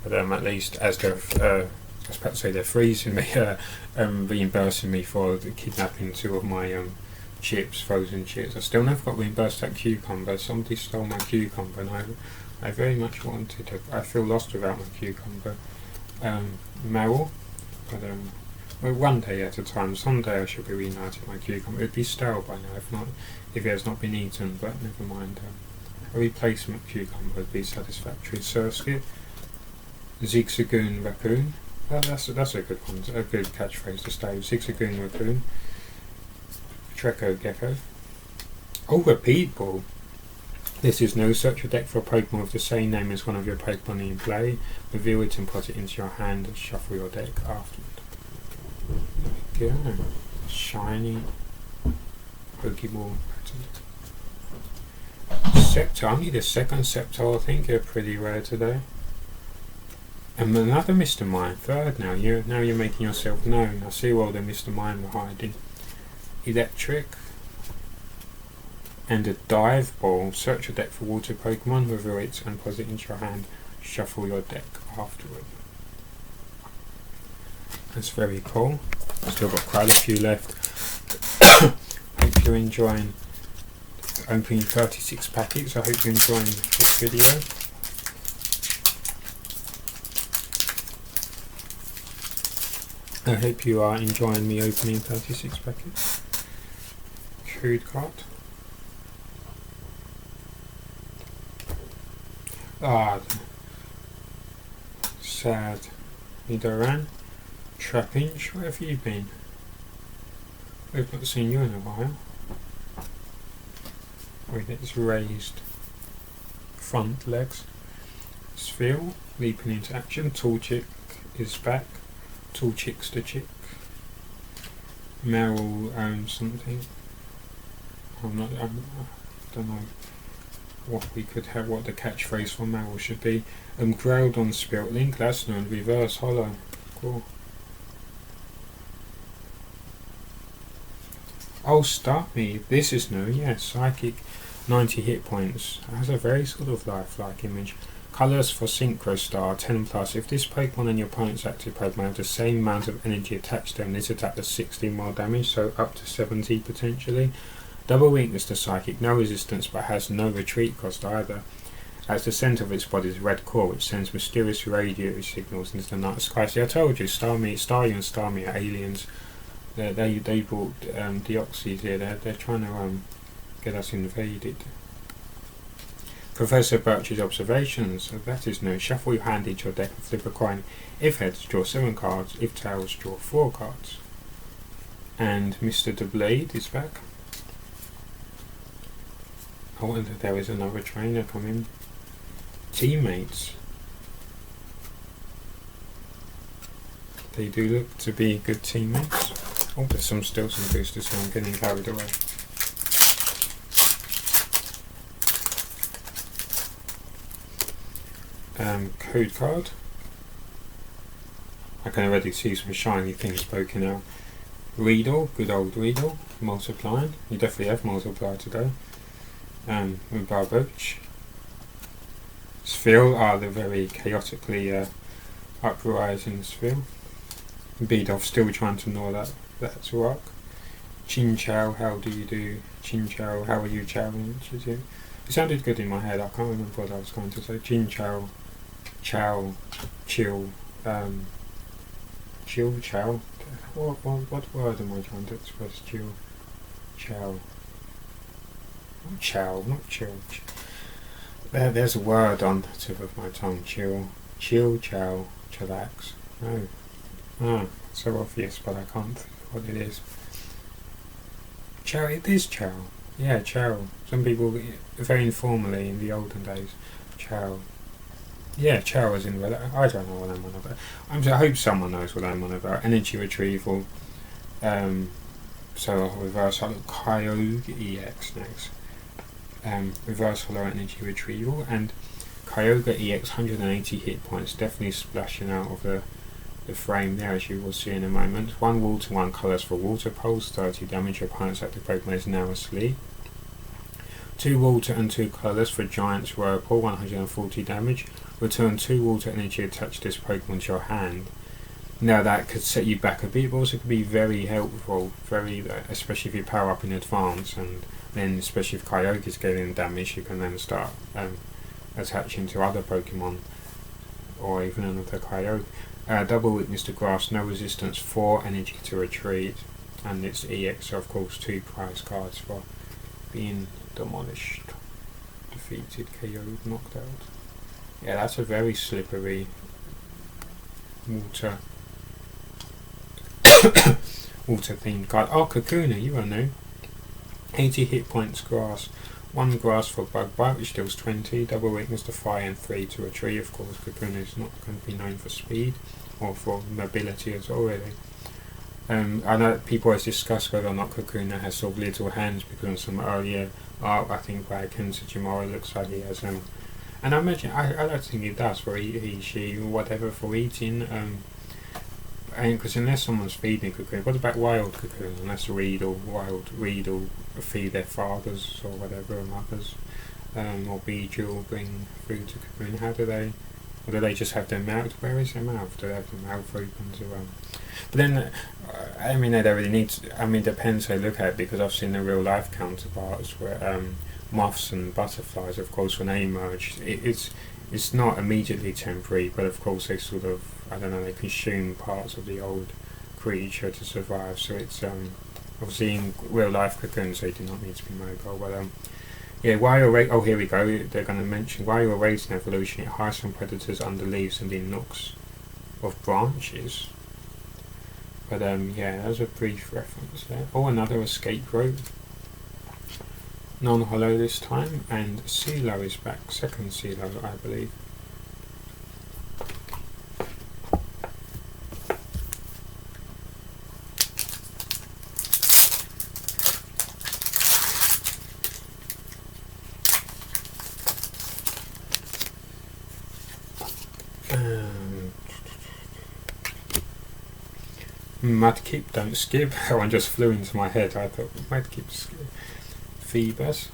But at least, as they're, I was about to say they're freezing me, reimbursing me for the kidnapping 2 of my chips, frozen chips. I still never got reimbursed that cucumber. Somebody stole my cucumber, and I very much wanted to. I feel lost without my cucumber. Meryl, but well, one day at a time. Someday I should be reunited my cucumber. It'd be stale by now if it has not been eaten, but never mind. A replacement cucumber would be satisfactory. Surskit, Zigzagoon raccoon. Well, that's a good one. A good catchphrase to stay with. Zigzagoon raccoon. Treco gecko. Oh, repeat ball. This is no search your deck for a Pokemon with the same name as one of your Pokemon in play. Reveal it and put it into your hand and shuffle your deck afterward. There we go. Shiny Pokeball pattern. Sceptile. I need a second Sceptile. I think you're pretty rare today. And another Mr. Mime. Third now. Now you're making yourself known. I see where the Mr. Mime were hiding. Electric. And a dive ball. Search your deck for water Pokemon, reveal it and put it into your hand. Shuffle your deck afterward. That's very cool. Still got quite a few left. Hope you're enjoying opening 36 packets. I hope you're enjoying this video. I hope you are enjoying me opening 36 packets. Code card. Sad. Nidoran. Trapinch, where have you been? We've not seen you in a while. With its raised front legs. Sphere, leaping into action. Torchic is back. Torchic's the chick. Meryl something. I don't know what we could have, what the catchphrase for Meryl should be. Groudon Spirtlink, that's known. Reverse Hollow. Cool. Oh, start me. This is new, yeah. Psychic, 90 hit points. It has a very sort of lifelike image. Colours for Synchro Star, 10 plus. If this Pokemon and your opponent's active Pokemon have the same amount of energy attached to them, this attack does 16 more damage, so up to 70 potentially. Double weakness to Psychic, no resistance, but has no retreat cost either. As the centre of its body is a red core, which sends mysterious radio signals into the night sky. See, I told you, Staryu and Starmie are aliens. They brought Deoxys here. They're trying to get us invaded. Professor Birch's observations. So that is no. Shuffle your hand into your deck and flip a coin. If heads, draw 7 cards. If tails, draw 4 cards. And Mr. DeBlade is back. Oh, and there is another trainer coming. Teammates. They do look to be good teammates. Oh, there's still some boosters here. I'm getting carried away. Code card. I can already see some shiny things poking out. Weedle, good old Weedle, multiplying. You definitely have multiplied today. Barboach. Sphere, the very chaotically uprising Sphere. Beedorf still trying to gnaw that's rock. Chinchou, how do you do? Chinchou, how are you challenge? It sounded good in my head, I can't remember what I was going to say. Chinchou, chow, chill, chill, chow. What word am I trying to express? Chill, chow. Not chow, not chill. There's a word on the tip of my tongue. Chill, chow, chillax. No. It's so obvious, but I can't think what it is. Chow, it is chow. Yeah, chow. Some people, very informally in the olden days, chow. Yeah, chow is in. I don't know what I'm on about. I hope someone knows what I'm on about. Energy retrieval. So I'll reverse hollow Kyogre EX next. Reverse hollow energy retrieval, and Kyogre EX 180 hit points, definitely splashing out of the frame there, as you will see in a moment. 1 water, 1 colours for water pulse, 30 damage. Your opponent's active Pokemon is now asleep. 2 water and 2 colours for Giant's Whirlpool, 140 damage. Return 2 water energy attached to this Pokemon to your hand. Now that could set you back a bit, but also could be very helpful, especially if you power up in advance, and then especially if Kyogre is getting damage, you can then start attaching to other Pokemon, or even another Kyogre. Double weakness to grass, no resistance, 4 energy to retreat, and its EX are of course 2 prize cards for being demolished, defeated, KO'd, knocked out. Yeah, that's a very slippery water themed card. Oh, Kakuna, you are new. 80 hit points grass. 1 grass for Bug Bite, which deals 20, double weakness to fire, and 3 to a tree. Of course, Kakuna is not going to be known for speed or for mobility as well, really. I know people always discuss whether or not Kakuna has sort of little hands, because in some earlier art, I think by Ken Sugimura, looks like he has and I imagine, I don't think he does, for he, she, whatever, for eating, and because unless someone's feeding Kakuna, what about wild Kakuna? Unless wild reed or feed their fathers or whatever, or mothers, or Beedrill bring food to Kakuna. How do they? Or do they just have their mouth? Where is their mouth? Do they have their mouth open to But then, I mean, they don't really need to, I mean, it depends how you look at it, because I've seen the real life counterparts where moths and butterflies, of course, when they emerge, it's not immediately temporary, but of course they sort of, I don't know, they consume parts of the old creature to survive. So it's obviously in real life cocoons, they do not need to be mobile. But yeah, while you're here we go. They're going to mention while you're raising evolution, it hides some predators under leaves and in nooks of branches. But yeah, there's a brief reference there. Oh, another escape rope. Non-hollow this time, and CeeLo is back. Second CeeLo, I believe. Mudkip, don't skip. That one just flew into my head. I thought Mudkip skip. Phoebus,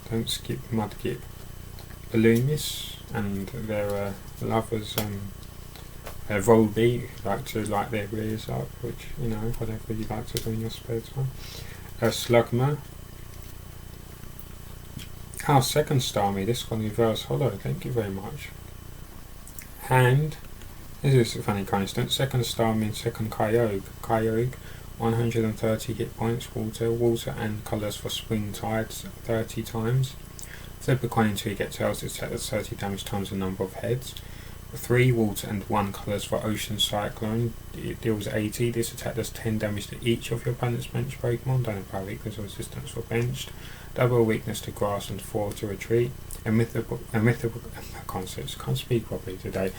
don't skip Mudkip. Illumis and their lovers, Volbeat, like to light their rears up, which, you know, whatever you like to do in your spare time. Slugma. Second Starmie, this one reverse hollow, thank you very much. Hand, this is a funny coincidence, second Starmie and second Kyogre, 130 hit points, water and colours for Spring Tides 30 times. Flip a coin until you get tails, it's at 30 damage times the number of heads. 3 water and 1 colours for Ocean Cyclone, it deals 80, this attack does 10 damage to each of your opponent's bench Pokemon, don't have power weakness or resistance for benched. Double weakness to grass and 4 to retreat. A mythical concepts, can't speak properly today.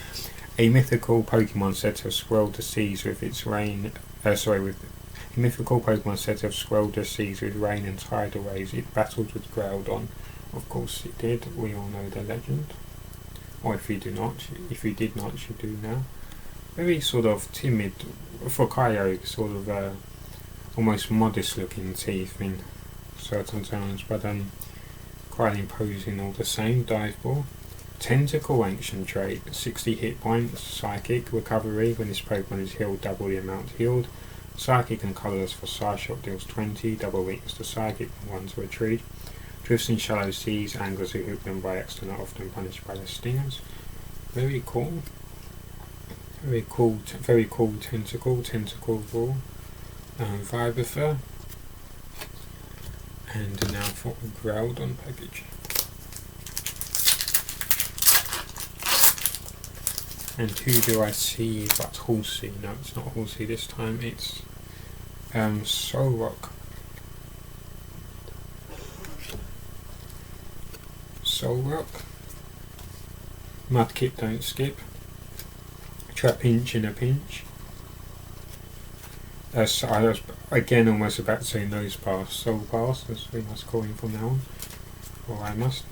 A mythical Pokemon said to have swirled the seas with its rain, a mythical Pokemon said to have swirled the seas with rain and tidal waves. It battled with Groudon. Of course it did. We all know the legend. Or if you did not, you do now. Very sort of timid, for Kyogre, sort of almost modest looking teeth in certain times, but quite imposing all the same. Dive Ball. Tentacle Ancient Trait, 60 hit points, Psychic, Recovery, when this Pokemon is healed, double the amount healed. Psychic and colours for Psyshock deals 20, double weakness to Psychic, 1 to retreat. Drifts in shallow seas, anglers who hook them by accident are often punished by their stingers. Very cool. Very cool Tentacle Ball. Vibrafer. And now for a Groudon package. And who do I see but Horsey? No, it's not Horsey this time, it's Soul Rock. Soul Rock. Mudkip Don't Skip. Trap Inch in a Pinch. So I was again almost about to say Nose Pass, Soul Pass, as we must call him from now on. Or I must.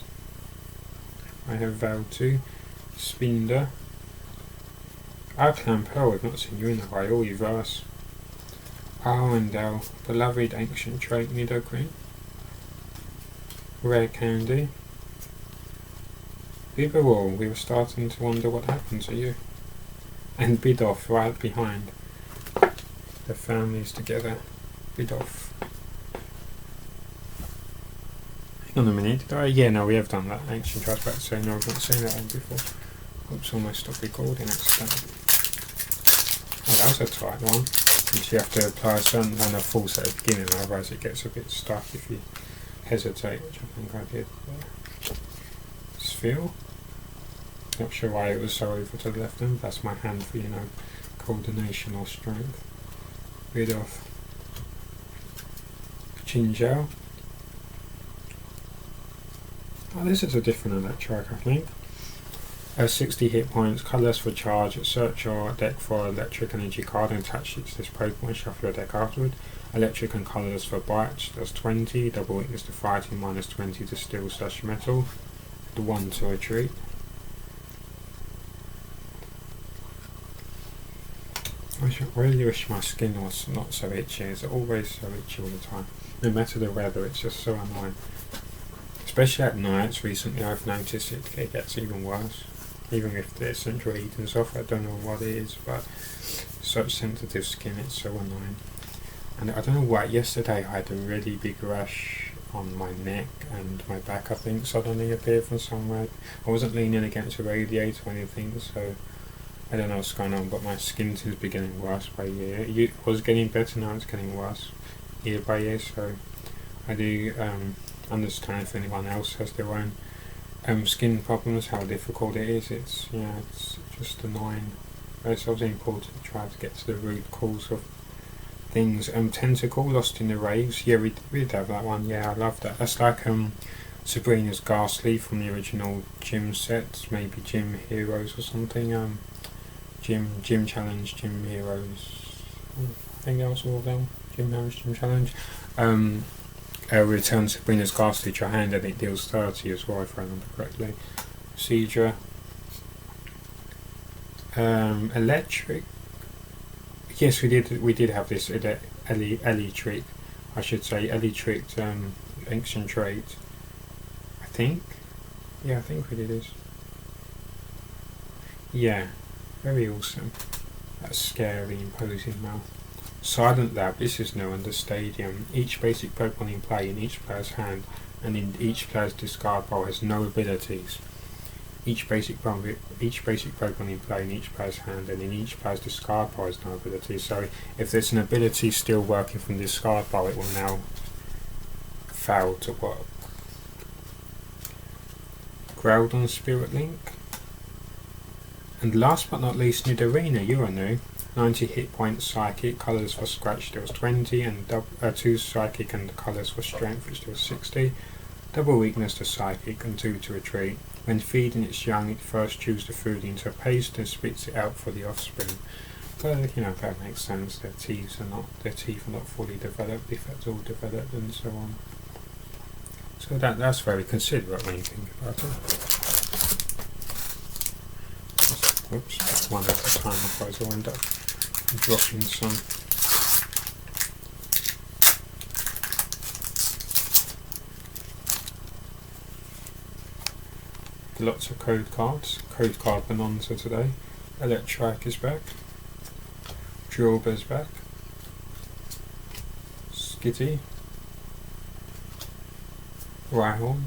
I have vowed to. Spinder. Outland Pearl, I've not seen you in a while, reverse. Arendelle, Beloved Ancient Trait, Nidoqueen. Rare Candy. Overall, we were starting to wonder what happened to you. And Bidoof right behind. The families together. Bidoof. Hang on a minute, did I? Yeah, no, we have done that. Ancient Trait, back to say no, I've not seen that one before. Oops, almost stopped recording accidentally. Oh, that was a tight one. You have to apply a certain amount of force at the beginning, otherwise it gets a bit stuck if you hesitate, which I think I did. Sphere. Not sure why it was so over to the left hand. That's my hand for, coordination or strength. Bidoof. Chinjao. Oh, this is a different electric, I think. 60 hit points, colourless for charge, search your deck for electric energy card and attach it to this Pokemon, shuffle your deck afterward. Electric and colourless for bite, does 20, double weakness to fighting, minus 20 to steel / metal, the 1 to retreat. I really wish my skin was not so itchy, it's always so itchy all the time. No matter the weather, it's just so annoying. Especially at nights, recently I've noticed it gets even worse. Even if the central heating's off, I don't know what it is, but such sensitive skin, it's so annoying. And I don't know why, yesterday I had a really big rash on my neck and my back, I think, suddenly appeared from somewhere. I wasn't leaning against a radiator or anything, so I don't know what's going on, but my skin is getting worse by year. It was getting better, now it's getting worse year by year, so I do understand if anyone else has their own skin problems, how difficult it is. It's just annoying. It's also important to try to get to the root cause of things. Tentacle, Lost in the Raves. Yeah, we did have that one. Yeah, I love that. That's like Sabrina's Ghastly from the original gym sets, maybe Gym Heroes or something. Gym Challenge, Gym Heroes. I think that was all of them. Gym Heroes, Gym Challenge. Return Sabrina's Ghastly to your hand and it deals 30 as well, if I remember correctly. Seedra. Electric. Yes, we did have this Electric. I should say Electric Ancient Trait. I think. Yeah, I think we did this. Yeah, very awesome. That scary, imposing mouth. Silent Lab, this is new under Stadium. Each basic Pokemon in play in each player's hand and in each player's discard pile has no abilities. Each basic Pokemon in play in each player's hand and in each player's discard pile has no abilities. So if there's an ability still working from the discard pile, it will now fail to work. Groudon Spirit Link. And last but not least, Nidorina, you are new. 90 hit points Psychic, colours for Scratch deals 20, and 2 Psychic and colours for Strength, which deals 60. Double weakness to Psychic and 2 to retreat. When feeding its young, it first chews the food into a paste and spits it out for the offspring. But that makes sense. Their teeth are not fully developed, if that's all developed, and so on. So that's very considerate when you think about it. Oops, one at a time, otherwise I'll end up dropping some. Lots of code cards. Code card bonanza today. Electric is back. Drilber's back. Skitty. Rhyhorn.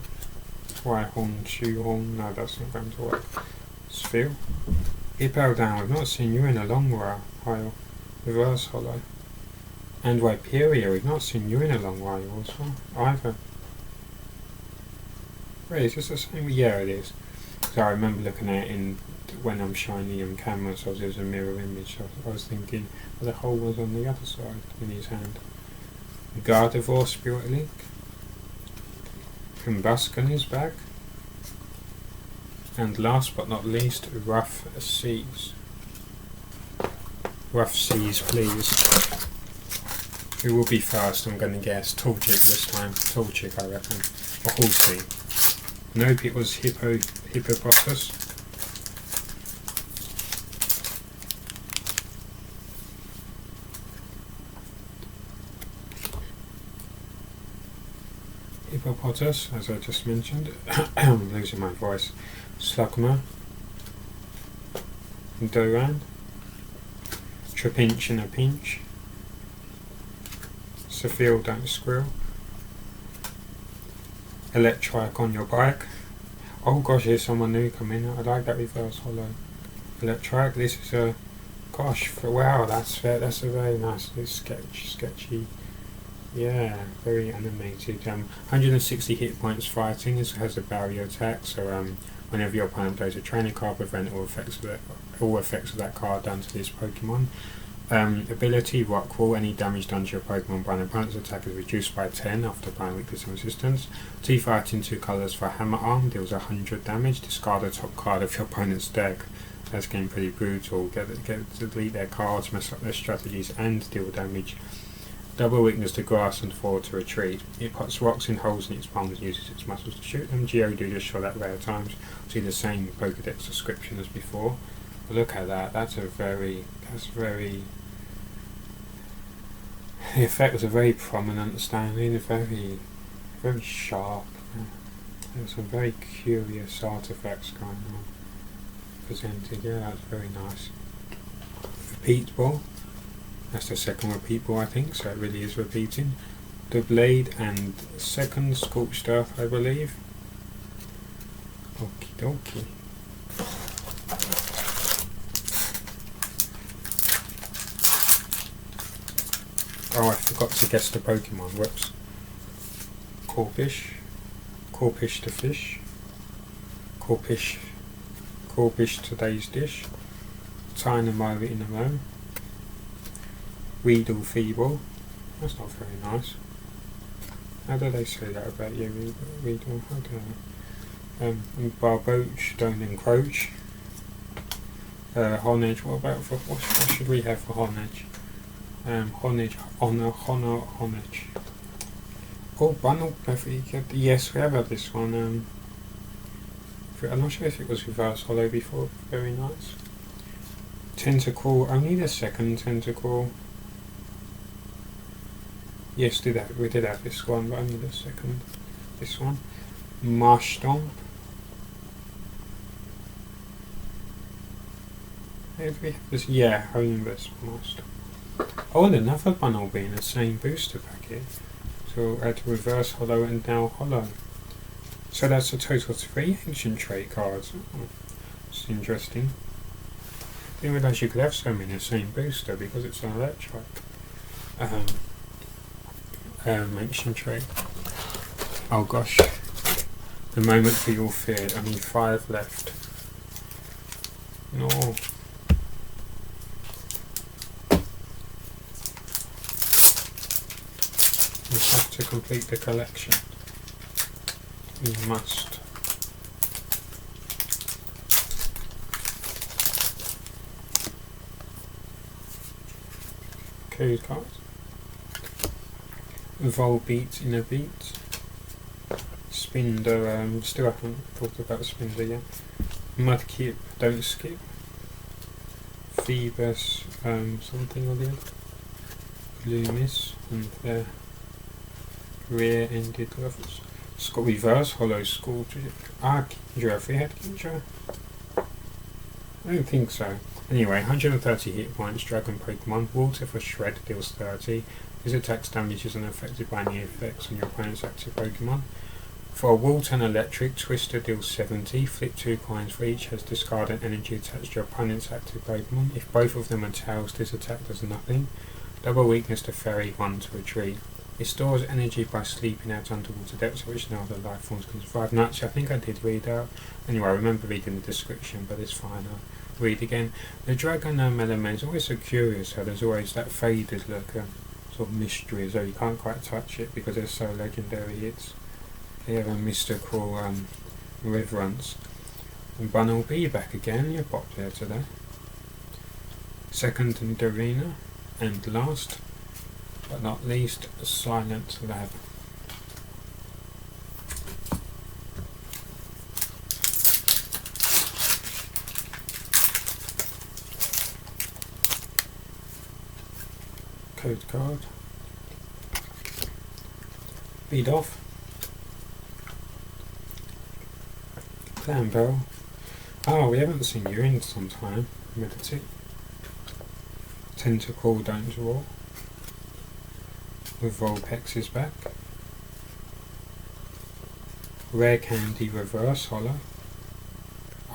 Shoehorn. No, that's not going to work. Sphere. Hippowdon, I've not seen you in a long while. Reverse Hollow. And Viperia, we've not seen you in a long while also, either. Wait, is this the same? Yeah, it is. So I remember looking at it when I'm shiny on camera, so there's a mirror image. So I was thinking, well, the hole was on the other side in his hand. Gardevoir Spirit Link. Combustion on his back. And last but not least, Rough Seas. Rough Seas, please. Who will be first? I'm going to guess Torchic this time. Torchic, I reckon. Or Horsey. Nope, it was Hippopotamus. Hippopotamus, as I just mentioned. I'm losing my voice. Slugma. Doran. Trapinch in a pinch. Sophia, don't squirrel. Electric on your bike. Oh gosh, here's someone new coming. I like that reverse hollow. Electric. This is a wow. That's a very nice, sketchy. Yeah, very animated. 160 hit points fighting. This has a barrier attack. So whenever your opponent plays a training card, prevent all effects of that card done to this Pokemon. Ability, Rock Wall. Any damage done to your Pokemon by an opponent's attack is reduced by 10 after applying weakness and resistance. T-Fight in 2 colours for Hammer Arm, deals 100 damage. Discard the top card of your opponent's deck. That's getting pretty brutal. Get to delete their cards, mess up their strategies, and deal damage. Double weakness to Grass and 4 to Retreat. It puts rocks in holes in its palms and uses its muscles to shoot them. Geodude for that rare times. See the same Pokedex description as before. But look at that. That's very. The effect was a very prominent standing, very sharp. There's some very curious artifacts going on presented. Yeah, that's very nice. Repeat ball. That's the second repeat ball, I think, so it really is repeating. The blade and second Scorched Earth, I believe. Okie dokie. Oh, I forgot to guess the Pokemon. Whoops. Corphish to fish. Corphish today's dish. Tynamo in a row. Weedle Feeble. That's not very nice. How do they say that about you, Weedle? I don't know. Barboach, don't encroach. Honedge, what should we have for Honedge? Honedge. Oh, Bunnel, yes, we have had this one. I'm not sure if it was reverse hollow before. Very nice. Tentacle, only the second Tentacle. Yes, we did have this one, but only the second. This one. Marsh Stomp. Have we have this? Yeah, I remember this Marsh Stomp. Oh, and another bundle being the same booster packet. So add reverse hollow and now hollow. So that's a total of 3 ancient trait cards. Oh, it's interesting. I didn't realise you could have so many in the same booster because it's an electric. Ancient trait. Oh gosh. The moment for your fear. Only 5 left. No. You have to complete the collection. You must. Code cards. Volbeat in a beat. Spinder, still haven't talked about Spinder yet. Mudkip, don't skip. Phoebus, something or the other. Loomis, and their rear-ended levels. It's got reverse hollow Scorch. Kindra, have we had Kindra? I don't think so. Anyway, 130 hit points, Dragon Pokemon. Water for Shred deals 30. His attacks damage isn't affected by any effects on your opponent's active Pokemon. For a Water and Electric, Twister deals 70. Flip 2 coins for each, has discarded energy attached to your opponent's active Pokemon. If both of them are tails, this attack does nothing. Double weakness to Fairy, 1 to Retreat. It stores energy by sleeping at underwater depths, which no other life forms can survive. And actually, I think I did read out. Anyway, I remember reading the description, but it's fine. I'll read again. The dragon element is always so curious how there's always that faded look, sort of mystery, as though you can't quite touch it because it's so legendary. They have a mystical reverence. And Bun will be back again. You popped there today. Second in Dorina, and last but not least, Silent Lab. Code card. Bead off. Clam Bell. Oh, we haven't seen you in some time. Meditate. Tentacle Don't Draw. With Vulpex is back. Rare Candy Reverse Hollow.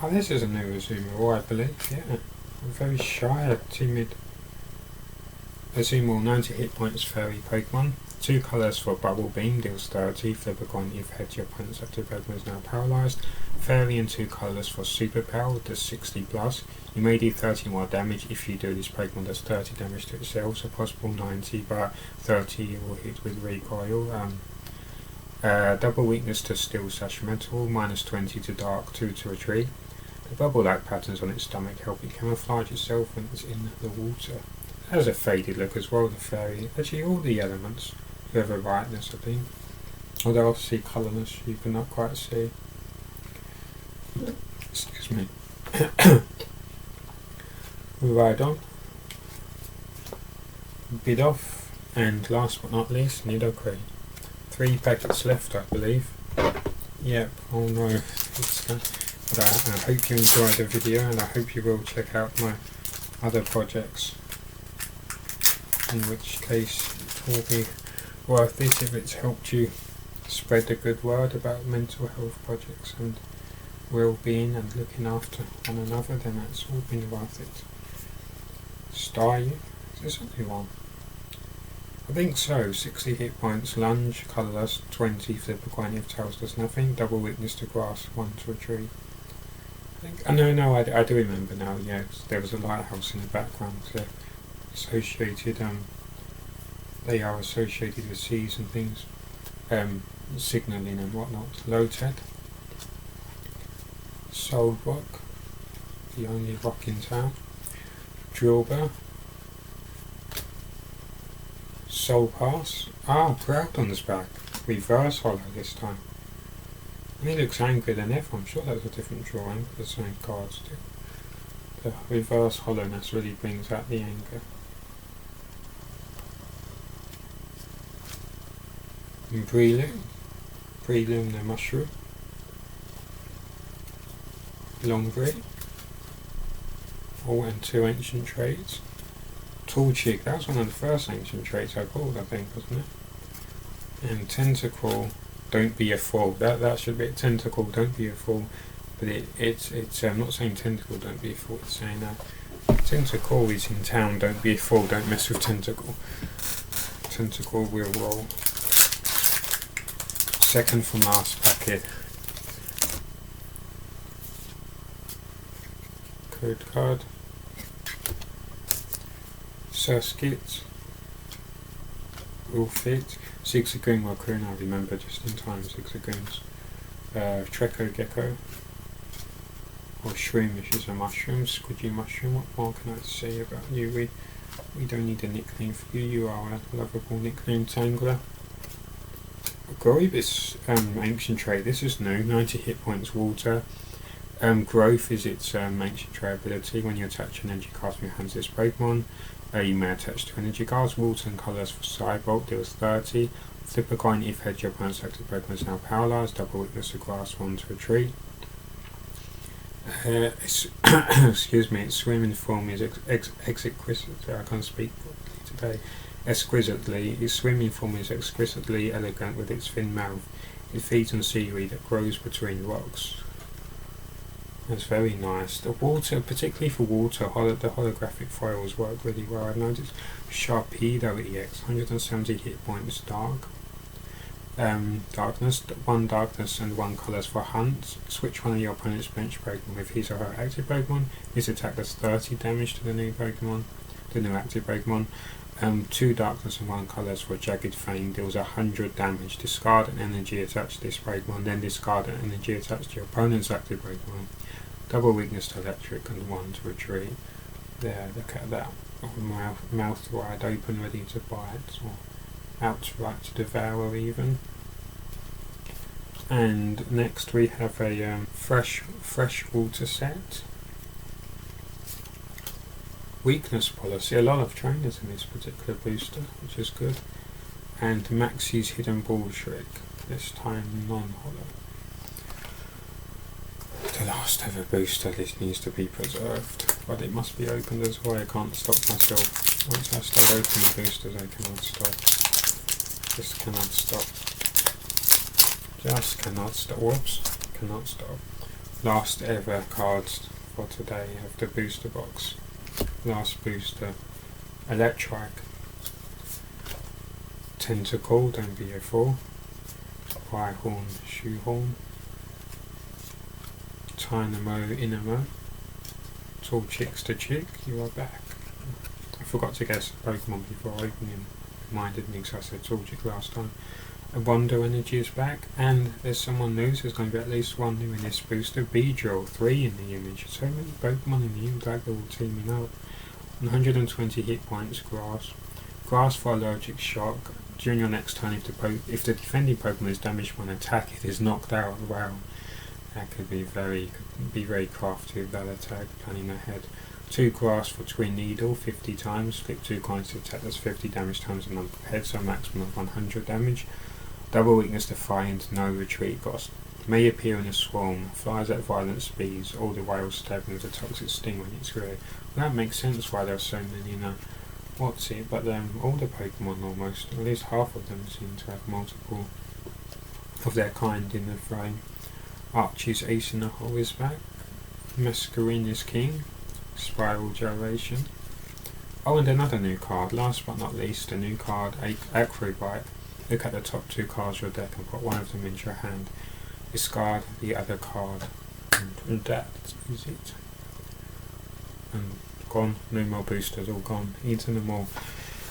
Oh, this is a new Azumarill, I believe. Yeah. I'm very shy, timid. Azumarill 90 hit points fairy Pokemon. 2 colours for Bubble Beam, deals 30. Flip a coin if head your opponent's active Pokemon is now paralysed. Fairy and 2 colours for Super Power, does 60 plus. You may do 30 more damage if you do this Pokemon does 30 damage to itself, so possible 90, but 30 you will hit with recoil. Double weakness to Steel / Metal, minus 20 to Dark, 2 to Retreat. The bubble-like patterns on its stomach help it camouflage itself when it's in the water. It has a faded look as well, the fairy. Actually, all the elements have a brightness, I think. Although obviously colourless, you cannot quite see. Excuse me. Rhydon. Bidoof. And last but not least, Nidoqueen. 3 packets left, I believe. Yep, oh no. But I hope you enjoyed the video, and I hope you will check out my other projects. In which case it will be worth it if it's helped you spread the good word about mental health projects and well-being and looking after one another, then that's all been worth it. Staryu, is this a new one? I think so. 60 hit points, lunge, colourless, 20 flip a coin if tails does nothing, double weakness to grass, 1 to retreat. I do remember now, yes, there was a lighthouse in the background, so associated, they are associated with seas and things, signalling and whatnot. Loted. Soul Rock, the only rock in town. Drillbur. Soul Pass. Ah, Groudon's back. Reverse Hollow this time. And he looks angry than ever. I'm sure that's a different drawing, but the same cards do. The reverse hollowness really brings out the anger. And Breloom the mushroom. Longberry. Oh, and 2 ancient traits. Torchic, that was one of the first ancient traits I pulled, I think, wasn't it? And Tentacle, don't be a fool. That should be it. Tentacle, don't be a fool. But it's not saying Tentacle, don't be a fool. It's saying Tentacle is in town, don't be a fool. Don't mess with Tentacle. Tentacle will roll. Second from last packet. Code card. Surskit. Will fit. Zigzagoon Raccoon, I remember just in time. Zigzagoons. Treco Gecko. Or Shroomish is a mushroom. Squidgy Mushroom. What more can I say about you? We don't need a nickname for you. You are a lovable nickname. Tangler. Groibus ancient trait. This is new. 90 hit points. Water. Growth is its ancient trait ability. When you attach an energy card from your hands to this Pokemon, you may attach 2 energy cards. Water and colours for Cybolt, deals 30. Flip a coin if head your opponent's active Pokemon is now paralysed. Double weakness to grass, 1 to retreat. Excuse me, its swimming form is exquisite. I can't speak today. Exquisitely, its swimming form is exquisitely elegant with its thin mouth. It feeds on seaweed that grows between rocks. It's very nice. The water, particularly for water, the holographic foils work really well. I've noticed Sharpedo EX, 170 hit points dark. Darkness, 1 darkness and 1 colours for hunts. Switch one of your opponent's bench Pokemon with his or her active Pokemon. His attack does 30 damage to the new active Pokemon. 2 darkness and 1 colours for Jagged Fang deals 100 damage. Discard an energy attached to this Pokemon, then discard an energy attached to your opponent's active Pokemon. Double weakness to electric and 1 to retreat. There, look at that. Mouth wide open, ready to bite, or outright to devour even. And next we have a fresh water set. Weakness policy, a lot of trainers in this particular booster, which is good. And Maxie's Hidden Ball Trick, this time non-holo. The last ever booster, this needs to be preserved, but it must be opened as well. I can't stop myself. Once I start opening boosters, I cannot stop. Just cannot stop. Just cannot stop. Whoops, cannot stop. Last ever cards for today of the booster box. Last booster, Electric, Tentacle, don't be a fool, Rhyhorn, Shoehorn, Tynamo, Inamo, Tall Chicks to Chick, you are back. I forgot to guess the Pokemon before opening, reminded me because I said Tall Chick last time. A Wonder Energy is back, and there's someone new, so there's going to be at least one new in this booster. Beedrill, 3 in the image, so many Pokemon in the image, like they're all teaming up. 120 hit points, Grass for allergic shock. During your next turn, if the defending Pokemon is damaged by an attack, it is knocked out. Wow, that could be very crafty with that attack, planning ahead. 2 grass for Twin Needle, 50 times. Flip 2 coins to attack, that's 50 damage times the number of heads, so a maximum of 100 damage. Double weakness Defiant, no retreat cost. May appear in a swarm, flies at violent speeds, all the while stabbing with a toxic sting when it's rare. Well, that makes sense why there are so many all the Pokemon almost, at least half of them seem to have multiple of their kind in the frame. Archie's Ace in the Hole is back. Masquerine is King. Spiral Gyration. Oh, and another new card, last but not least, a new card, Acrobite. Look at the top 2 cards of your deck and put one of them into your hand. Discard the other card, and that is it. And gone, no more boosters, all gone, eaten them all.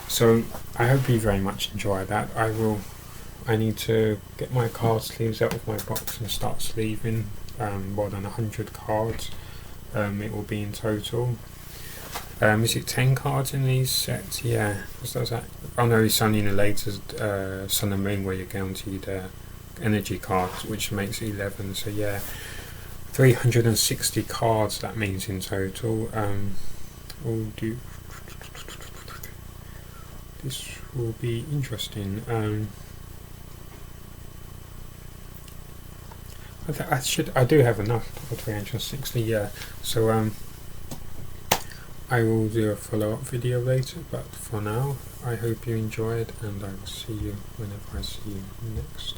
So I hope you very much enjoy that. I need to get my card sleeves out of my box and start sleeving more than 100 cards. It will be in total. Is it 10 cards in these sets? Yeah. What's that? Oh no, it's only in the latest Sun and Moon where you're guaranteed energy cards, which makes 11. So yeah, 360 cards. That means in total. This will be interesting. I do have enough for 360. Yeah. So I will do a follow-up video later, but for now I hope you enjoyed, and I will see you whenever I see you next.